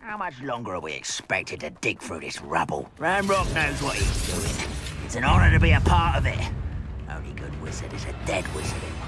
How much longer are we expected to dig through this rubble? Ranrock knows what he's doing. It's an honor to be a part of it. Only good wizard is a dead wizard in my...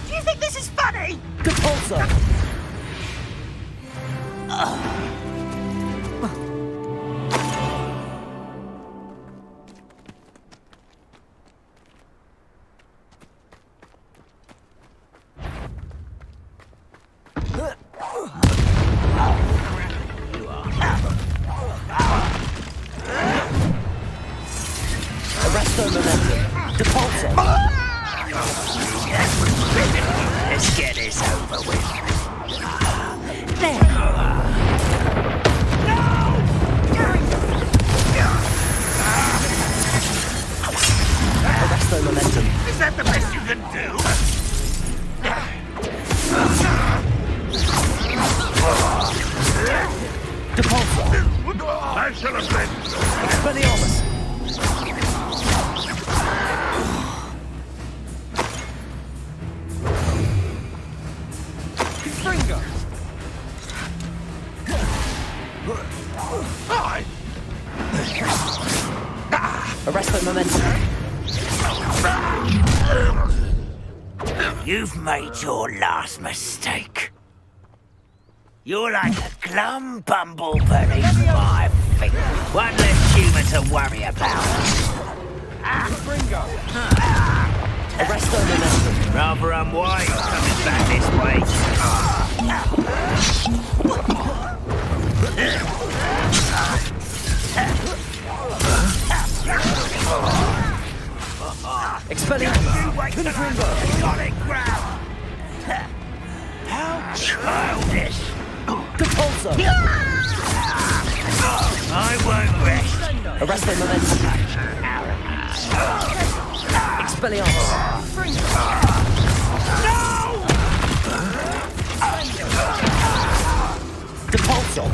Do you think this is funny? Let's get this over with. Arresto momentum. Is that the best you can do? Depulsor. I shall have been. Expelliarmus. Arresto momentum. You've made your last mistake. You're like a glum bumble beneath my feet. One less human to worry about. Arresto momentum. Rather unwise coming back this way. Expelliarmus. Solid ground. How childish. Depulsor. I won't rest. Arresto momentum. Expelliarmus. Depulsor.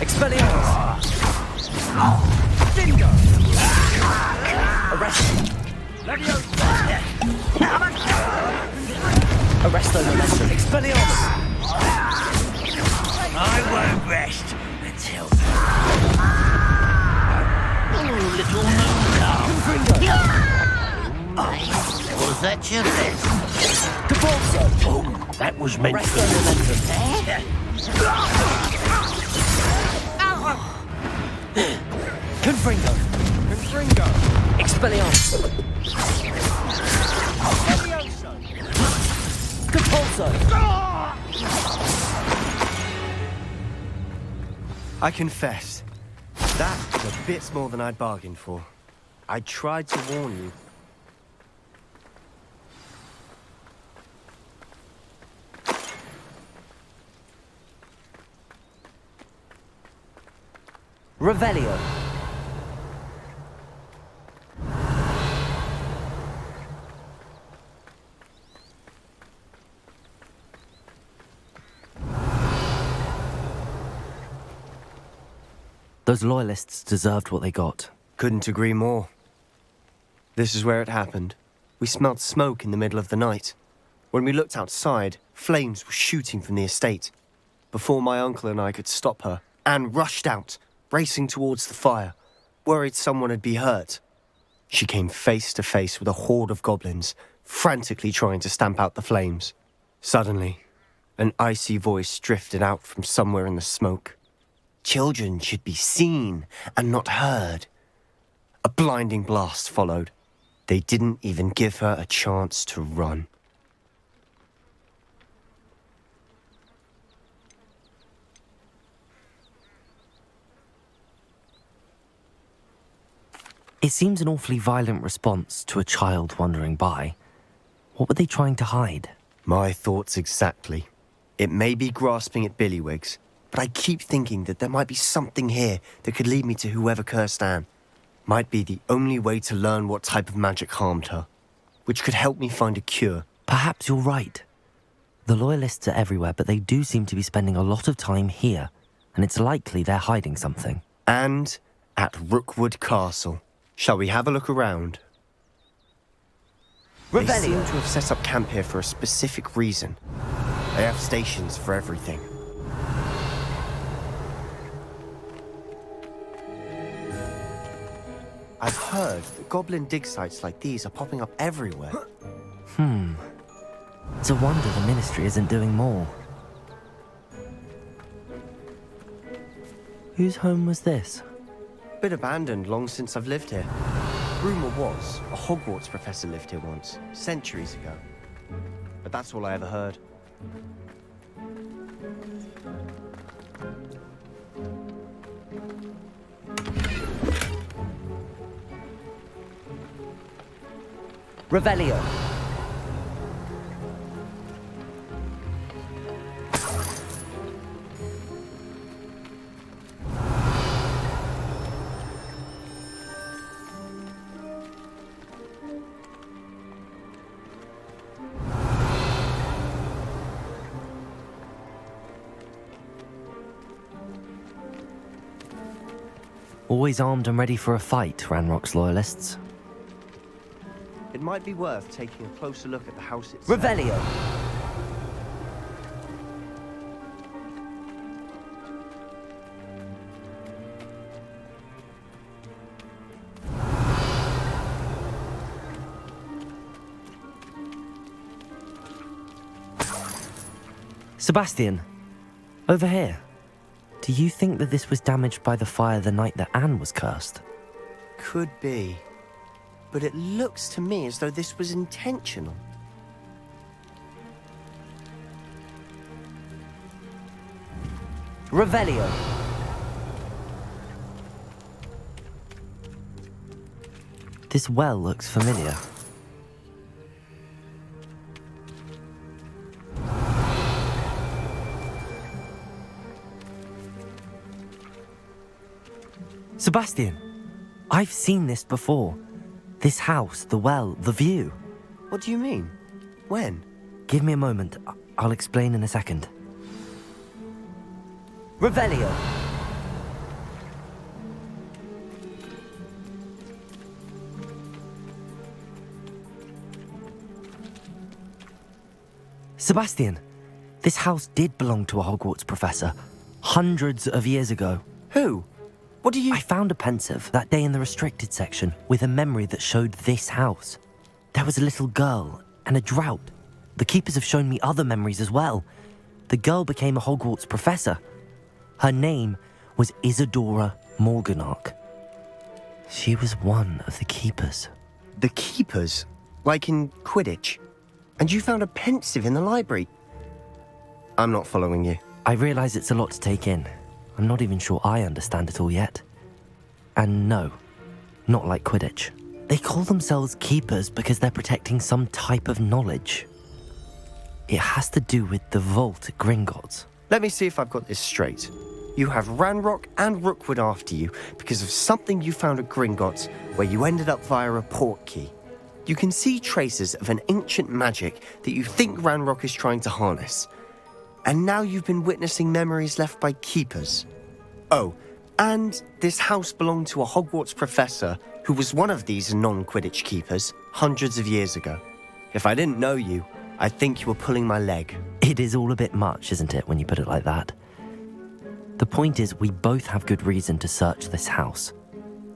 Expelliarmus. Bingo. Arresto. Arresto momentum. Expelliarmus. I won't rest until... little moon Was that your best? Depulsor. That was meant Arresto momentum. Confringo. Expelliarmus. Depulsor. I confess, that was a bit more than I'd bargained for. I tried to warn you. Revelio. Those loyalists deserved what they got. Couldn't agree more. This is where it happened. We smelled smoke in the middle of the night. When we looked outside, flames were shooting from the estate. Before my uncle and I could stop her, Anne rushed out, racing towards the fire, worried someone had been hurt. She came face to face with a horde of goblins, frantically trying to stamp out the flames. Suddenly, an icy voice drifted out from somewhere in the smoke. Children should be seen and not heard. A blinding blast followed. They didn't even give her a chance to run. It seems an awfully violent response to a child wandering by. What were they trying to hide? My thoughts exactly. It may be grasping at billywhigs, but I keep thinking that there might be something here that could lead me to whoever cursed Anne. Might be the only way to learn what type of magic harmed her, which could help me find a cure. Perhaps you're right. The loyalists are everywhere, but they do seem to be spending a lot of time here, and it's likely they're hiding something. And at Rookwood Castle. Shall we have a look around? They seem to have set up camp here for a specific reason. They have stations for everything. I've heard that goblin dig sites like these are popping up everywhere. It's a wonder the Ministry isn't doing more. Whose home was this? Been abandoned long since I've lived here. Rumour was, a Hogwarts professor lived here once, centuries ago. But that's all I ever heard. Revelio. Always armed and ready for a fight, Ranrock's loyalists. It might be worth taking a closer look at the house itself. Revelio! Sebastian, over here. Do you think that this was damaged by the fire the night that Anne was cursed? Could be. But it looks to me as though this was intentional. Revelio. This well looks familiar. Sebastian, I've seen this before. This house, the well, the view. What do you mean? When? Give me a moment. I'll explain in a second. Revelio. Sebastian, this house did belong to a Hogwarts professor, hundreds of years ago. Who? What do you... I found a pensive that day in the restricted section with a memory that showed this house. There was a little girl and a drought. The keepers have shown me other memories as well. The girl became a Hogwarts professor. Her name was Isadora Morganach. She was one of the keepers. The keepers? Like in Quidditch? And you found a pensive in the library? I'm not following you. I realise it's a lot to take in. I'm not even sure I understand it all yet. And no, not like Quidditch. They call themselves keepers because they're protecting some type of knowledge. It has to do with the vault at Gringotts. Let me see if I've got this straight. You have Ranrock and Rookwood after you because of something you found at Gringotts where you ended up via a portkey. You can see traces of an ancient magic that you think Ranrock is trying to harness. And now you've been witnessing memories left by keepers. Oh, And this house belonged to a Hogwarts professor who was one of these non-Quidditch keepers hundreds of years ago. If I didn't know you, I'd think you were pulling my leg. It is all a bit much, isn't it, when you put it like that? The point is, we both have good reason to search this house.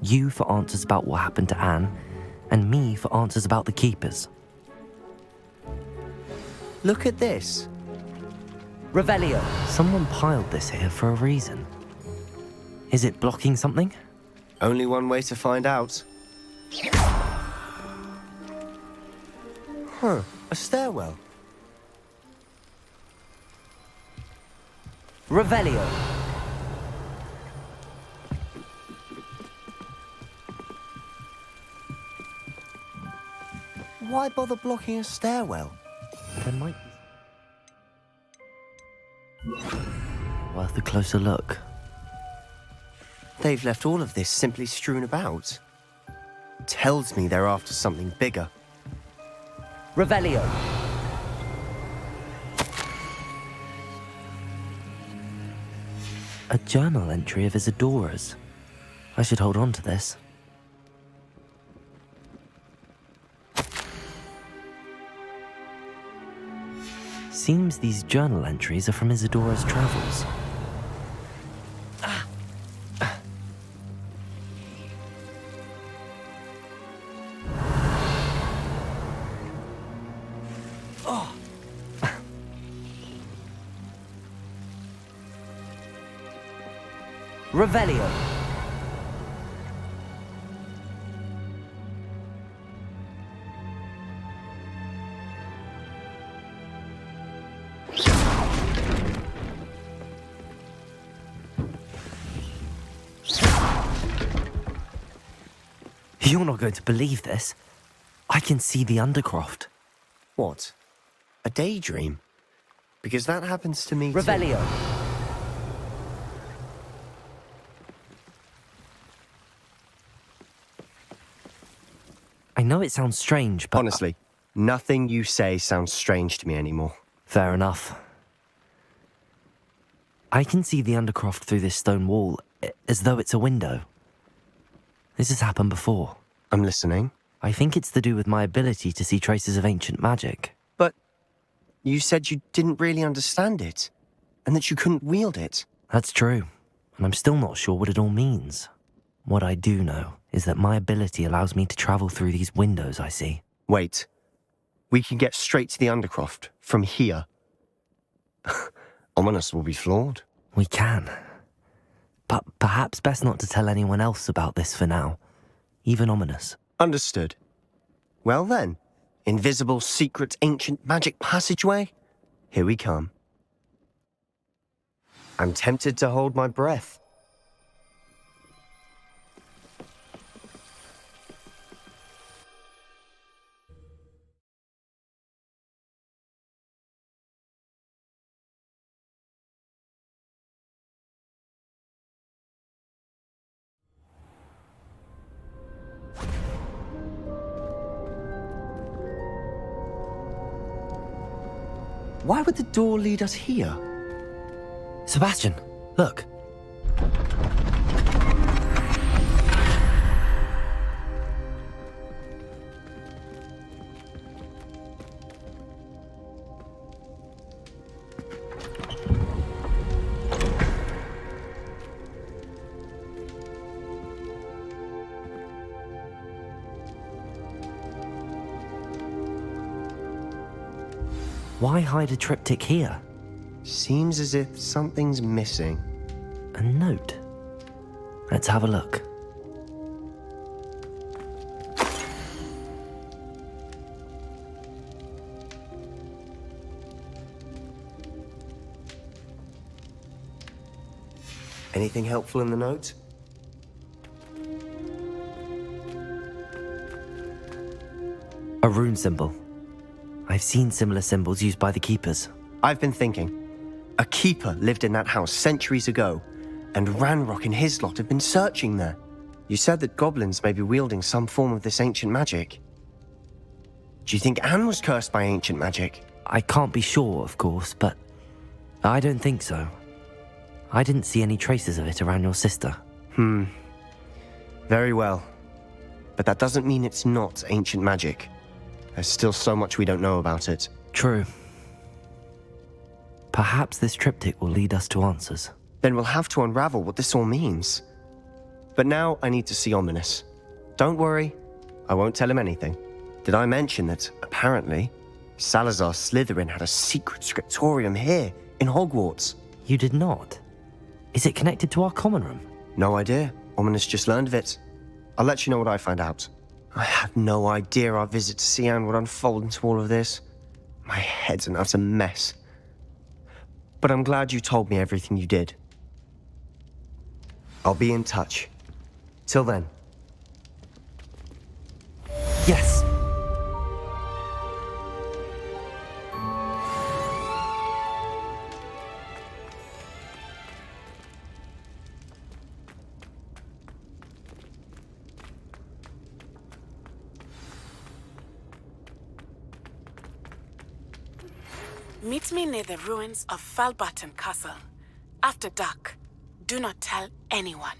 You for answers about what happened to Anne, and me for answers about the keepers. Look at this. Revelio. Someone piled this here for a reason. Is it blocking something? Only one way to find out. Huh, a stairwell. Revelio. Why bother blocking a stairwell? There might be... Worth a closer look. They've left all of this simply strewn about. Tells me they're after something bigger. Revelio. A journal entry of Isadora's. I should hold on to this. Seems these journal entries are from Isadora's travels. Revelio. You're not going to believe this. I can see the Undercroft. What? A daydream? Because that happens to me Revelio. too. I know it sounds strange, but... Honestly, nothing you say sounds strange to me anymore. Fair enough. I can see the Undercroft through this stone wall, as though it's a window. This has happened before. I'm listening. I think it's to do with my ability to see traces of ancient magic. But you said you didn't really understand it, and that you couldn't wield it. That's true, and I'm still not sure what it all means. What I do know is that my ability allows me to travel through these windows I see. Wait. We can get straight to the Undercroft from here. Ominous will be flawed. We can. But perhaps best not to tell anyone else about this for now. Even Ominous. Understood. Well then, invisible, secret, ancient magic passageway? Here we come. I'm tempted to hold my breath. Why would the door lead us here? Sebastian, look. Why hide a triptych here? Seems as if something's missing. A note. Let's have a look. Anything helpful in the note? A rune symbol. I've seen similar symbols used by the keepers. I've been thinking. A keeper lived in that house centuries ago, and Ranrock and his lot have been searching there. You said that goblins may be wielding some form of this ancient magic. Do you think Anne was cursed by ancient magic? I can't be sure, of course, but I don't think so. I didn't see any traces of it around your sister. Very well. But that doesn't mean it's not ancient magic. There's still so much we don't know about it. True. Perhaps this triptych will lead us to answers. Then we'll have to unravel what this all means. But now I need to see Ominous. Don't worry, I won't tell him anything. Did I mention that, apparently, Salazar Slytherin had a secret scriptorium here in Hogwarts? You did not? Is it connected to our common room? No idea. Ominous just learned of it. I'll let you know what I find out. I had no idea our visit to Cian would unfold into all of this. My head's an utter mess. But I'm glad you told me everything you did. I'll be in touch. Till then. Yes. Meet me near the ruins of Falbaton Castle. After dark. Do not tell anyone.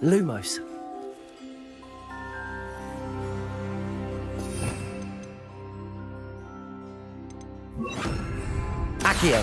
Lumos. Accio.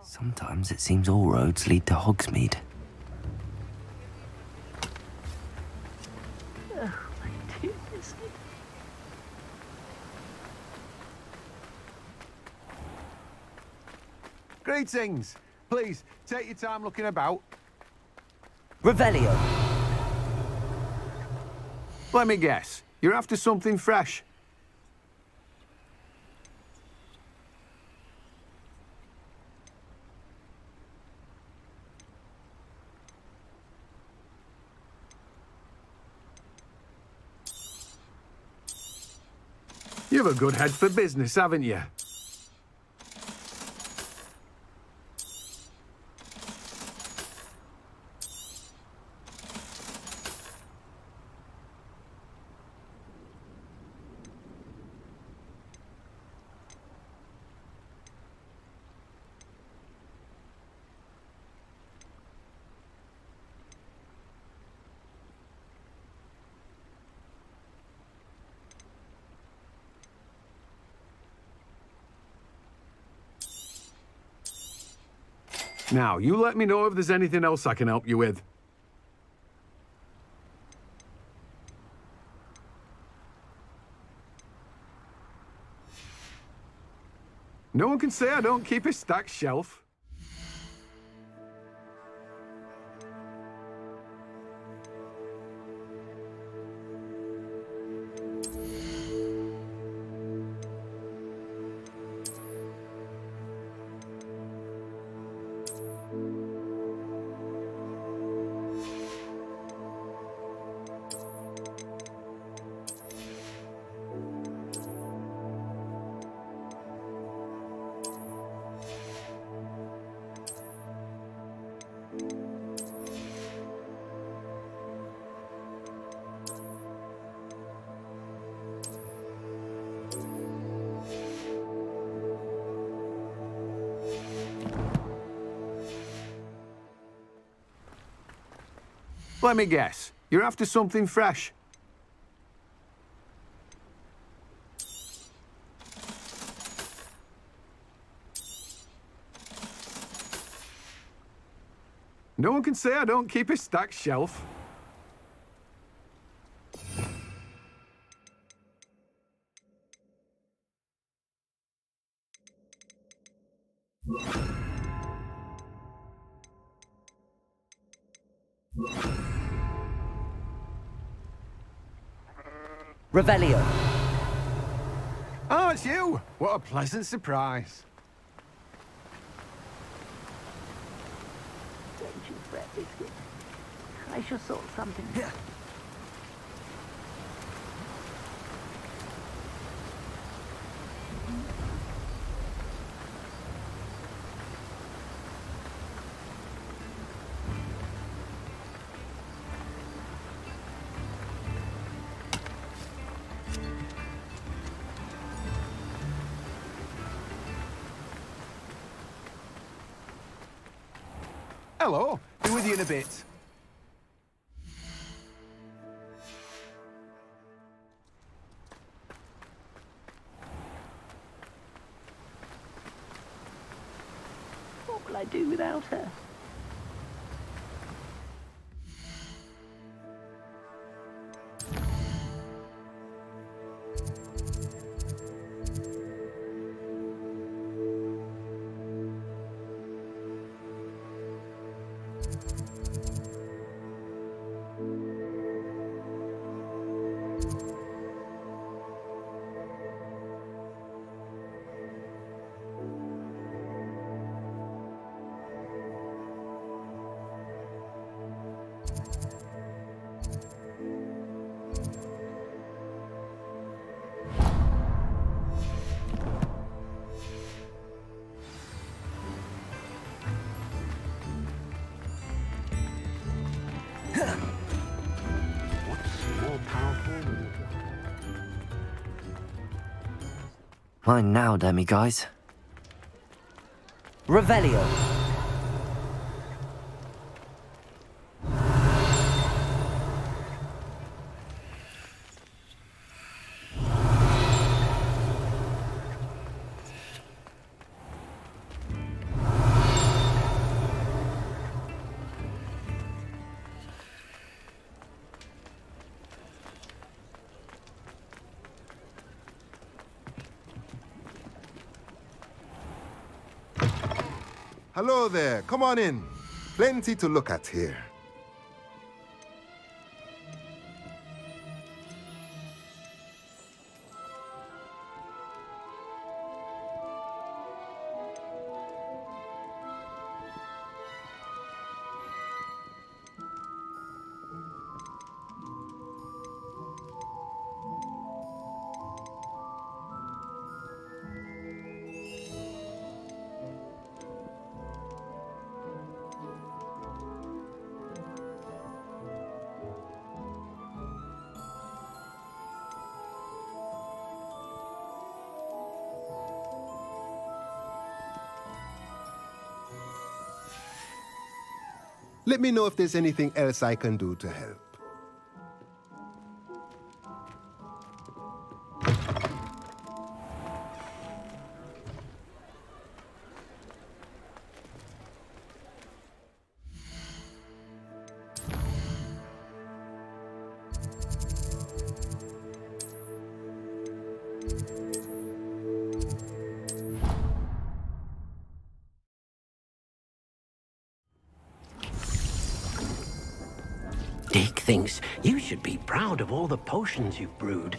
Sometimes it seems all roads lead to Hogsmeade. Greetings. Please, take your time looking about. Revelio. Let me guess. You're after something fresh. You've a good head for business, haven't you? Now, you let me know if there's anything else I can help you with. No one can say I don't keep a stacked shelf. Let me guess. You're after something fresh. No one can say I don't keep a stacked shelf. Revelio. Oh, it's you! What a pleasant surprise. Don't you fret, Biscuit. I shall sort something. Hello. Be with you in a bit. What will I do without her? Mine now, demi-guys. Revelio. Hello there. Come on in. Plenty to look at here. Let me know if there's anything else I can do to help. Dick thinks you should be proud of all the potions you've brewed.